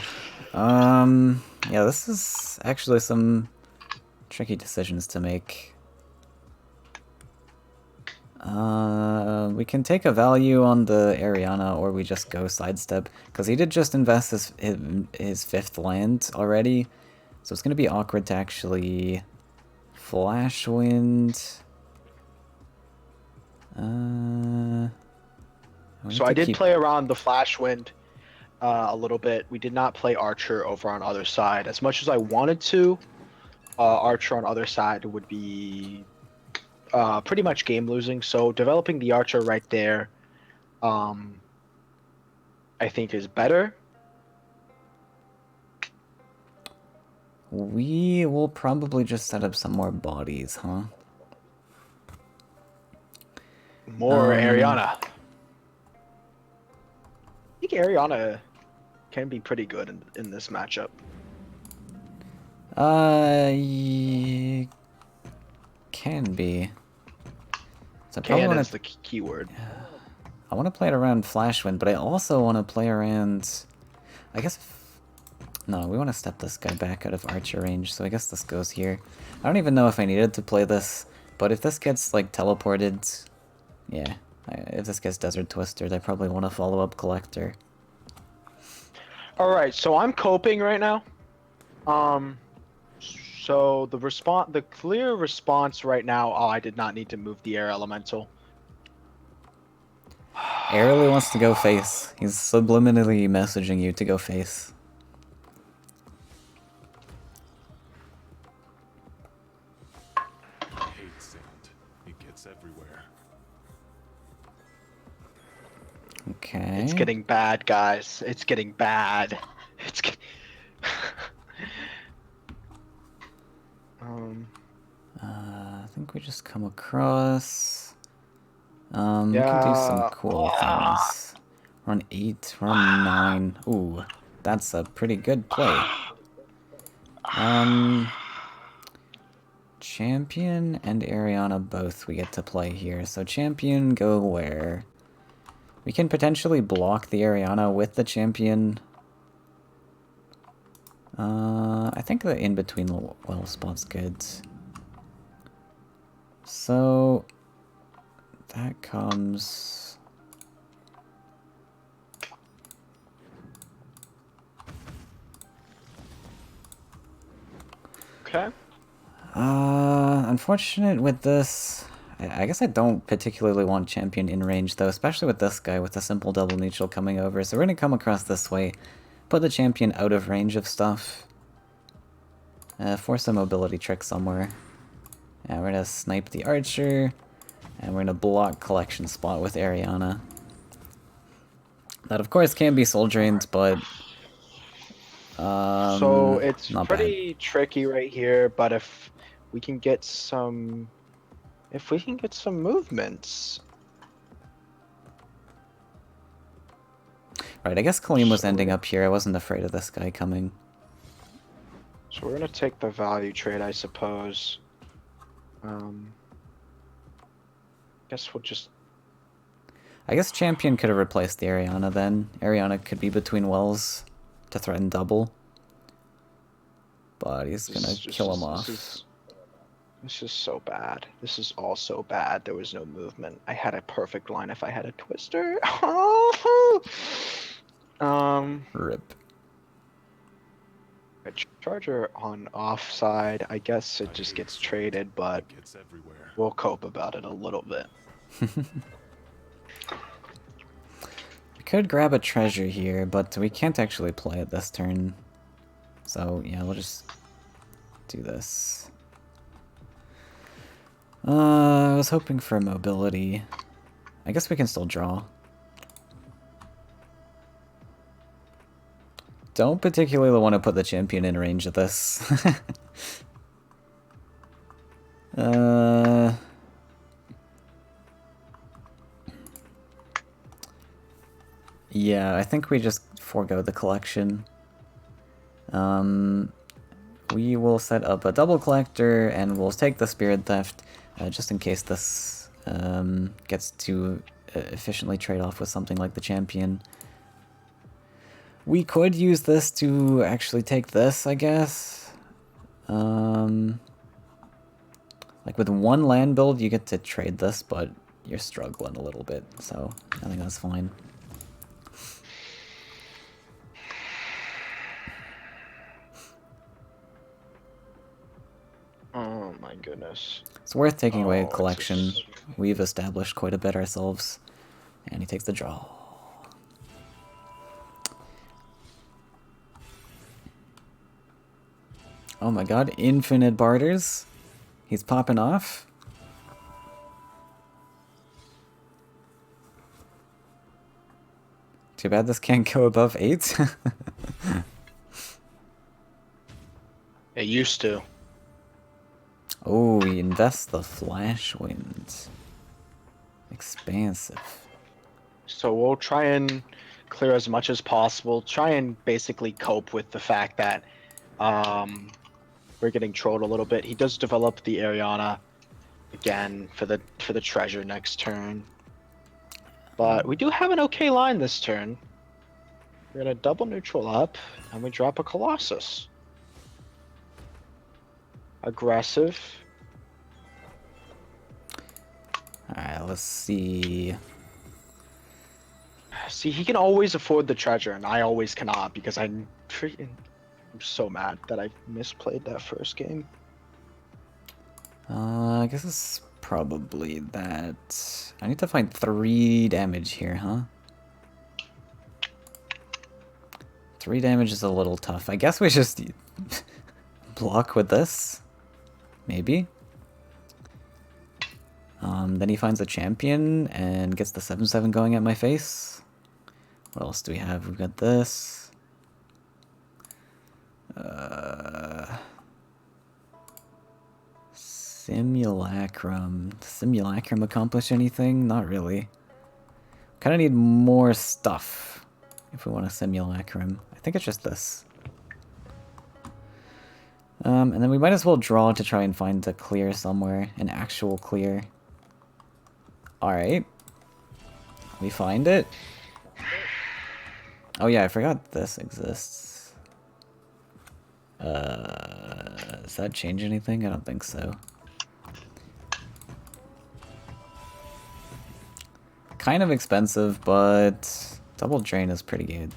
Yeah, this is actually some tricky decisions to make. We can take a value on the Ariana, or we just go sidestep, because he did just invest his 5th land already, so it's going to be awkward to actually flash wind. We So need I to did keep... play around the Flash Wind a little bit. We did not play Archer over on other side. As much as I wanted to, Archer on other side would be pretty much game losing. So developing the Archer right there, um, I think is better. We will probably just set up some more bodies, huh? More Ariana. I think Ariana can be pretty good in this matchup. Can be. So I probably Can want is to... the keyword. I want to play it around Flashwind, but I also want to play around... I guess... No, we want to step this guy back out of Archer range, so I guess this goes here. I don't even know if I needed to play this, but if this gets, like, teleported... Yeah, if this gets Desert Twisted, I probably want to follow up Collector. Alright, so I'm coping right now. So the clear response right now, oh, I did not need to move the air elemental. Airly wants to go face. He's subliminally messaging you to go face. I hate sand. It gets everywhere. Okay. It's getting bad, guys. It's getting bad. It's get... I think we just come across. We can do some cool things. We're on 8, we're on 9. Ooh, that's a pretty good play. Champion and Ariana both we get to play here. So Champion, go where? We can potentially block the Ariana with the Champion. I think the in-between well spot's good. So that comes... Okay. Unfortunate with this. I guess I don't particularly want Champion in range, though, especially with this guy with the simple double neutral coming over. So we're going to come across this way, put the Champion out of range of stuff, force a mobility trick somewhere. And we're going to snipe the Archer, and we're going to block Collection Spot with Ariana. That, of course, can be soul drained, but... so it's not pretty tricky right here, but if we can get some... If we can get some movements... Right, I guess Kaleem was ending up here. I wasn't afraid of this guy coming. So we're gonna take the value trade, I suppose. Guess we'll just... I guess Champion could have replaced the Ariana then. Ariana could be between wells to threaten double. But he's gonna kill him off. This is so bad. This is all so bad. There was no movement. I had a perfect line if I had a twister. Rip. A charger on offside. I guess it just gets traded, but It gets everywhere. we'll cope about it a little bit. We could grab a treasure here, but we can't actually play it this turn. So, yeah, we'll just do this. I was hoping for mobility. I guess we can still draw. Don't particularly want to put the Champion in range of this. Yeah, I think we just forego the collection. We will set up a double collector, and we'll take the Spirit Theft, just in case this gets to efficiently trade off with something like the Champion. We could use this to actually take this, I guess. Like with one land build, you get to trade this, but you're struggling a little bit, so I think that's fine. Oh my goodness. It's worth taking away a collection. we've established quite a bit ourselves. And he takes the draw. Oh my god, infinite barters. He's popping off. Too bad this can't go above 8. It used to. Oh, he invests the flash wind. Expansive. So we'll try and clear as much as possible. Try and basically cope with the fact that we're getting trolled a little bit. He does develop the Ariana again for the treasure next turn. But we do have an okay line this turn. We're gonna double neutral up, and we drop a Colossus. Aggressive. Alright, let's see. See, he can always afford the treasure, and I always cannot because I'm so mad that I misplayed that first game. I guess it's probably that. I need to find 3 damage here, huh? 3 damage is a little tough. I guess we just block with this. Maybe. Then he finds a champion and gets the 7/7 going at my face. What else do we have? We've got this. Simulacrum. Does Simulacrum accomplish anything? Not really. Kind of need more stuff if we want a Simulacrum. I think it's just this. And then we might as well draw to try and find a clear somewhere. An actual clear. Alright. We find it. Oh yeah, I forgot this exists. Does that change anything? I don't think so. Kind of expensive, but double drain is pretty good.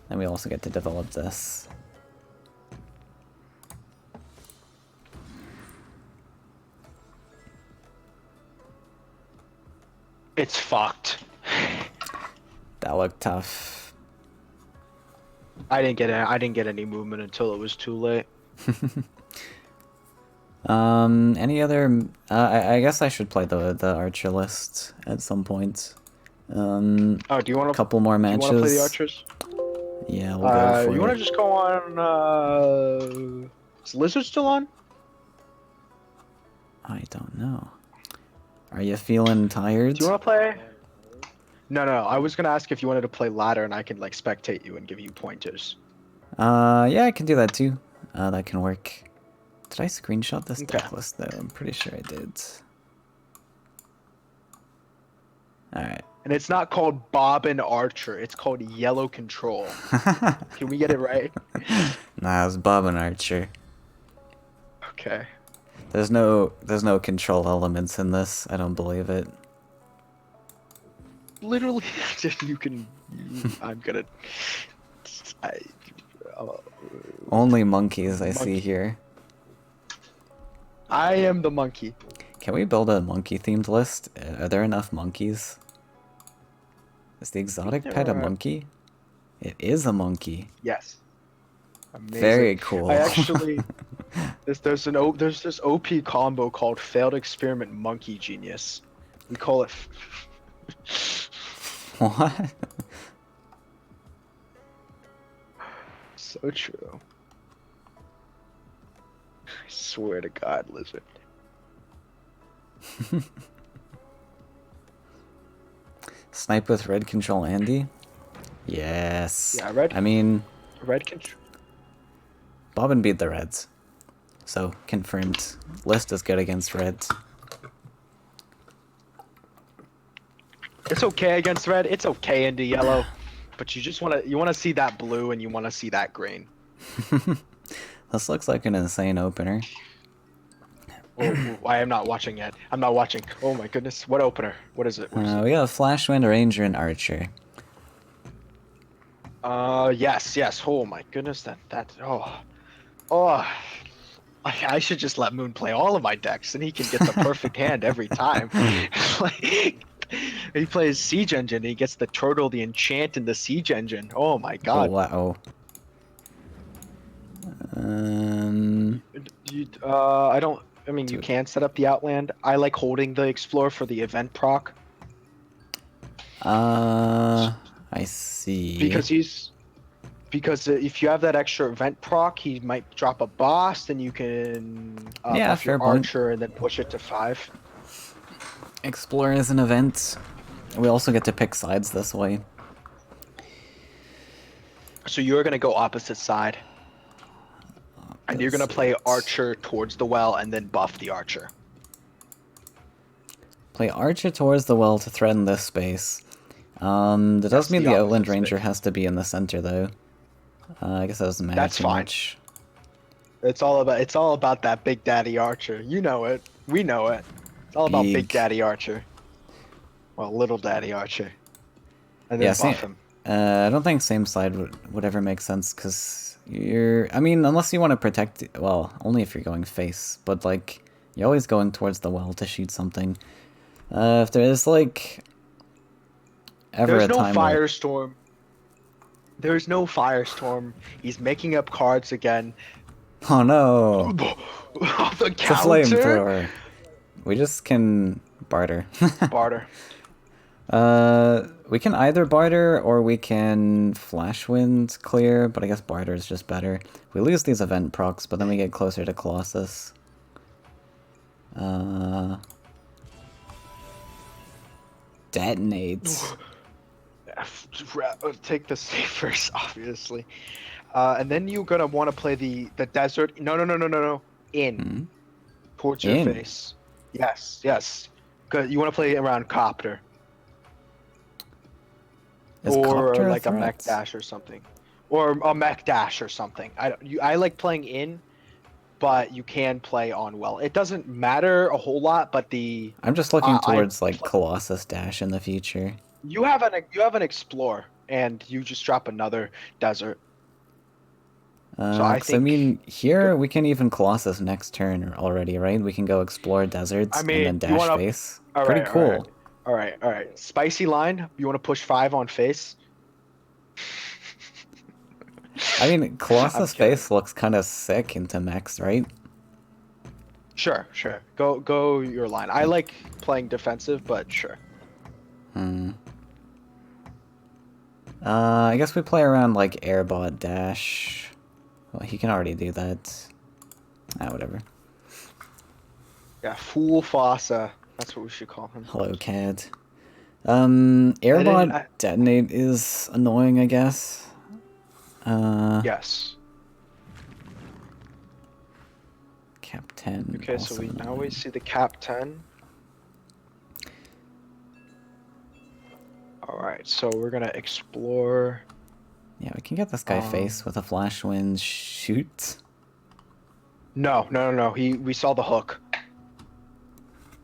And we also get to develop this. It's fucked. That looked tough. I didn't get any movement until it was too late. Any other? I guess I should play the archer list at some point. Oh, do you want to? Couple more matches. Do you want to play the archers? Yeah, we'll go for you it. want to just go on? Is Lizard still on? I don't know. Are you feeling tired? Do you want to play? No. I was gonna ask if you wanted to play ladder, and I can like spectate you and give you pointers. Yeah, I can do that too. That can work. Did I screenshot this Okay. deck list though? I'm pretty sure I did. Alright. And it's not called Bob and Archer. It's called Yellow Control. Can we get it right? Nah, it's Bob and Archer. Okay. There's no control elements in this. I don't believe it. Literally, you can. I'm gonna. Only monkeys I see here. I am the monkey. Can we build a monkey themed list? Are there enough monkeys? Is the exotic there pet a are. monkey? It is a monkey. Yes. Amazing. Very cool. I actually. there's this OP combo called Failed Experiment Monkey Genius. We call it. What? So true. I swear to God, Lizard. Snipe with red control Andy? Yes. Yeah, red. I mean, Red control. Bobbin beat the reds. So, confirmed. List is good against reds. It's okay against red. It's okay into yellow, but you just wanna see that blue and you wanna see that green. This looks like an insane opener. Oh, I am not watching yet. I'm not watching. Oh my goodness. What opener? What is it? What is it? We got a Flashwind, Ranger, and Archer. Yes. Oh my goodness. Oh. I should just let Moon play all of my decks, and he can get the perfect hand every time. Like, he plays Siege Engine, he gets the Turtle, the Enchant, and the Siege Engine. Oh my Oh, god. wow. I don't. I mean, you can set up the Outland. I like holding the Explore for the event proc I see. because if you have that extra event proc, he might drop a boss, then you can Yeah, buff fair your point. Archer and then push it to 5. Explore is an event. We also get to pick sides this way. So you're gonna go opposite side, and you're gonna play Archer towards the well and then buff the Archer. Play Archer towards the well to threaten this space. That does That's mean the the opposite Outland Ranger space. has to be in the center, though. I guess that doesn't matter That's too fine. much. It's all about that Big Daddy Archer. You know it. We know it. It's all about Big Big. Daddy Archer. Well, Little Daddy Archer. And then Yeah, buff same. him. I don't think same side would ever make sense, because you're... I mean, unless you want to protect... Well, only if you're going face, but, like, you're always going towards the well to shoot something. If there is, like... Ever There's a no time where... Firestorm. There's no Firestorm. He's making up cards again. Oh no! The It's a counter. flamethrower. We just can barter. Barter. We can either barter or we can flash wind clear, but I guess barter is just better. We lose these event procs, but then we get closer to Colossus. Detonate. Take the savers, obviously. And then you're gonna want to play the desert. No. In. Towards your In? face. Yes. Cause you want to play around Copter. Is Or Copter like a threat? mech dash or something. Or a mech dash or something. I like playing in, but you can play on well. It doesn't matter a whole lot, but the I'm just looking I towards like Colossus Dash in the future. you have an Explore, and you just drop another desert. So I 'Cause I think mean, here we can even Colossus next turn already, right? We can go explore deserts I and mean, then you dash wanna- face. all Pretty right, cool. all right. Spicy line. You want to push 5 on face? I mean, Colossus kidding. face looks kind of sick into mechs, right? Sure. Go your line. I like playing defensive, but sure. I guess we play around like Airbot Dash. Well, he can already do that. Whatever. Yeah, Fool Fossa. That's what we should call him. Hello, CAD. Airbot I- Detonate is annoying, I guess. Yes. Cap 10. Okay, so also we annoying. always see the cap 10. Alright, so we're gonna explore. Yeah, we can get this guy face with a flash wind shoot. No. We saw the hook.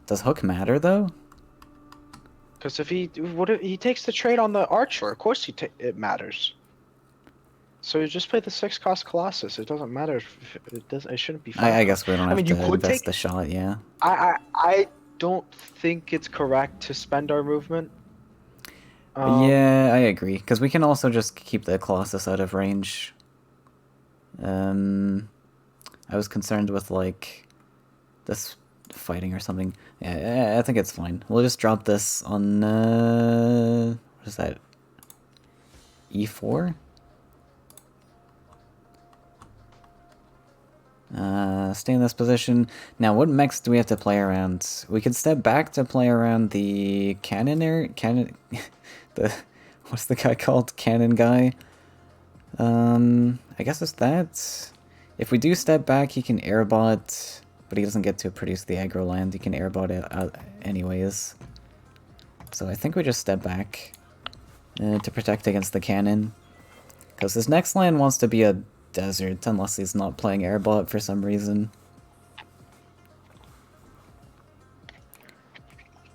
Does hook matter though? Because if he takes the trade on the Archer, of course it matters. So you just play the 6-cost Colossus. It doesn't matter if it doesn't. It shouldn't be fun. I guess we don't have mean, you to could invest take- the shot, yeah. I don't think it's correct to spend our movement. Yeah, I agree. Because we can also just keep the Colossus out of range. I was concerned with, like, this fighting or something. Yeah, I think it's fine. We'll just drop this on, what is that? E4? Stay in this position. Now, what mechs do we have to play around? We could step back to play around the what's the guy called? Cannon guy? I guess it's that. If we do step back, he can airbot, but he doesn't get to produce the aggro land. He can airbot it out anyways. So I think we just step back to protect against the cannon. Because his next land wants to be a desert, unless he's not playing airbot for some reason.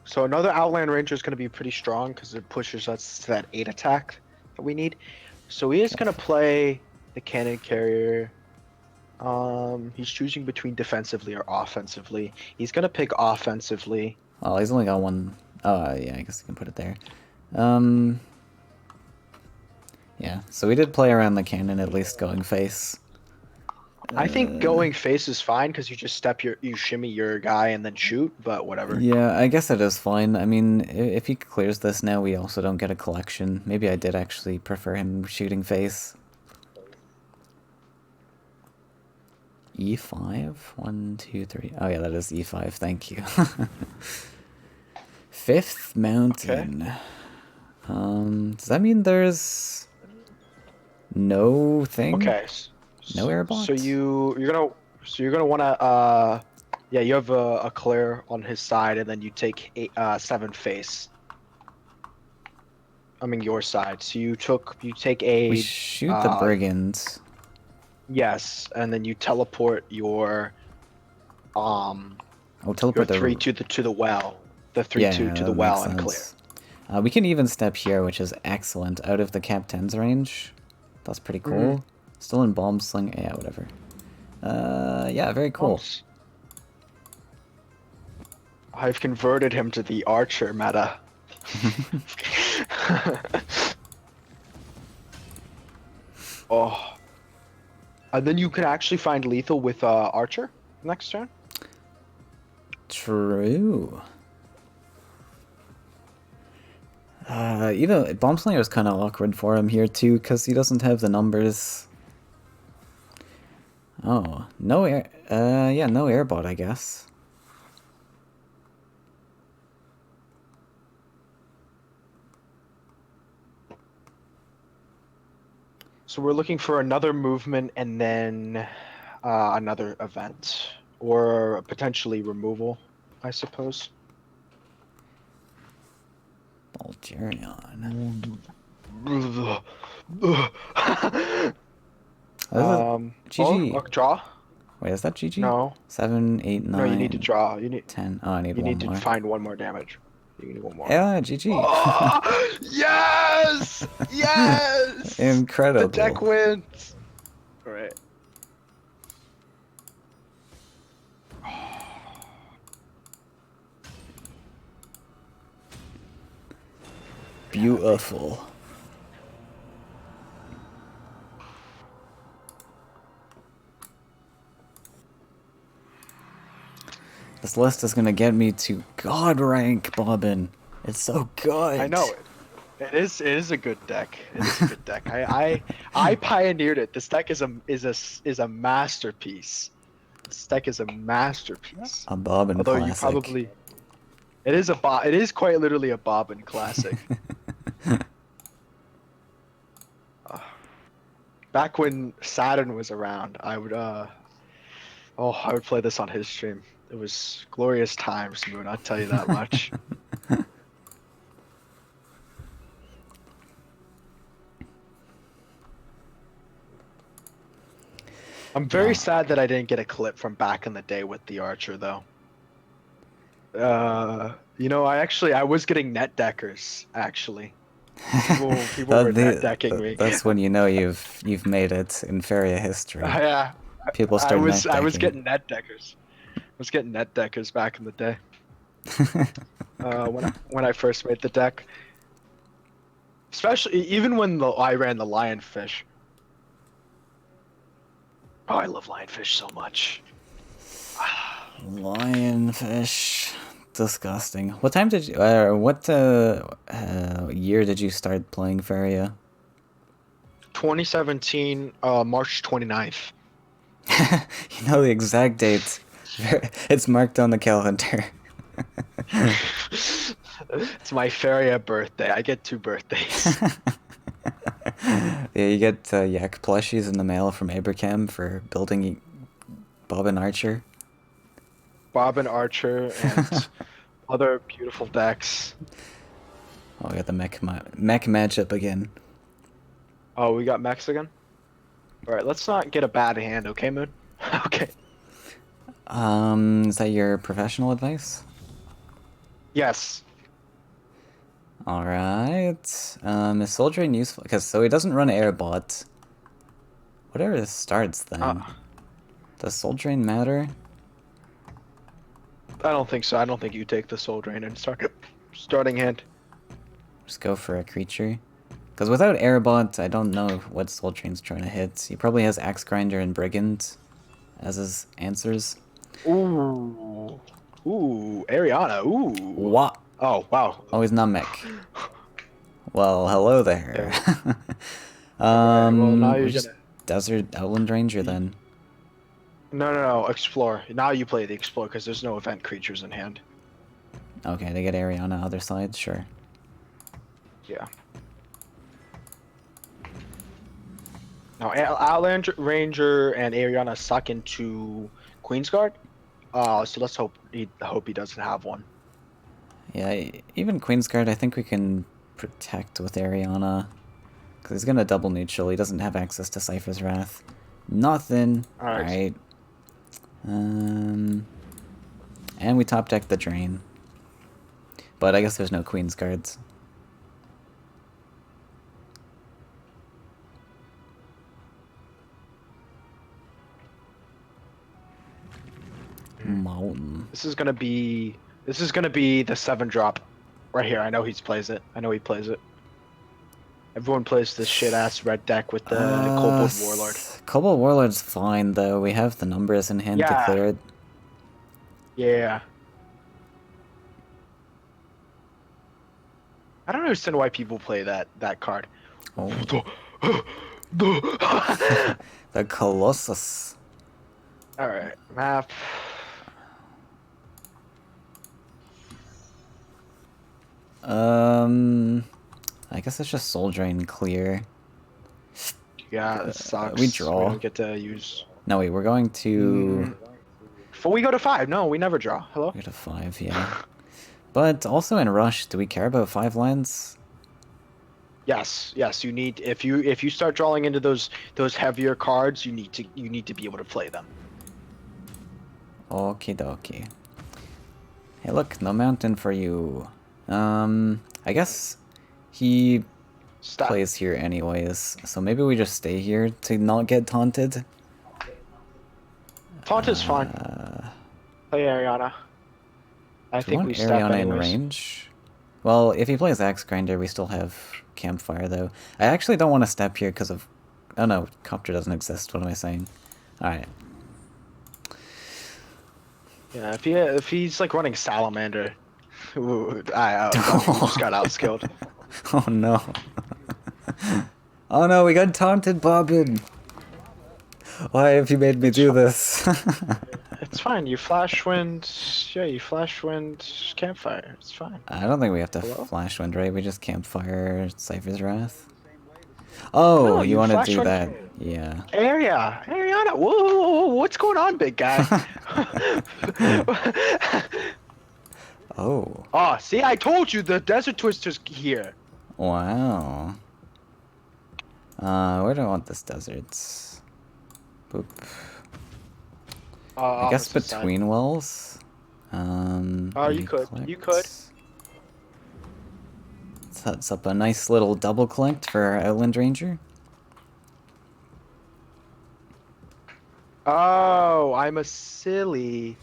So another Outland Ranger is going to be pretty strong because it pushes us to that 8 attack that we need. So he is going to play the Cannon Carrier. He's choosing between defensively or offensively. He's gonna pick offensively. Oh, he's only got one. Oh, yeah, I guess you can put it there. Um, yeah, so we did play around the cannon, at least going face. I think going face is fine because you shimmy your guy and then shoot, but whatever. Yeah, I guess it is fine. I mean, if he clears this now, we also don't get a collection. Maybe I did actually prefer him shooting face. E5? 1, 2, 3. Oh yeah, that is E5, thank you. Fifth mountain. Okay. Does that mean there's no thing? Okay. No So airbot? you're gonna wanna yeah, you have a clear on his side and then you take 7 face. I mean your side. So you take We a shoot the brigands. yes, and then you teleport um Oh, your teleport 3 the... to the well. The 3 Yeah, to the that makes well and clear. sense. We can even step here, which is excellent, out of the Cap 10's range. That's pretty cool. Still in bomb sling. Yeah, whatever. Yeah, very cool. I've converted him to the archer meta. Oh. And then you can actually find lethal with archer next turn. True. Bomb Slinger is kind of awkward for him here too, because he doesn't have the numbers. Oh, no air. Yeah, no airbot, I guess. So we're looking for another movement and then another event, or potentially removal, I suppose. Bulgarian. GG. Draw? Wait, is that GG? No. 7, 8, 9. No, you need to draw. You need 10. Oh, I need you one need to more. find one more damage. You need one more. Yeah, GG. Oh, yes! Yes! Incredible. The deck wins. All right. Beautiful. This list is gonna get me to God rank, Bobbin. It's so good. I know it. It is a good deck. It is a good deck. I pioneered it. This deck is a masterpiece. This deck is a masterpiece. A Bobbin Although classic. you probably it is quite literally a Bobbin classic. Back when Saturn was around, I would play this on his stream. It was glorious times, Moon, I'll tell you that much. I'm very sad that I didn't get a clip from back in the day with the Archer, though. I was getting net deckers, actually. People were net decking me. That's when you know you've made it in Faeria history. Yeah. People start net decking. I was getting net deckers. I was getting net deckers back in the day. When I first made the deck. Especially even when I ran the lionfish. Oh, I love lionfish so much. Lionfish. Disgusting. What time did you, what year did you start playing Faeria? 2017, March 29th. You know the exact date. It's marked on the calendar. It's my Faeria birthday. I get 2 birthdays. Yeah, you get yak plushies in the mail from Abraham for building Bobbin Archer. Bobbin Archer and other beautiful decks. Oh, we got the mech matchup again. Oh, we got mechs again? Alright, let's not get a bad hand, okay, Moon? Okay. Is that your professional advice? Yes. Alright. Is soldiering useful? Because so he doesn't run airbot. Whatever this starts then. Does Soul Drain matter? I don't think so. I don't think you take the Soul Drain and starting hand. Just go for a creature. Because without Airbot, I don't know what Soul Drain's trying to hit. He probably has Axe Grinder and Brigand as his answers. Ooh. Ooh, Ariana. Ooh. What? Oh, wow. Oh, he's not mech. Well, hello there. Alright, well, now you're we'll just gonna... Desert Outland Ranger then. No, Explore. Now you play the Explore because there's no event creatures in hand. Okay, they get Ariana other side, sure. Yeah. Now, Outland Ranger and Ariana suck into Queensguard. So let's hope he doesn't have one. Yeah, even Queensguard, I think we can protect with Ariana. Because he's gonna double neutral, he doesn't have access to Cypher's Wrath. Nothing. Alright. And we top deck the Drain. But I guess there's no Queensguards. Mountain. This is gonna be the 7-drop right here. I know he plays it. Everyone plays this shit ass red deck with the Kobold Warlord. Kobold Warlord's fine though. We have the numbers in hand to clear it. Yeah. I don't understand why people play that card. Oh. The Colossus. Alright, map. I guess it's just Soul Drain clear. Yeah, it sucks. We draw. We don't get to use. No, wait, we're going to... But we go to 5. No, we never draw. Hello? We go to 5, yeah. But also in Rush, do we care about 5 lands? Yes, you need if you start drawing into those heavier cards, you need to be able to play them. Okie dokie. Hey look, no mountain for you. I guess he plays here anyways, so maybe we just stay here to not get taunted. Taunt is fine. Play Ariana. I think we step Ariana in anyways. range. Well, if he plays Axe Grinder, we still have Campfire though. I actually don't want to step here because of... Oh no, Copter doesn't exist. What am I saying? Alright. Yeah, if he's like running Salamander, ooh, I just got outskilled. Oh no. Oh no, we got taunted, Bobbin. Why have you made me do this? It's fine. You flash wind. Yeah, you flash wind Campfire. It's fine. I don't think we have to flash wind, right? We just Campfire Cypher's Wrath. Oh, No, you you want to flash do wind- that? Yeah. Ariana, whoa, what's going on, big guy? Oh. Oh, see, I told you the Desert Twister's here. Wow. Where do I want this desert? Boop. I guess between wells. Oh, maybe you could. collect. Sets up a nice little double collect for our Outland Ranger. Oh, I'm a silly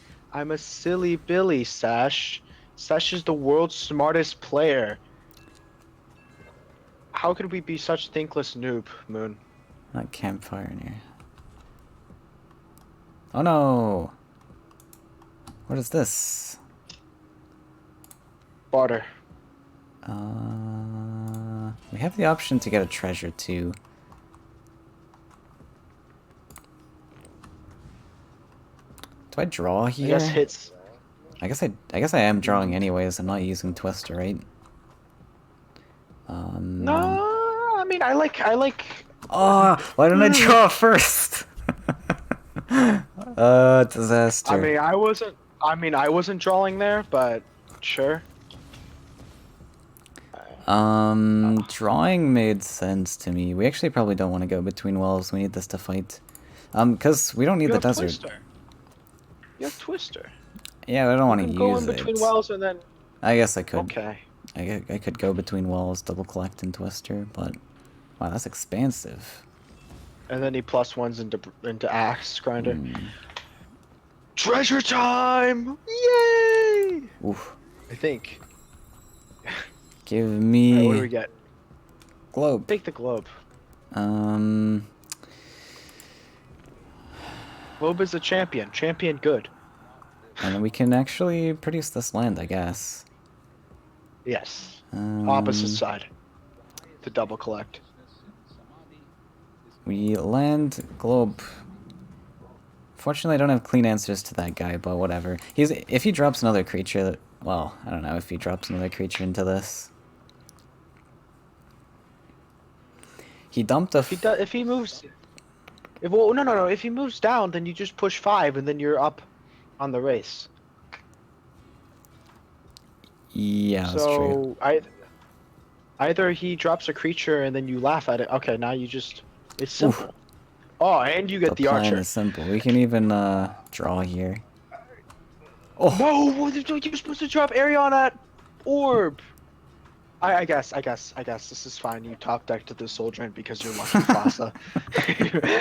Billy, Sash. Sash is the world's smartest player. How could we be such thinkless noob, Moon? Not Campfire in here. Oh no! What is this? Barter. We have the option to get a treasure too. Do I draw here? I guess hits. I guess I am drawing anyways. I'm not using Twister, right? No, I mean I like. Oh, why didn't I draw first? Disaster. I wasn't drawing there, but sure. Drawing made sense to me. We actually probably don't want to go between wells. We need this to fight. Because we don't need the desert. Twister. You have Twister. Yeah, I don't want to use it. Go in between wells and then. I guess I could. Okay. I could go between wells, double collect and Twister, but wow, that's expansive. And then he plus ones into axe grinder. Hmm. Treasure time! Yay! Oof. I think. Give Alright, what do we me get? globe. Take the globe. Um, Globe is a champion. Champion good. and we can actually produce this land, I guess. Yes. Opposite side. To double collect. We land globe. Fortunately, I don't have clean answers to that guy, but whatever. If he drops another creature, well, I don't know if he drops another creature into this. He dumped a. If he moves, well, no. If he moves down, then you just push 5, and then you're up on the race. Yeah, that's true. So either he drops a creature and then you laugh at it. Okay, now you just it's Oof. simple. Oh, and you The get the plan archer. is simple. We can even draw here. Oh, No, you're supposed to drop Arion at orb. I guess this is fine. You top deck to the Soul Giant because you're lucky, Fasa.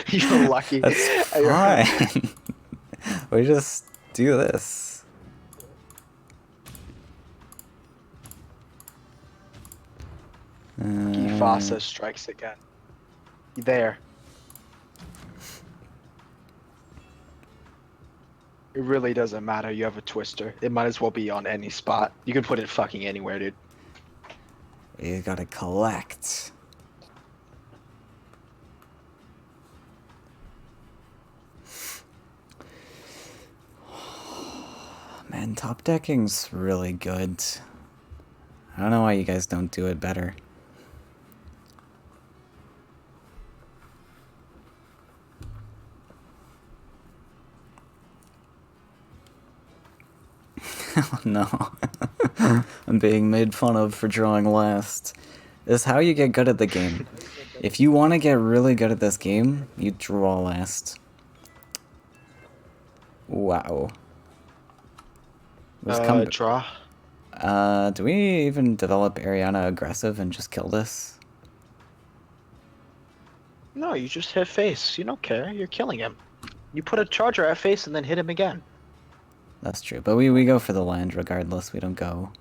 You're lucky. that's fine. We just do this. Fasa strikes again. There. It really doesn't matter. You have a twister. It might as well be on any spot. You can put it fucking anywhere, dude. We gotta collect. Man, top decking's really good. I don't know why you guys don't do it better. Oh no. I'm being made fun of for drawing last. This is how you get good at the game. If you want to get really good at this game, you draw last. Wow. Draw. Do we even develop Ariana aggressive and just kill this? No, you just hit face. You don't care. You're killing him. You put a charger at face and then hit him again. That's true, but we go for the land regardless. We don't go.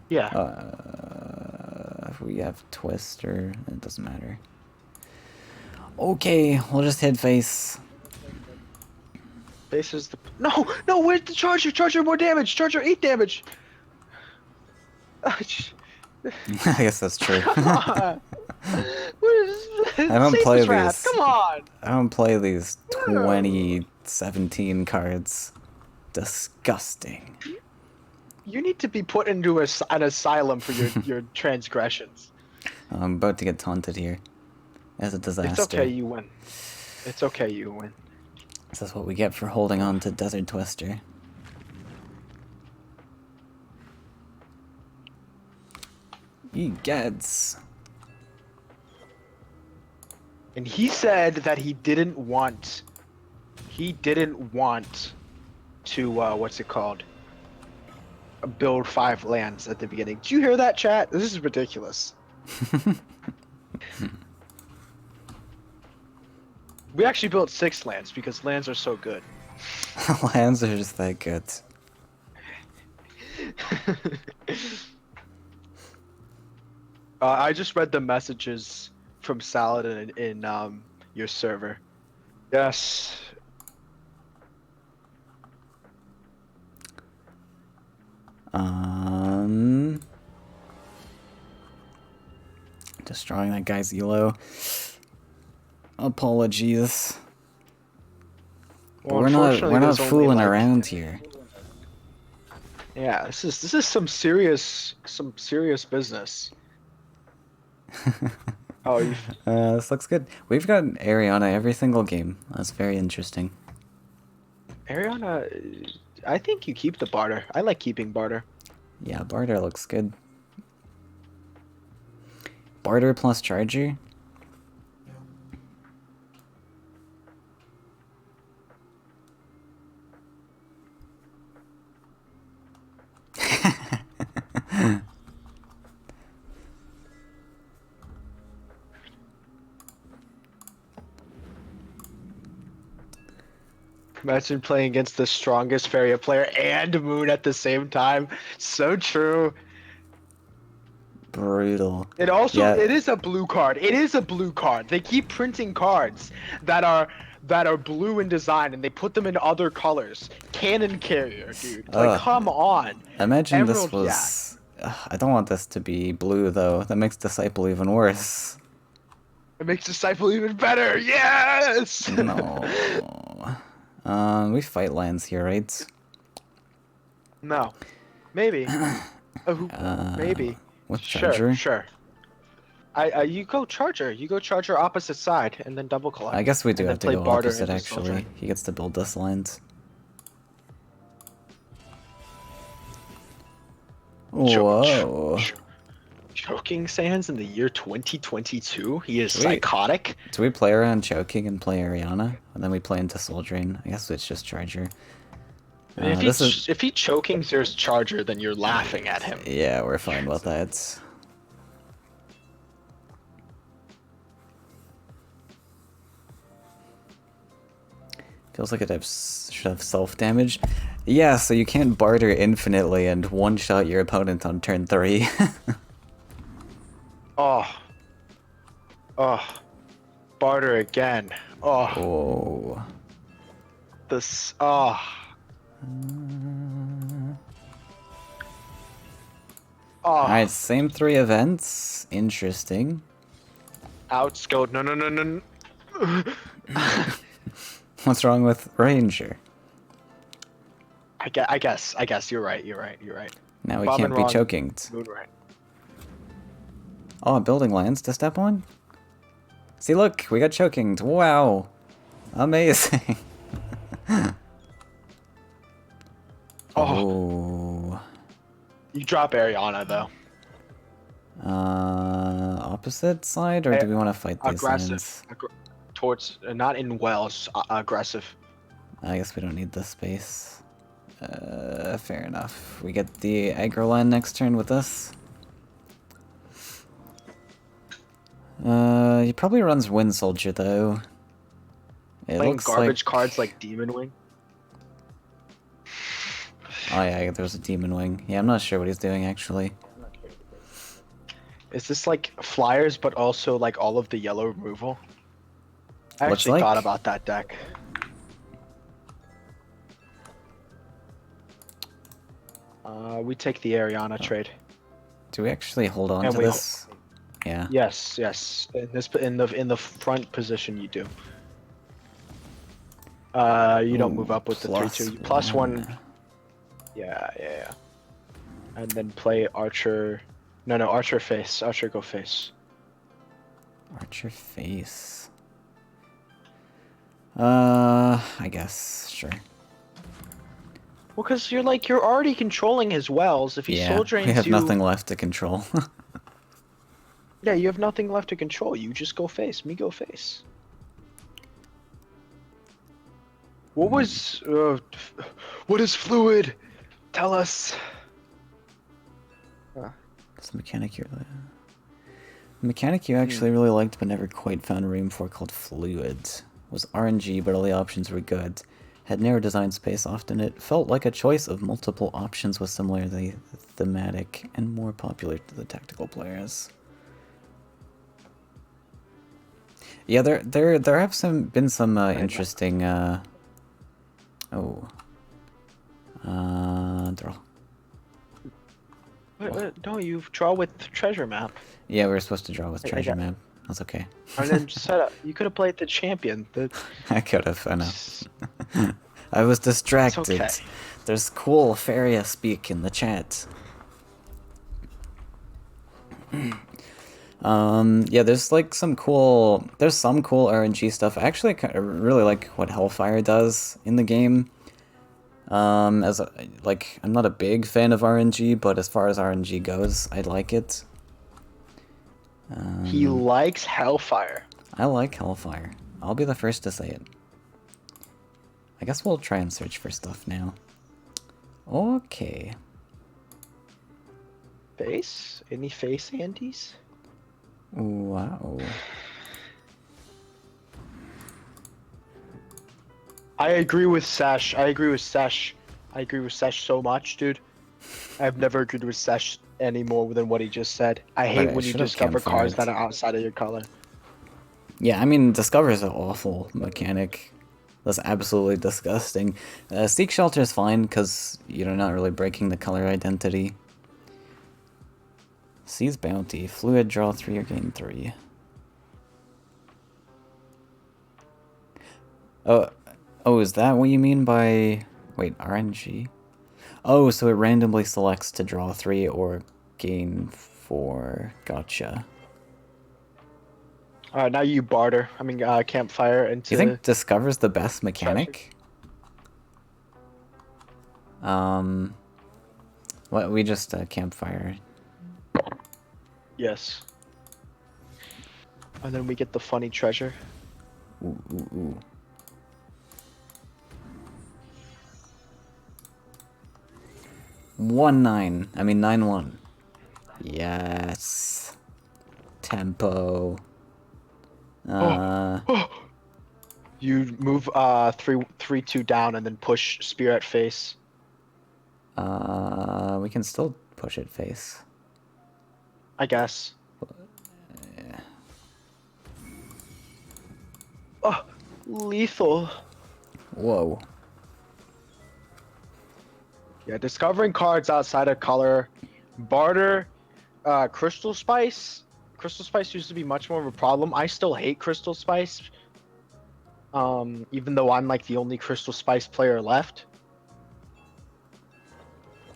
Yeah. If we have twist or it doesn't matter. Okay, we'll just hit face. Face is the no. Where's the charger? Charger more damage. Charger 8 damage. I guess that's true. Come on. I don't play these. Come on. I don't play these 2017 cards. Disgusting. You need to be put into an asylum for your transgressions. I'm about to get taunted here. As a disaster. It's okay, you win. It's okay, you win. This is what we get for holding on to Desert Twister. Egads. And he said that he didn't want to what's it called? Build 5 lands at the beginning. Did you hear that, chat? This is ridiculous. We actually built 6 lands because lands are so good. Lands are just that good. I just read the messages from Saladin in your server. Yes. Destroying that guy's elo. Apologies. Well, We're not there's only, fooling like- around here. Yeah, this is some serious business. Oh, you This looks good. We've got Ariana every single game. That's very interesting. Ariana, I think you keep the barter. I like keeping barter. Yeah, barter looks good. Barter plus charger? Imagine playing against the strongest Faeria player and Moon at the same time. So true. Brutal. It also Yeah. it is a blue card. It is a blue card. They keep printing cards that are blue in design and they put them in other colors. Cannon carrier, dude. Like Ugh. come on. Imagine this Emerald, yeah. was. I don't want this to be blue though. That makes Disciple even worse. It makes Disciple even better. Yes. No. We fight lands here, right? No. Maybe. Maybe. With Sure, Charger? sure. You go Charger. You go Charger opposite side and then double collect. I guess we do and have then to play go Barter opposite into Soul actually. Drain. He gets to build this land. Whoa. Choking Sands in the year 2022? He is Wait. psychotic. Do we play around choking and play Ariana? And then we play into Soul Drain? I guess it's just Charger. If he choking there's Charger, then you're laughing at him. Yeah, we're fine with that. Feels like it should have self-damage. Yeah, so you can't barter infinitely and one-shot your opponent on turn 3. Oh. Oh. Barter again. Oh. Whoa. This. Oh. Oh. Alright, same 3 events. Interesting. Outscope. No. What's wrong with Ranger? I guess you're right. Now we Bob can't and be Ron. choking. Moon right. Oh, building lands to step on? See, look, we got choking. Wow. Amazing. Oh. You drop Ariana though. Opposite side, or do we want to fight these lands? Towards not in Wells. Aggressive. I guess we don't need this space. Fair enough. We get the aggro land next turn with this. He probably runs Wind Soldier though. It Playing looks garbage like... cards like Demon Wing. Oh yeah, there's a Demon Wing. Yeah, I'm not sure what he's doing actually. Is this like flyers, but also like all of the yellow removal? I Looks actually like. thought about that deck. We take the Ariana trade. Do we actually hold on And to we this? Yeah. Yes. In the front position, you do. You don't move up with the 3/2. Plus one. Yeah. And then play Archer. No, Archer face. Archer go face. Archer face. I guess, sure. Well, because you're already controlling his wells. If he soul drains we have you, nothing left to control. yeah, you have nothing left to control. You just go face. Me go face. What was? What is fluid? Tell us. It's a mechanic you mechanic you actually really liked but never quite found room for called Fluid. Was RNG, but all the options were good. Had narrow design space often. It felt like a choice of multiple options was similarly thematic and more popular to the tactical players. Yeah, there have been some interesting draw. No, you draw with treasure map. Yeah, we were supposed to draw with treasure map. That's okay. And then set up. You could have played the champion. I could have, I know. I was distracted. It's okay. There's cool Faeria speak in the chat. Yeah, there's like some cool RNG stuff. I actually really like what Hellfire does in the game. I'm not a big fan of RNG, but as far as RNG goes, I like it. He likes Hellfire. I like Hellfire. I'll be the first to say it. I guess we'll try and search for stuff now. Okay. Face? Any face handies? Wow. I agree with Sesh. I agree with Sesh. I agree with Sesh so much, dude. I've never agreed with Sesh any more than what he just said. I hate Okay, I when you should have discover cards campfired. that are outside of your color. Yeah, I mean, Discover is an awful mechanic. That's absolutely disgusting. Seek Shelter is fine, because you're not really breaking the color identity. Seize Bounty. Fluid, draw 3 or gain 3. Oh, oh, is that what you mean by... Wait, RNG? Oh, so it randomly selects to draw 3 or gain 4. Gotcha. Alright, now you barter. Campfire Do you into think Discover's the best treasure. mechanic? What, we just campfire. Yes. And then we get the funny treasure. Ooh, ooh, ooh. One nine. I mean 9-1. Yes. Tempo. Oh, oh. You move 3-2 down and then push spear at face. We can still push it face. I guess. Oh, lethal. Whoa. Yeah, discovering cards outside of color. Barter, Crystal Spice. Crystal Spice used to be much more of a problem. I still hate Crystal Spice. Even though I'm like the only Crystal Spice player left.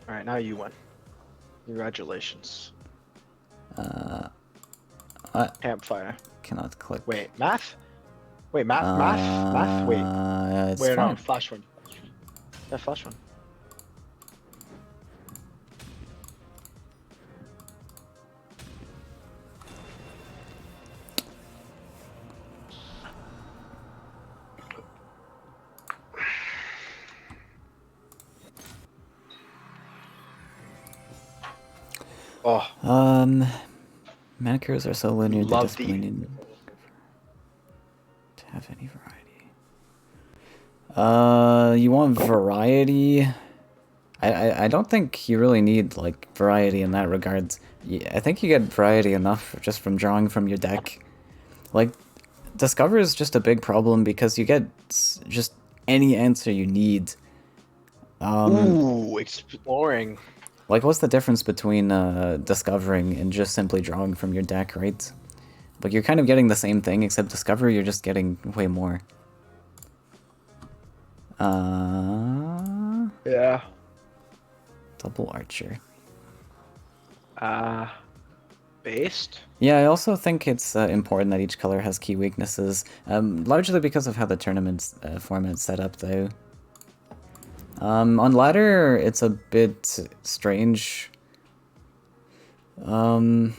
Alright, now you win. Congratulations. What? Campfire. Cannot click. Wait, math? Wait, math? Wait. It's Wait, no, fine. flash one. Yeah, flash one. Oh, Manicures are so linear they love display the. need to have any variety. You want variety? I don't think you really need, like, variety in that regard. I think you get variety enough just from drawing from your deck. Like, Discover is just a big problem because you get just any answer you need. Ooh, exploring. Like, what's the difference between discovering and just simply drawing from your deck, right? Like, you're kind of getting the same thing, except Discover, you're just getting way more. Yeah. Double Archer. Based? Yeah, I also think it's important that each color has key weaknesses, largely because of how the tournament's format's set up, though. On ladder, it's a bit strange. Oh,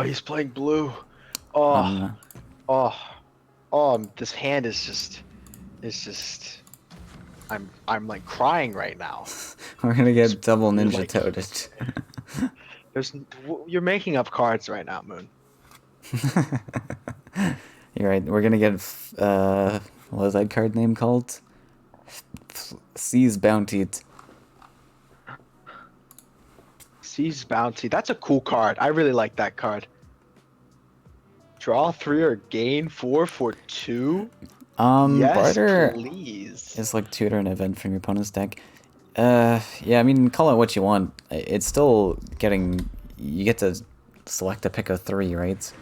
he's playing blue. On Oh, this hand is just, I'm like crying right now. we're gonna get double You're ninja like- toaded. You're making up cards right now, Moon. You're right. We're gonna get what was that card name called? Seize Bountied. Seize Bounty. That's a cool card. I really like that card. Draw 3 or gain 4 for 2? Yes, Barter please. is like tutor an event from your opponent's deck. Yeah, I mean, call it what you want. It's still getting. You get to select a pick of 3, right?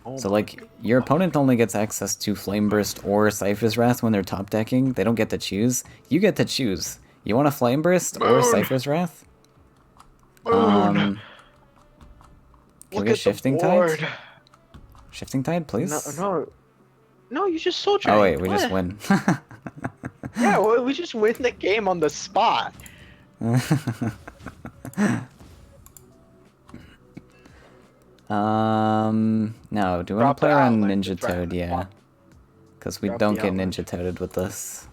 Oh So, my like, your opponent only gets access to Flame Burst or Cypher's Wrath when they're top decking. They don't get to choose. You get to choose. You want a Flame Burst or Moon! Cypher's Wrath? Moon! Can we Look get at the Shifting Tide? board. Shifting Tide, please? No, you just Soul Oh, Drain. wait, we just What? win. Yeah, well, we just win the game on the spot. No, do we want Drop to the play around outlet. Ninja Toad? Yeah. Because we Drop don't the get outlet. Ninja Toaded with this.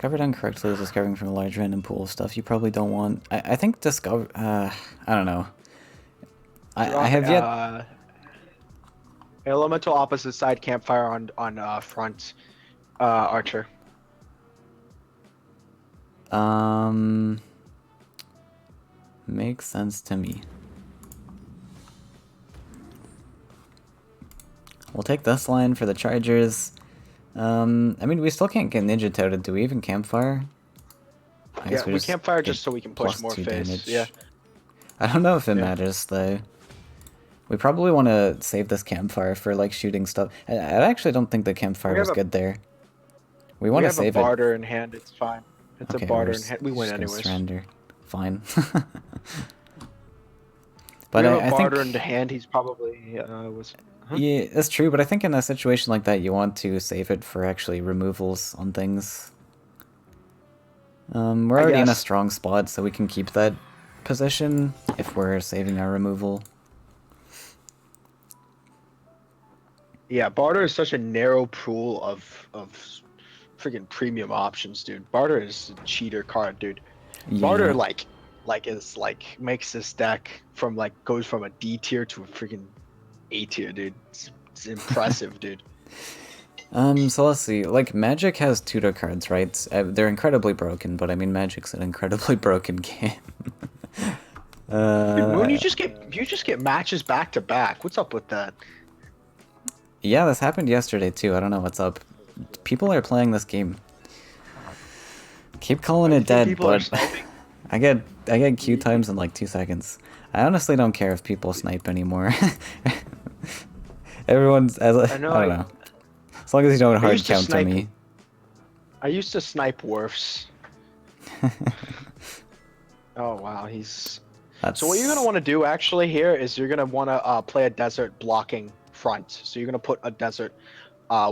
Discovered incorrectly is discovering from a large random pool of stuff you probably don't want. I think discover... I don't know. I have yet... Elemental opposite side campfire on front archer. Makes sense to me. We'll take this line for the chargers. I mean, we still can't get ninja touted. Do we even campfire? I guess Yeah, we campfire just so we can push more +2 face. damage. Yeah. I don't know if it Yeah. matters though. We probably want to save this campfire for like shooting stuff. I actually don't think the campfire was good there. We want to save We have a it. barter in hand. It's fine. It's Okay, a barter we're in hand. We win just gonna anyways. surrender. Fine. But But we have I a barter think in the hand. He's probably was. Huh? yeah, that's true. But I think in a situation like that, you want to save it for actually removals on things. We're already in a guess. strong spot, so we can keep that position if we're saving our removal. Yeah, barter is such a narrow pool of freaking premium options, dude. Barter is a cheater card, dude. Barter Yeah. makes this deck from goes from a D tier to a freaking A tier, dude. It's impressive, dude. So let's see. Like, Magic has tutor cards, right? They're incredibly broken, but I mean, Magic's an incredibly broken game. Dude, Moon, you just get matches back to back. What's up with that? Yeah, this happened yesterday too. I don't know what's up. People are playing this game. Keep calling it dead, People are but sniping. I get queue times in like 2 seconds. I honestly don't care if people snipe anymore. Everyone's I don't know. As long as you don't hard used to counter snipe- me. I used to snipe Worfs. Oh wow, he's. So what you're gonna want to do actually here is you're gonna want to play a desert blocking front. So you're gonna put a desert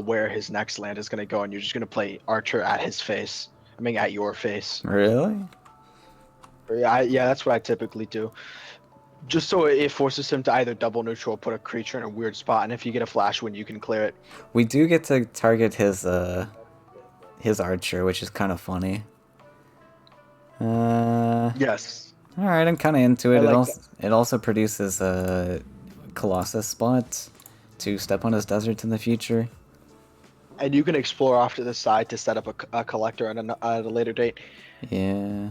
where his next land is gonna go, and you're just gonna play Archer at his face. I mean, at your face. Really? Yeah, that's what I typically do. Just so it forces him to either double neutral or put a creature in a weird spot, and if you get a flash win, you can clear it. We do get to target his archer, which is kind of funny. Yes. All right, I'm kind of into it. I like It also produces a Colossus spot to step on his deserts in the future. And you can explore off to the side to set up a collector at a later date. Yeah.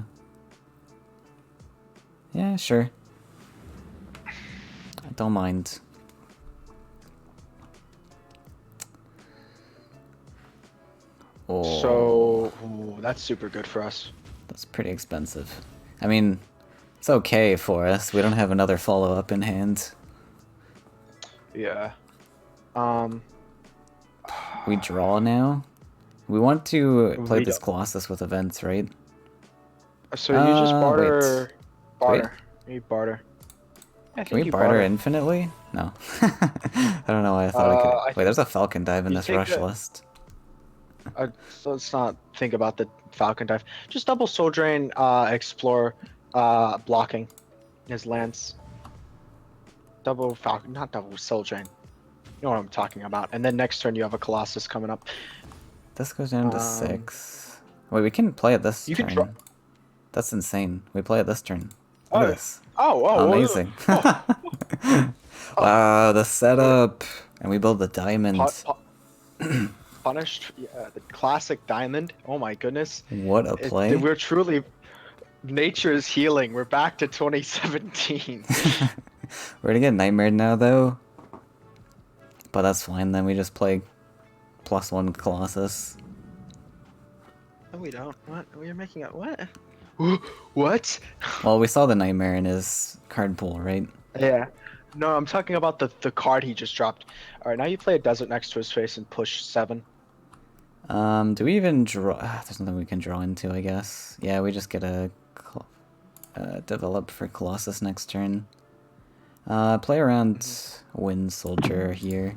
Yeah, sure. I don't mind. Oh, So that's super good for us. that's pretty expensive. I mean, it's okay for us. We don't have another follow-up in hand. Yeah. We draw now. We want to play We this don't. Colossus with events, right? So you just barter. Wait. Barter. You barter. I Can we you barter infinitely? No. I don't know why I thought I could. Wait, there's a Falcon Dive in you this take rush the- list. So let's not think about the Falcon Dive. Just double Soul Drain, explore, blocking his lands. Double Falcon, not double Soul Drain. You know what I'm talking about. And then next turn you have a Colossus coming up. This goes down to 6. Wait, we can play it this You turn. can draw. That's insane. We play it this turn. Look at this. Oh, Amazing. Wow, the setup. And we build the diamond. Punished, yeah, the classic diamond. Oh my goodness. What a play. We're truly. Nature is healing. We're back to 2017. We're gonna get nightmare now, though. But that's fine, then we just play +1 Colossus. No, we don't. What? We're making a what? What? Well, we saw the nightmare in his card pool, right? Yeah. No, I'm talking about the card he just dropped. All right, now you play a desert next to his face and push 7. Do we even draw? There's nothing we can draw into, I guess. Yeah, we just get a develop for Colossus next turn. Play around Wind Soldier here.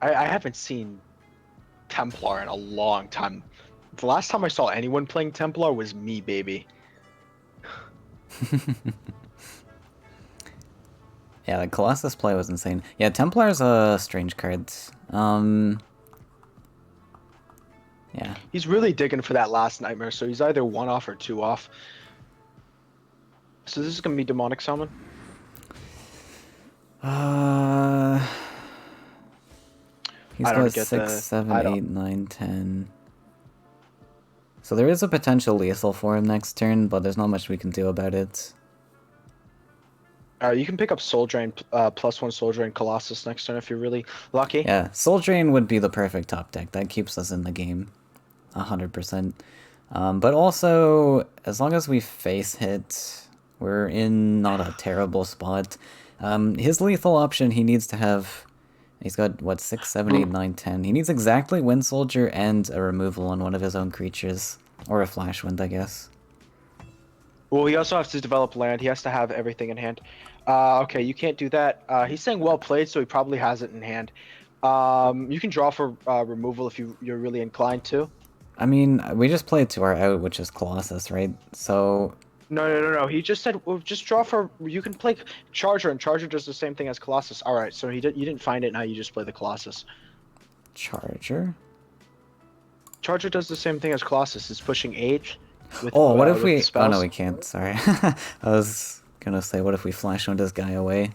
I haven't seen Templar in a long time. The last time I saw anyone playing Templar was me, baby. Yeah, the Colossus play was insane. Yeah, Templar's a strange card. Um, yeah. He's really digging for that last nightmare, so he's either 1 off or 2 off. So this is gonna be Demonic Summon. Uh, he's I don't got get 6, the. 7, I 8, don't. 9, 10. So there is a potential lethal for him next turn, but there's not much we can do about it. You can pick up Soul Drain, +1 Soul Drain Colossus next turn if you're really lucky. Yeah, Soul Drain would be the perfect top deck. That keeps us in the game. 100%. But also, as long as we face hit, we're in not a terrible spot. His lethal option, he needs to have... He's got, what, 6, 7, 8, 9, 10. He needs exactly Wind Soldier and a removal on one of his own creatures. Or a Flash Wind, I guess. Well, he also has to develop land. He has to have everything in hand. Okay, you can't do that. He's saying well played, so he probably has it in hand. You can draw for removal if you're really inclined to. I mean, we just played to our out, which is Colossus, right? So... No. He just said, well, just draw for. You can play Charger, and Charger does the same thing as Colossus. All right, so you didn't find it. Now you just play the Colossus. Charger? Charger does the same thing as Colossus. It's pushing 8. Oh, what if with we... the Oh, spells. no, we can't. Sorry. I was gonna say, what if we Flash Wind this guy away?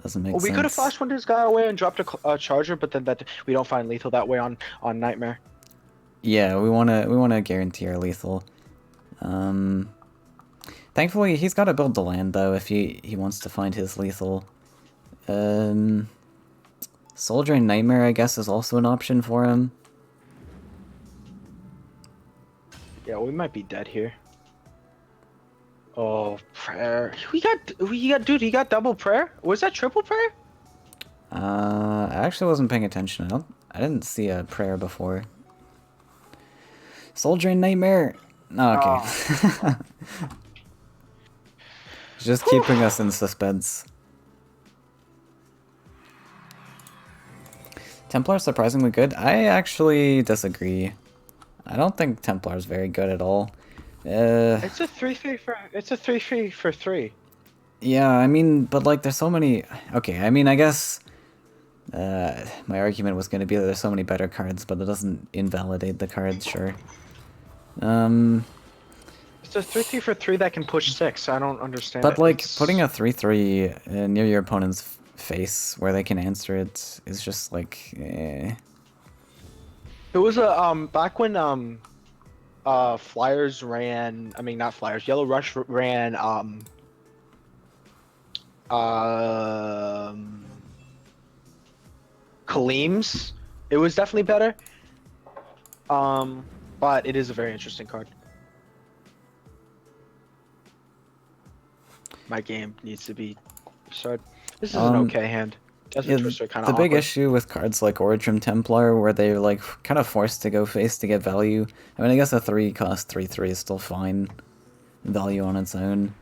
Doesn't make Well, sense. we could have flash winded this guy away and dropped a Charger, but then that we don't find lethal that way on Nightmare. Yeah, we wanna guarantee our lethal. Thankfully, he's got to build the land, though, if he wants to find his lethal. Soul Drain Nightmare, I guess, is also an option for him. Yeah, we might be dead here. Oh, prayer. Dude, he got double prayer? Was that triple prayer? I actually wasn't paying attention. I didn't see a prayer before. Soul Drain Nightmare! Oh, okay. Just keeping us in suspense. Templar's surprisingly good. I actually disagree. I don't think Templar's very good at all. It's a 3-3 for 3. Yeah, I mean, but like there's so many... Okay, I mean, I guess my argument was going to be that there's so many better cards, but it doesn't invalidate the cards, sure. It's a 3-3 for 3 that can push 6. I don't understand But it. like, putting a 3-3 near your opponent's face where they can answer it is just like, eh. It was a back when Flyers ran. I mean, not Flyers. Yellow Rush ran Kaleem's. It was definitely better. But it is a very interesting card. My game needs to be started. This is an okay hand. Yeah, the big issue with cards like Origin Templar, where they're like kind of forced to go face to get value. I mean, I guess a 3 cost 3/3 is still fine value on its own.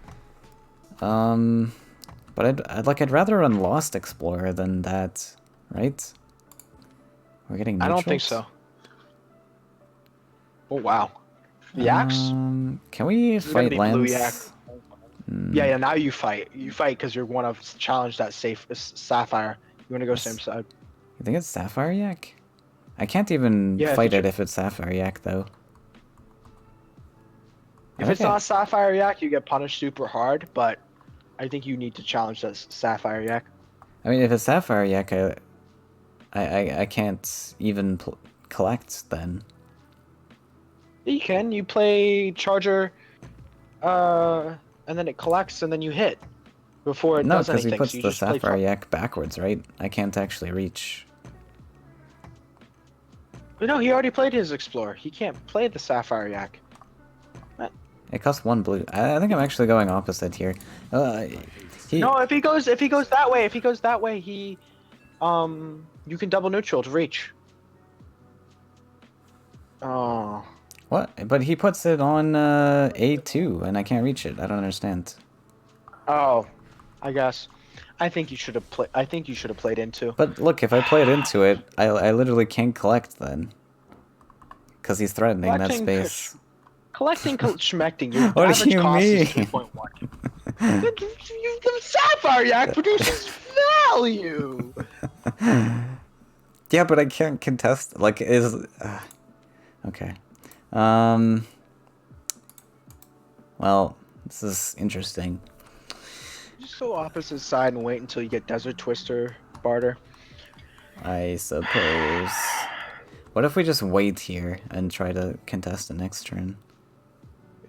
But I'd rather run Lost Explorer than that, right? We're getting neutrals? I don't think so. Oh wow, Yaks. Can we fight lands? Yak. Yeah. Now you fight. You fight because you're one of challenge that safe Sapphire. You want to go same side. You think it's Sapphire Yak? I can't even fight it if it's Sapphire Yak, though. If it's not Sapphire Yak, you get punished super hard. But I think you need to challenge that Sapphire Yak. I mean, if it's Sapphire Yak, I can't even collect then. You can. You play Charger, and then it collects, and then you hit before it does anything. No, because he puts so the Sapphire Yak backwards, right? I can't actually reach. But no, he already played his Explorer. He can't play the Sapphire Yak. It costs 1 blue. I think I'm actually going opposite here. No, if he goes that way, he, you can double neutral to reach. Oh. What? But he puts it on A2, and I can't reach it. I don't understand. Oh, I guess. I think you should have played. I think you should have played into. But look, if I play it into it, I literally can't collect then, because he's threatening that space. Collecting, schmecting. Your What do average you cost is mean? 2.1. The sapphire yak produces value. Yeah, but I can't contest. Like, is okay. Well, this is interesting. Just go opposite side and wait until you get Desert Twister barter. I suppose. What if we just wait here and try to contest the next turn?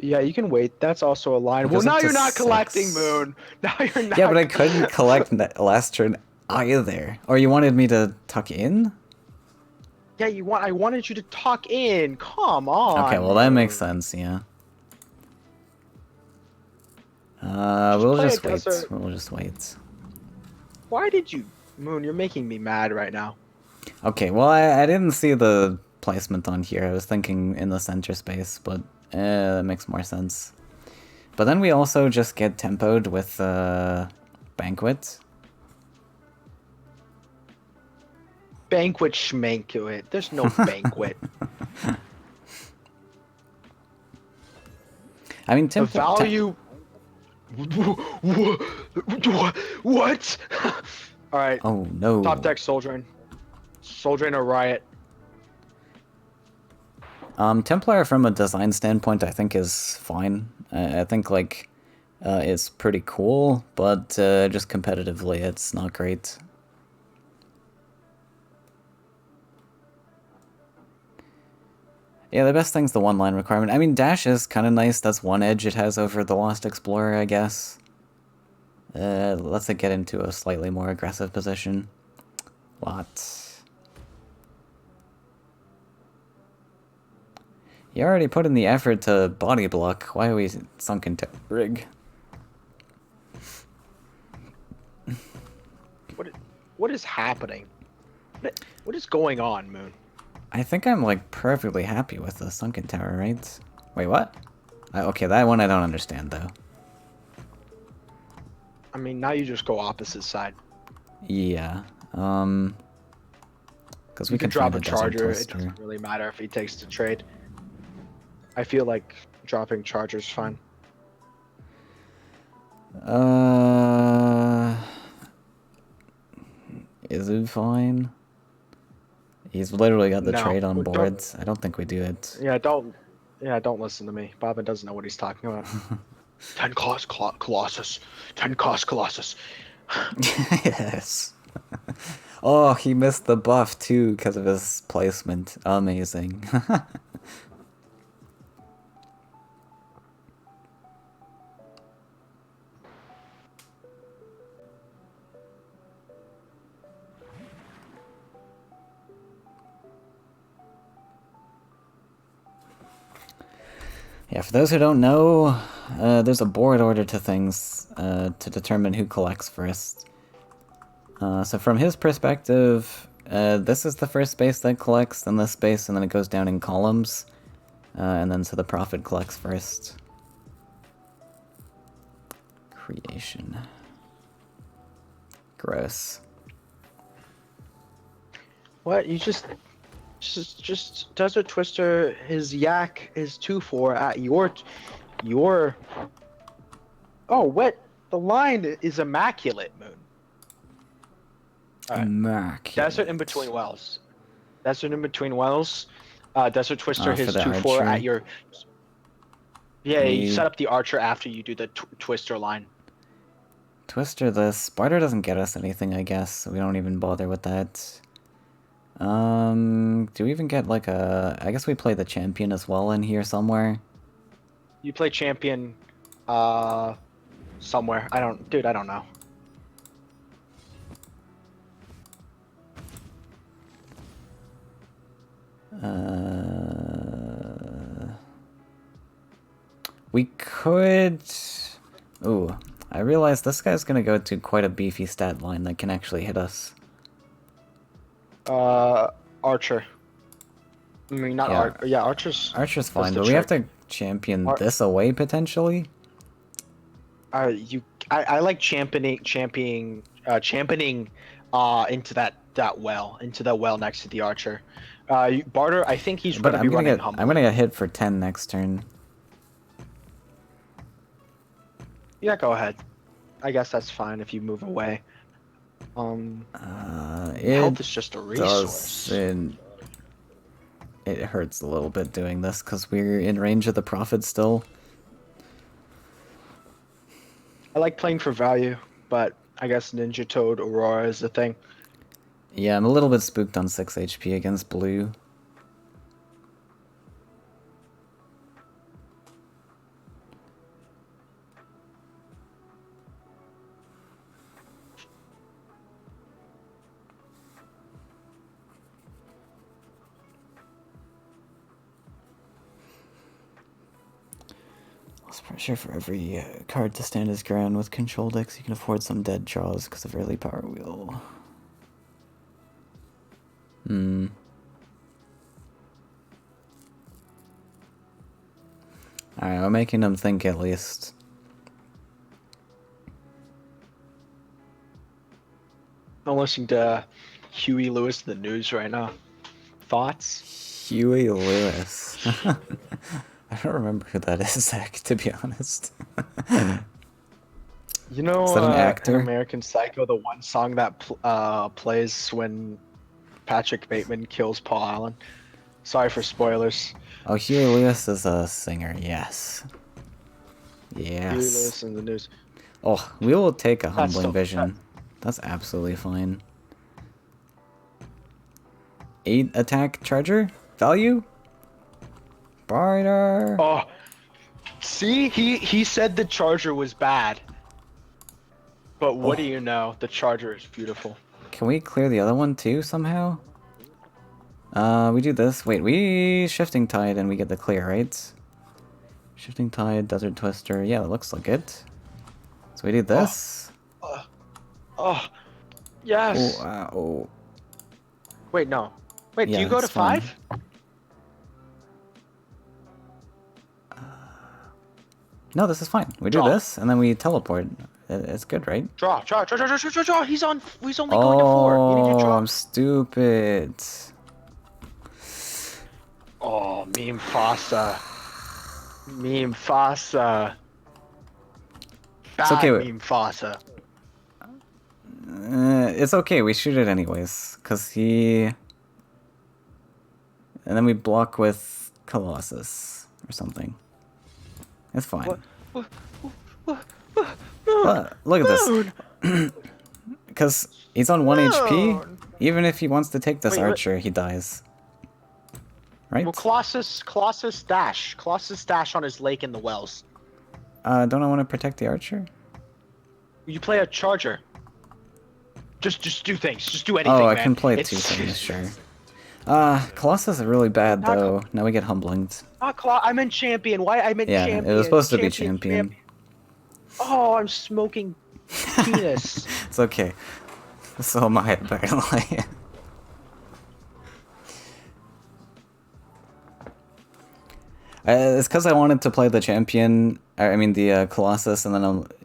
Yeah, you can wait. That's also a line. It Well, goes now up to you're not collecting, 6. Moon. Now you're not. Yeah, but I couldn't collect last turn either. Or you wanted me to tuck in? Yeah, I wanted you to talk in. Come on. Okay, well that makes Moon. sense, yeah. Just We'll play just a wait. desert. We'll just wait. Why did you, Moon? You're making me mad right now. Okay, well I didn't see the placement on here. I was thinking in the center space, but that makes more sense. But then we also just get tempoed with Banquet. Banquet schmanquet. There's no banquet. I mean, The value. What? All right. Oh no. Top deck Soldiering. Soldiering a riot. Templar from a design standpoint I think is fine. I think like it's pretty cool, but just competitively it's not great. Yeah, the best thing's the one-line requirement. I mean, dash is kind of nice. That's one edge it has over the Lost Explorer, I guess. Lets it get into a slightly more aggressive position. What? You already put in the effort to body block. Why are we sunken to rig? What is happening? What is going on, Moon? I think I'm like perfectly happy with the sunken tower, right? Wait, what? Okay, that one I don't understand though. I mean, now you just go opposite side. Yeah. Because we You can could drop find a Desert charger. It Twister. doesn't really matter if he takes the trade. I feel like dropping charger's fine. Is it fine? He's literally got the No, trade on we board. don't- I don't think we do it. Yeah, don't listen to me. Bobbin doesn't know what he's talking about. 10 cost Colossus. 10 cost Colossus. Yes. Oh, he missed the buff too because of his placement. Amazing. Yeah, for those who don't know, there's a board order to things to determine who collects first. So from his perspective, this is the first space that collects, then this space, and then it goes down in columns. And then so the Prophet collects first. Creation. Gross. What? You just Desert Twister, his yak is 2/4 at your. Oh, what? The line is immaculate, Moon. Alright. Immaculate. Desert in between wells. Desert in between wells. Desert Twister, For his the 2/4 archer. at your. Yeah, you We- set up the archer after you do the Twister line. Twister this. Barter doesn't get us anything, I guess, so we don't even bother with that. Do we even get like a... I guess we play the champion as well in here somewhere. You play champion, somewhere. I don't know. We could... Ooh, I realize this guy's gonna go to quite a beefy stat line that can actually hit us. Archer. I mean, not Yeah. Yeah, Archer's. Archer's That's fine, the but we have trick. to champion Ar- this away, potentially? I like championing into that well, into the well next to the archer. Barter, I think he's But gonna be running humble. I'm gonna get hit for 10 next turn. Yeah, go ahead. I guess that's fine if you move away. It Health is just a resource. doesn't. It hurts a little bit doing this because we're in range of the Prophet still. I like playing for value, but I guess Ninja Toad Aurora is the thing. Yeah, I'm a little bit spooked on 6 HP against blue. Less pressure for every card to stand his ground. With control decks, you can afford some dead draws because of early power wheel. Alright, we're making them think at least. I'm listening to Huey Lewis in the news right now. Thoughts? Huey Lewis. I don't remember who that is, Zach, to be honest. You know, Is that an in actor? American Psycho, the one song that plays when Patrick Bateman kills Paul Allen. Sorry for spoilers. Oh, Huey Lewis is a singer, yes. Huey Yes. Lewis in the news. Oh, we will take a That's humbling still- vision. That's absolutely fine. 8 attack charger? Value? Barter! Oh, see, he said the Charger was bad. But what do you know? The Charger is beautiful. Can we clear the other one too somehow? We do this. Wait, we Shifting Tide and we get the clear, right? Shifting Tide, Desert Twister. Yeah, that looks like it. So we do this. Oh, yes. Oh, wow. Wait, no. Wait, Yeah, do you go to it's fine. 5? No, this is fine. We do Draw. this and then we teleport. It's good, right? Draw. He's only going to 4. You need to draw. I'm stupid. Oh, Meme Fossa. Meme Fossa. Bad okay, Meme Fossa. It's okay. We shoot it anyways, cause he. And then we block with Colossus or something. It's fine. Look at this. Because he's on 1 HP. Even if he wants to take this Wait, what? archer, he dies. Right? Well, Colossus dash. Colossus dash on his lake in the wells. Don't I want to protect the archer? You play a Charger. Just do things. Just do anything, Oh, I man. can play It's- 2 things, sure. Colossus is really bad though. Now we get humblinged. I meant champion. Why I meant Yeah, champion? it was supposed to be champion. Oh, I'm smoking penis. It's okay. So am I, apparently. It's because I wanted to play the champion. I mean the Colossus, and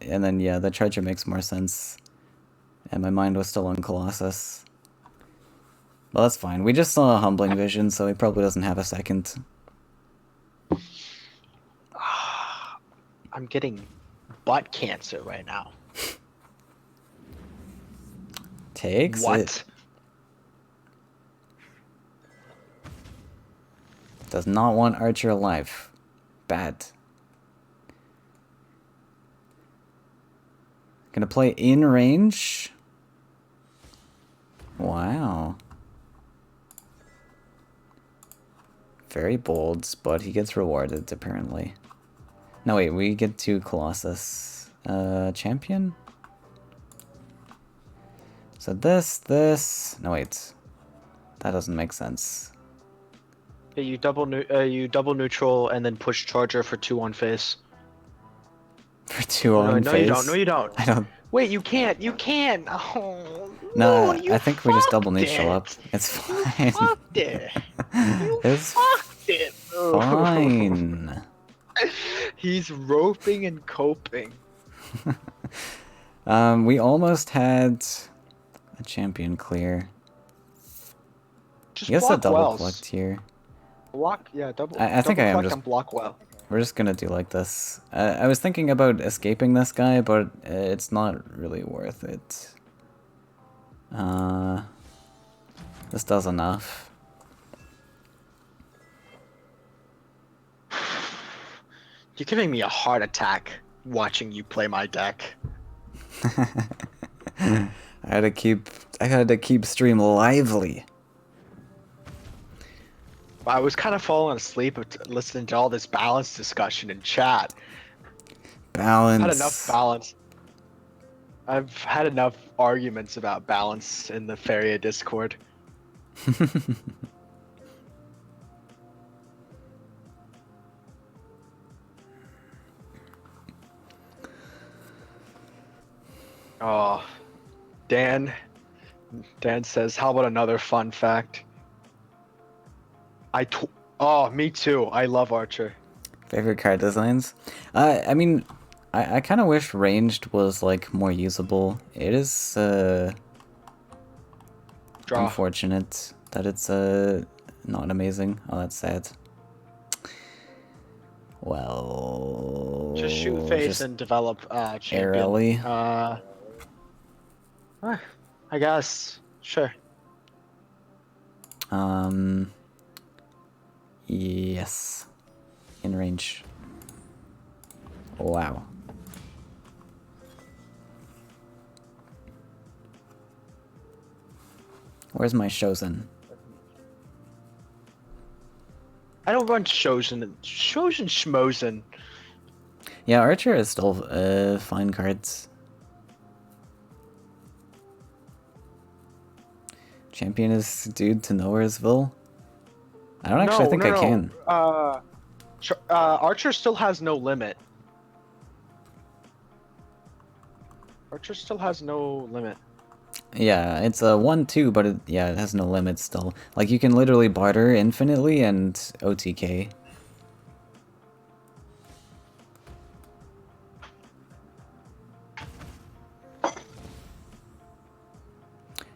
then yeah, the Charger makes more sense. And my mind was still on Colossus. Well, that's fine. We just saw a humbling vision, so he probably doesn't have a second. I'm getting butt cancer right now. Takes What? it. Does not want Archer alive. Bad. Gonna play in range. Wow. Very bold, but he gets rewarded, apparently. No, wait, we get to Colossus. Champion? So this... No, wait. That doesn't make sense. Yeah, you double neutral and then push Charger for 2 on face. For 2 on no, face? you don't. No, you don't. I don't... Wait, you can't. You can. Oh, No, you I think we just double fucked neutral it. up. It's fine. You fucked it. You It's fucked it. fine. He's roping and coping. We almost had a champion clear. Just I guess a block double wells. collect here. Block, yeah, double. I think I am collect just- and block well. We're just gonna do like this. I was thinking about escaping this guy, but it's not really worth it. This does enough. You're giving me a heart attack watching you play my deck. I had to keep stream lively. I was kind of falling asleep listening to all this balance discussion in chat. Balance. Had enough balance. I've had enough arguments about balance in the Faeria Discord. Oh, Dan says, how about another fun fact? Oh, me too. I love Archer. Favorite card designs? I mean, I kind of wish ranged was like more usable. It is Draw. unfortunate that it's not amazing. Oh, that's sad. Well, Just shoot face and develop champion. airily. I guess. Sure. Yes. In range. Wow. Where's my Shozen? I don't run Shozen. Shozen Schmozen. Yeah, Archer is still fine cards. Champion is dude to Nowheresville. I don't actually think I can. Archer still has no limit. Archer still has no limit. Yeah, it's a 1-2, but it has no limit still. Like, you can literally barter infinitely and OTK.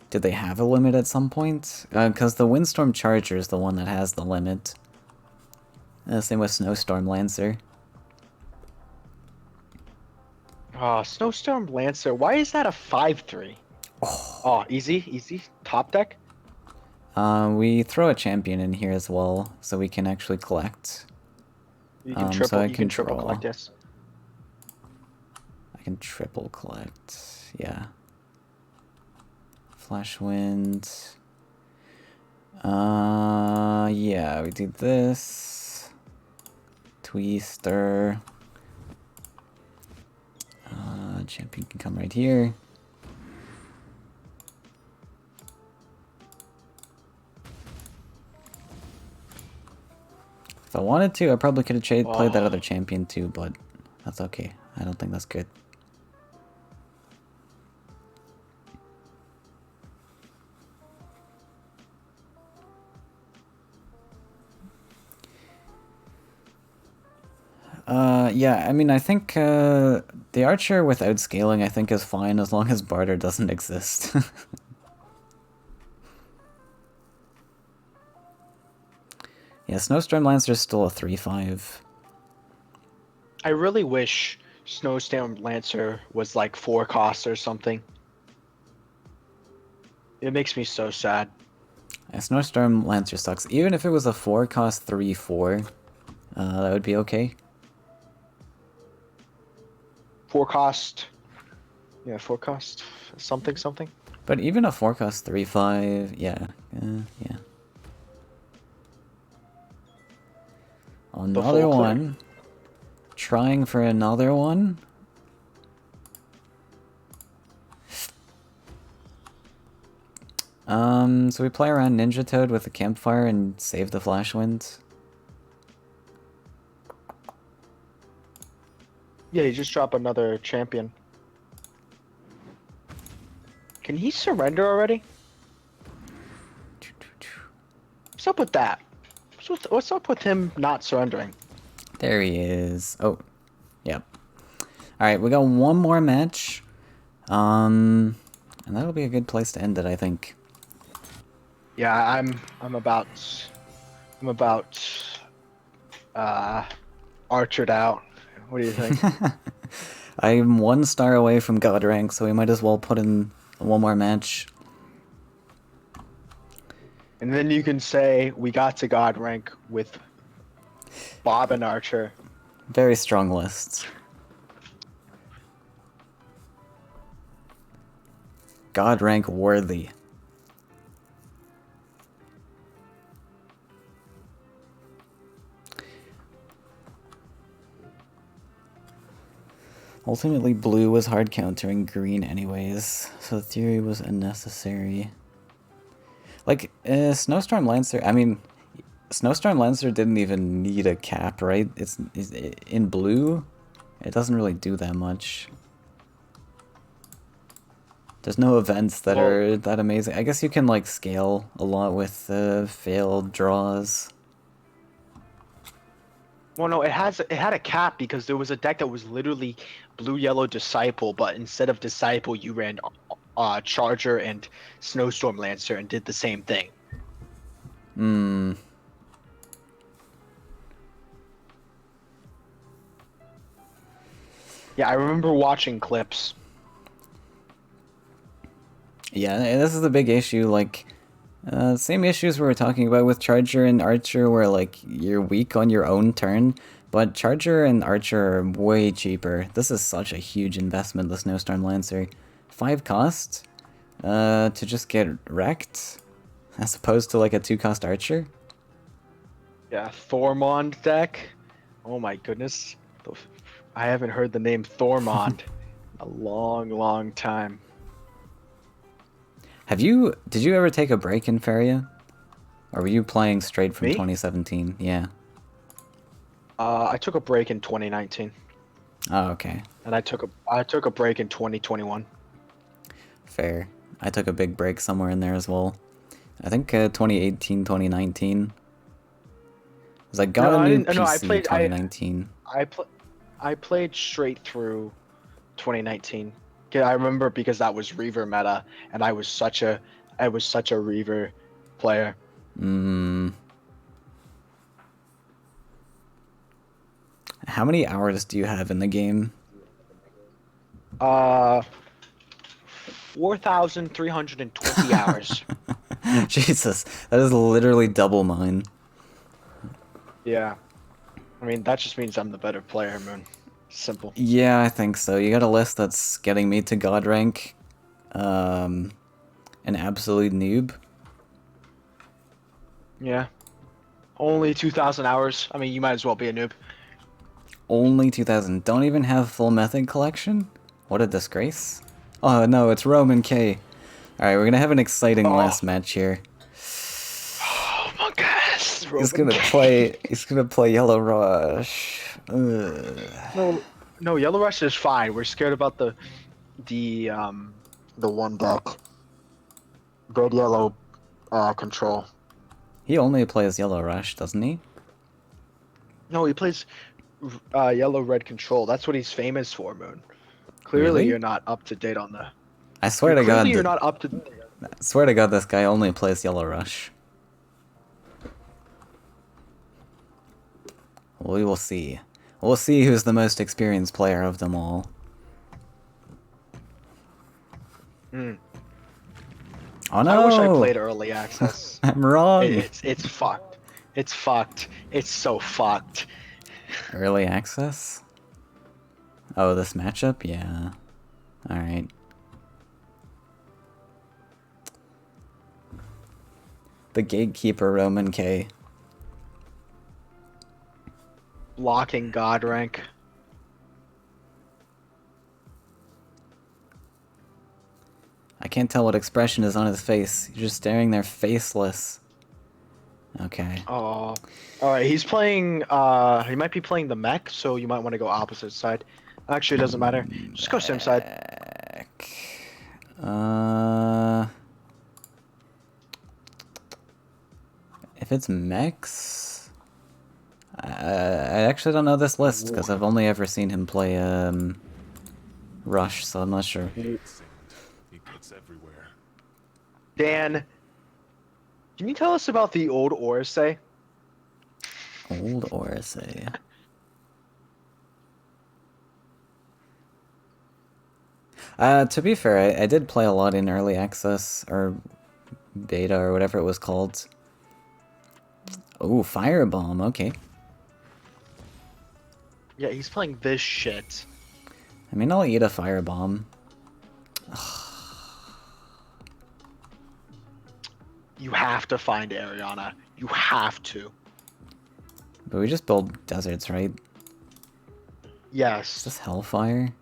Did they have a limit at some point? Because the Windstorm Charger is the one that has the limit. Same with Snowstorm Lancer. Snowstorm Lancer. Why is that a 5/3? Oh, easy. Top deck? We throw a champion in here as well, so we can actually collect. You can So triple, I you can triple draw. collect, yes. I can triple collect, yeah. Flash Wind. Yeah, we do this. Twister. Champion can come right here. If I wanted to, I probably could have played that other champion too, but that's okay. I don't think that's good. Yeah, I mean, I think the Archer without scaling, I think, is fine as long as barter doesn't exist. Yeah, Snowstorm Lancer is still a 3/5. I really wish Snowstorm Lancer was like 4 costs or something. It makes me so sad. Yeah, Snowstorm Lancer sucks. Even if it was a 4-cost 3/4, that would be okay. 4 cost. Yeah, 4 cost. Something. But even a 4-cost 3/5, yeah. Yeah. Another one. Trying for another one. So we play around Ninja Toad with a campfire and save the Flash Wind. Yeah, you just drop another champion. Can he surrender already? What's up with that? What's up with him not surrendering? There he is. Oh, yep. Alright, we got one more match. And that'll be a good place to end it, I think. Yeah, I'm about archered out. What do you think? I'm 1 star away from God rank, so we might as well put in one more match. And then you can say we got to God rank with Bob and Archer. Very strong list. God rank worthy. Ultimately, blue was hard countering green anyways, so the theory was unnecessary. Like, Snowstorm Lancer, I mean, Snowstorm Lancer didn't even need a cap, right? It's in blue, it doesn't really do that much. There's no events that are that amazing. I guess you can, like, scale a lot with failed draws. Well, no, it had a cap because there was a deck that was literally blue yellow disciple, but instead of disciple, you ran Charger and Snowstorm Lancer and did the same thing. Hmm. Yeah, I remember watching clips. Yeah, this is the big issue, like, same issues we were talking about with Charger and Archer, where, like, you're weak on your own turn, but Charger and Archer are way cheaper. This is such a huge investment, the Snowstorm Lancer. 5 cost, to just get wrecked, as opposed to, like, a 2-cost Archer? Yeah, Thormond deck. Oh my goodness. I haven't heard the name Thormond in a long, long time. Did you ever take a break in Faeria? Or were you playing straight from Me? 2017? Yeah. I took a break in 2019, Oh, okay. and I took a break in 2021. Fair. I took a big break somewhere in there as well. I think 2018, 2019. Because I got a I new didn't. No, PC 2019. I played straight through 2019. I remember because that was Reaver meta, and I was such a Reaver player. How many hours do you have in the game? 4,320 hours. Jesus, that is literally double mine. Yeah, I mean that just means I'm the better player, man. Simple. Yeah, I think so. You got a list that's getting me to God rank. An absolute noob. Yeah, only 2,000 hours. I mean, you might as well be a noob. Only 2,000. Don't even have full method collection? What a disgrace. Oh no, it's Roman K. Alright, we're gonna have an exciting last match here. Oh my gosh, He's gonna play Yellow Rush. Ugh. No, Yellow Rush is fine. We're scared about the one deck. Red Yellow control. He only plays Yellow Rush, doesn't he? No, he plays Yellow Red control. That's what he's famous for, Moon. Clearly, Really? you're not up to date on the. I swear to God. Clearly, you're not up to. I swear to God, this guy only plays Yellow Rush. We will see. We'll see who's the most experienced player of them all. Hmm. Oh no! I wish I played early access. I'm wrong. It's fucked. It's fucked. It's so fucked. Early access? Oh, this matchup? Yeah. Alright. The Gatekeeper Roman K. Blocking God rank. I can't tell what expression is on his face. He's just staring there faceless. Okay. Oh. Alright, he's playing, he might be playing the mech, so you might want to go opposite side. Actually, it doesn't matter. Just go sim side. If it's mechs... I actually don't know this list, because I've only ever seen him play, Rush, so I'm not sure. He puts everywhere. Dan, can you tell us about the old Orisay? Old Orisay. To be fair, I did play a lot in early access, or beta, or whatever it was called. Oh, Firebomb, okay. Yeah, he's playing this shit. I mean, I'll eat a Firebomb. You have to find Ariana. You have to. But we just build deserts, right? Is Yes. this Hellfire?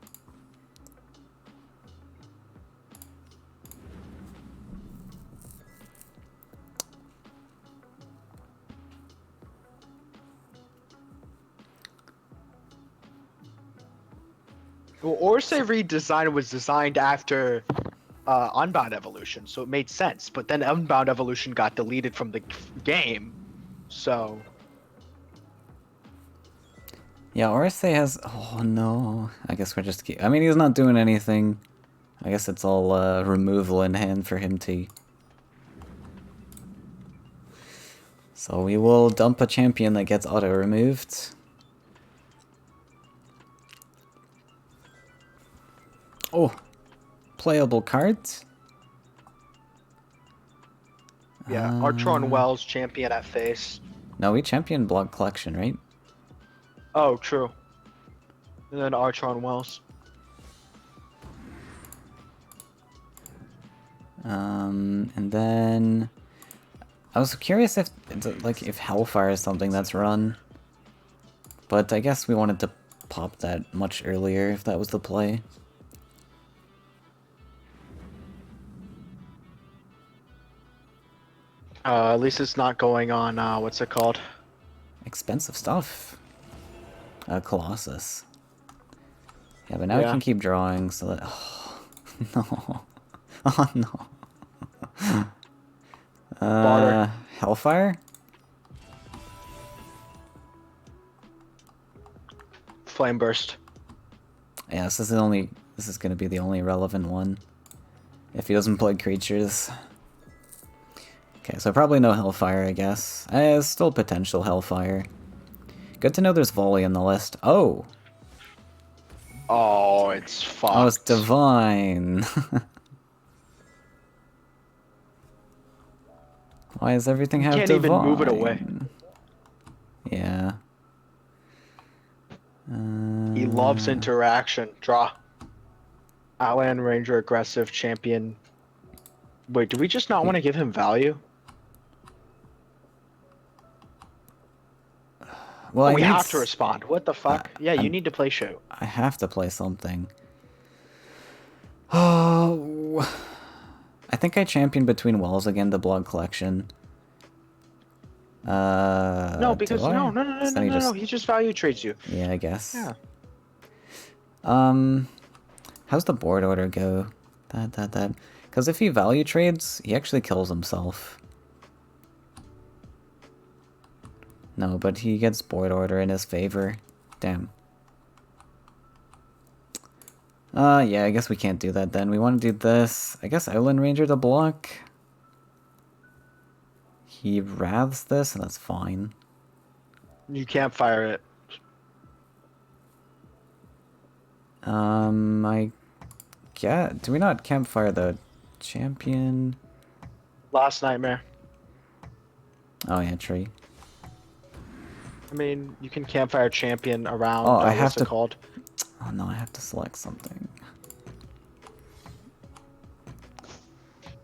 Well, Orsay redesign was designed after Unbound Evolution, so it made sense. But then Unbound Evolution got deleted from the game, so... Yeah, Orsay has... Oh, no. I guess we're just... I mean, he's not doing anything. I guess it's all removal in hand for him to... So we will dump a champion that gets auto-removed. Oh! Playable cards? Yeah, Artron Wells champion at face. No, we champion Blood Collection, right? Oh, true. And then Artron Wells. And then... I was curious if, like, if Hellfire is something that's run. But I guess we wanted to pop that much earlier, if that was the play. At least it's not going on, what's it called? Expensive stuff. Colossus. Yeah, but now we Yeah. can keep drawing, so that... Oh, no. Oh, no. Barter. Hellfire? Flame Burst. Yeah, this is the only... This is gonna be the only relevant one. If he doesn't play creatures. Okay, so probably no Hellfire, I guess. Still potential Hellfire. Good to know there's Volley in the list. Oh! Oh, it's fucked. Oh, it's Divine! Why does everything have can't Divine? even move it away. Yeah. He loves interaction. Draw. Outland Ranger aggressive champion. Wait, do we just not want to give him value? Well, We have to respond. What the fuck? Yeah, you need to play show. I have to play something. Oh, I think I championed between Wells again, the Blood Collection. No, because do I? no, So then no. He just value trades you. Yeah, I guess. Yeah. How's the board order go? That. Because if he value trades, he actually kills himself. No, but he gets board order in his favor. Damn. Yeah, I guess we can't do that then. We want to do this. I guess Outland Ranger to block. He wraths this, and that's fine. You can't fire it. I get. Do we not campfire the champion? Last Nightmare. Oh yeah, tree. I mean, you can campfire champion around. Oh, I have what's to. it called? Oh no, I have to select something.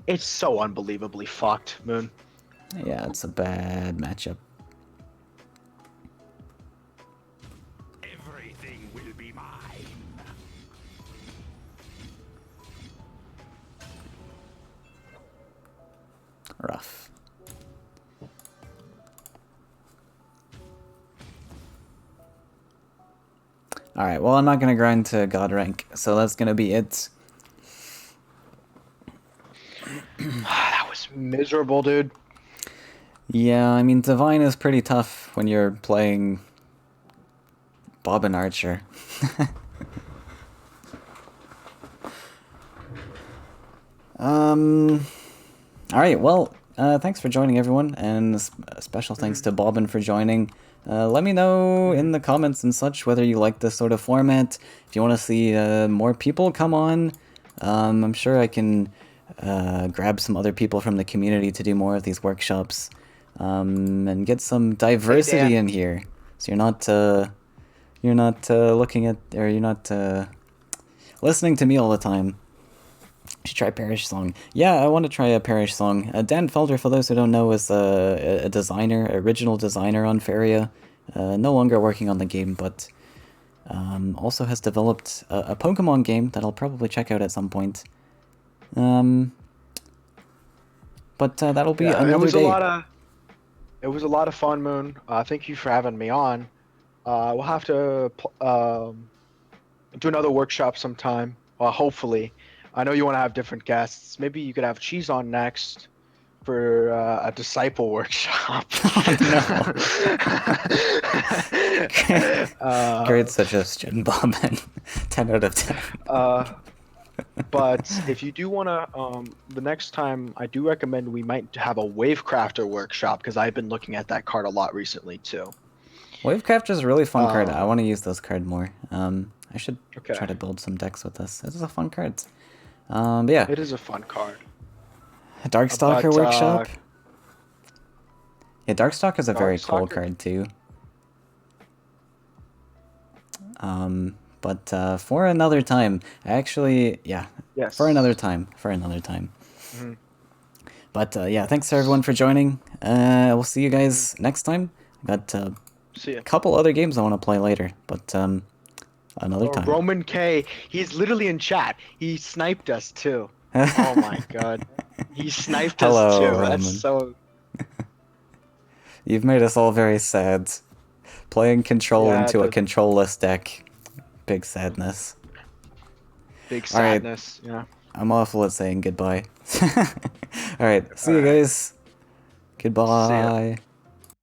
It's so unbelievably fucked, Moon. Yeah, it's a bad matchup. Everything will be mine. Rough. Alright, well I'm not gonna grind to God rank, so that's gonna be it. That was miserable, dude. Yeah, I mean Divine is pretty tough when you're playing Bobbin Archer. Alright, well, thanks for joining everyone, and special thanks to Bobbin for joining. Let me know in the comments and such whether you like this sort of format, if you want to see more people come on, I'm sure I can grab some other people from the community to do more of these workshops, and get some diversity Dan. in here. So you're not looking at, or you're not listening to me all the time. You should try Parish Song. Yeah, I want to try a Parish Song. Dan Felder, for those who don't know, is a designer, original designer on Faeria. No longer working on the game, but also has developed a Pokemon game that I'll probably check out at some point. But that'll be Yeah, another day. it was a lot of fun, Moon. Thank you for having me on. We'll have to do another workshop sometime. Hopefully. I know you want to have different guests. Maybe you could have Cheese on next for a disciple workshop. Great suggestion, Bob. 10 out of 10. But if you do want to, the next time I do recommend we might have a Wavecrafter workshop because I've been looking at that card a lot recently too. Wavecraft is a really fun card. I want to use this card more. I should Okay. try to build some decks with this. This is a fun card. But yeah. It is a fun card. Darkstalker But, Workshop. Yeah, Darkstalker is a very cool Darkstalker- card too. But for another time, actually, yeah, Yes. for another time, for another time. Mhm. But yeah, thanks to everyone for joining. We'll see you guys next time. Got See ya. a couple other games I want to play later, but another time. Roman K, he's literally in chat. He sniped us too. Oh my god. He sniped Hello, us too. Roman. That's so You've made us all very sad. Playing control Yeah, into a the- control-less deck. Big sadness. big All right. sadness. Yeah. I'm awful at saying goodbye. Alright, see you Alright. guys. Goodbye.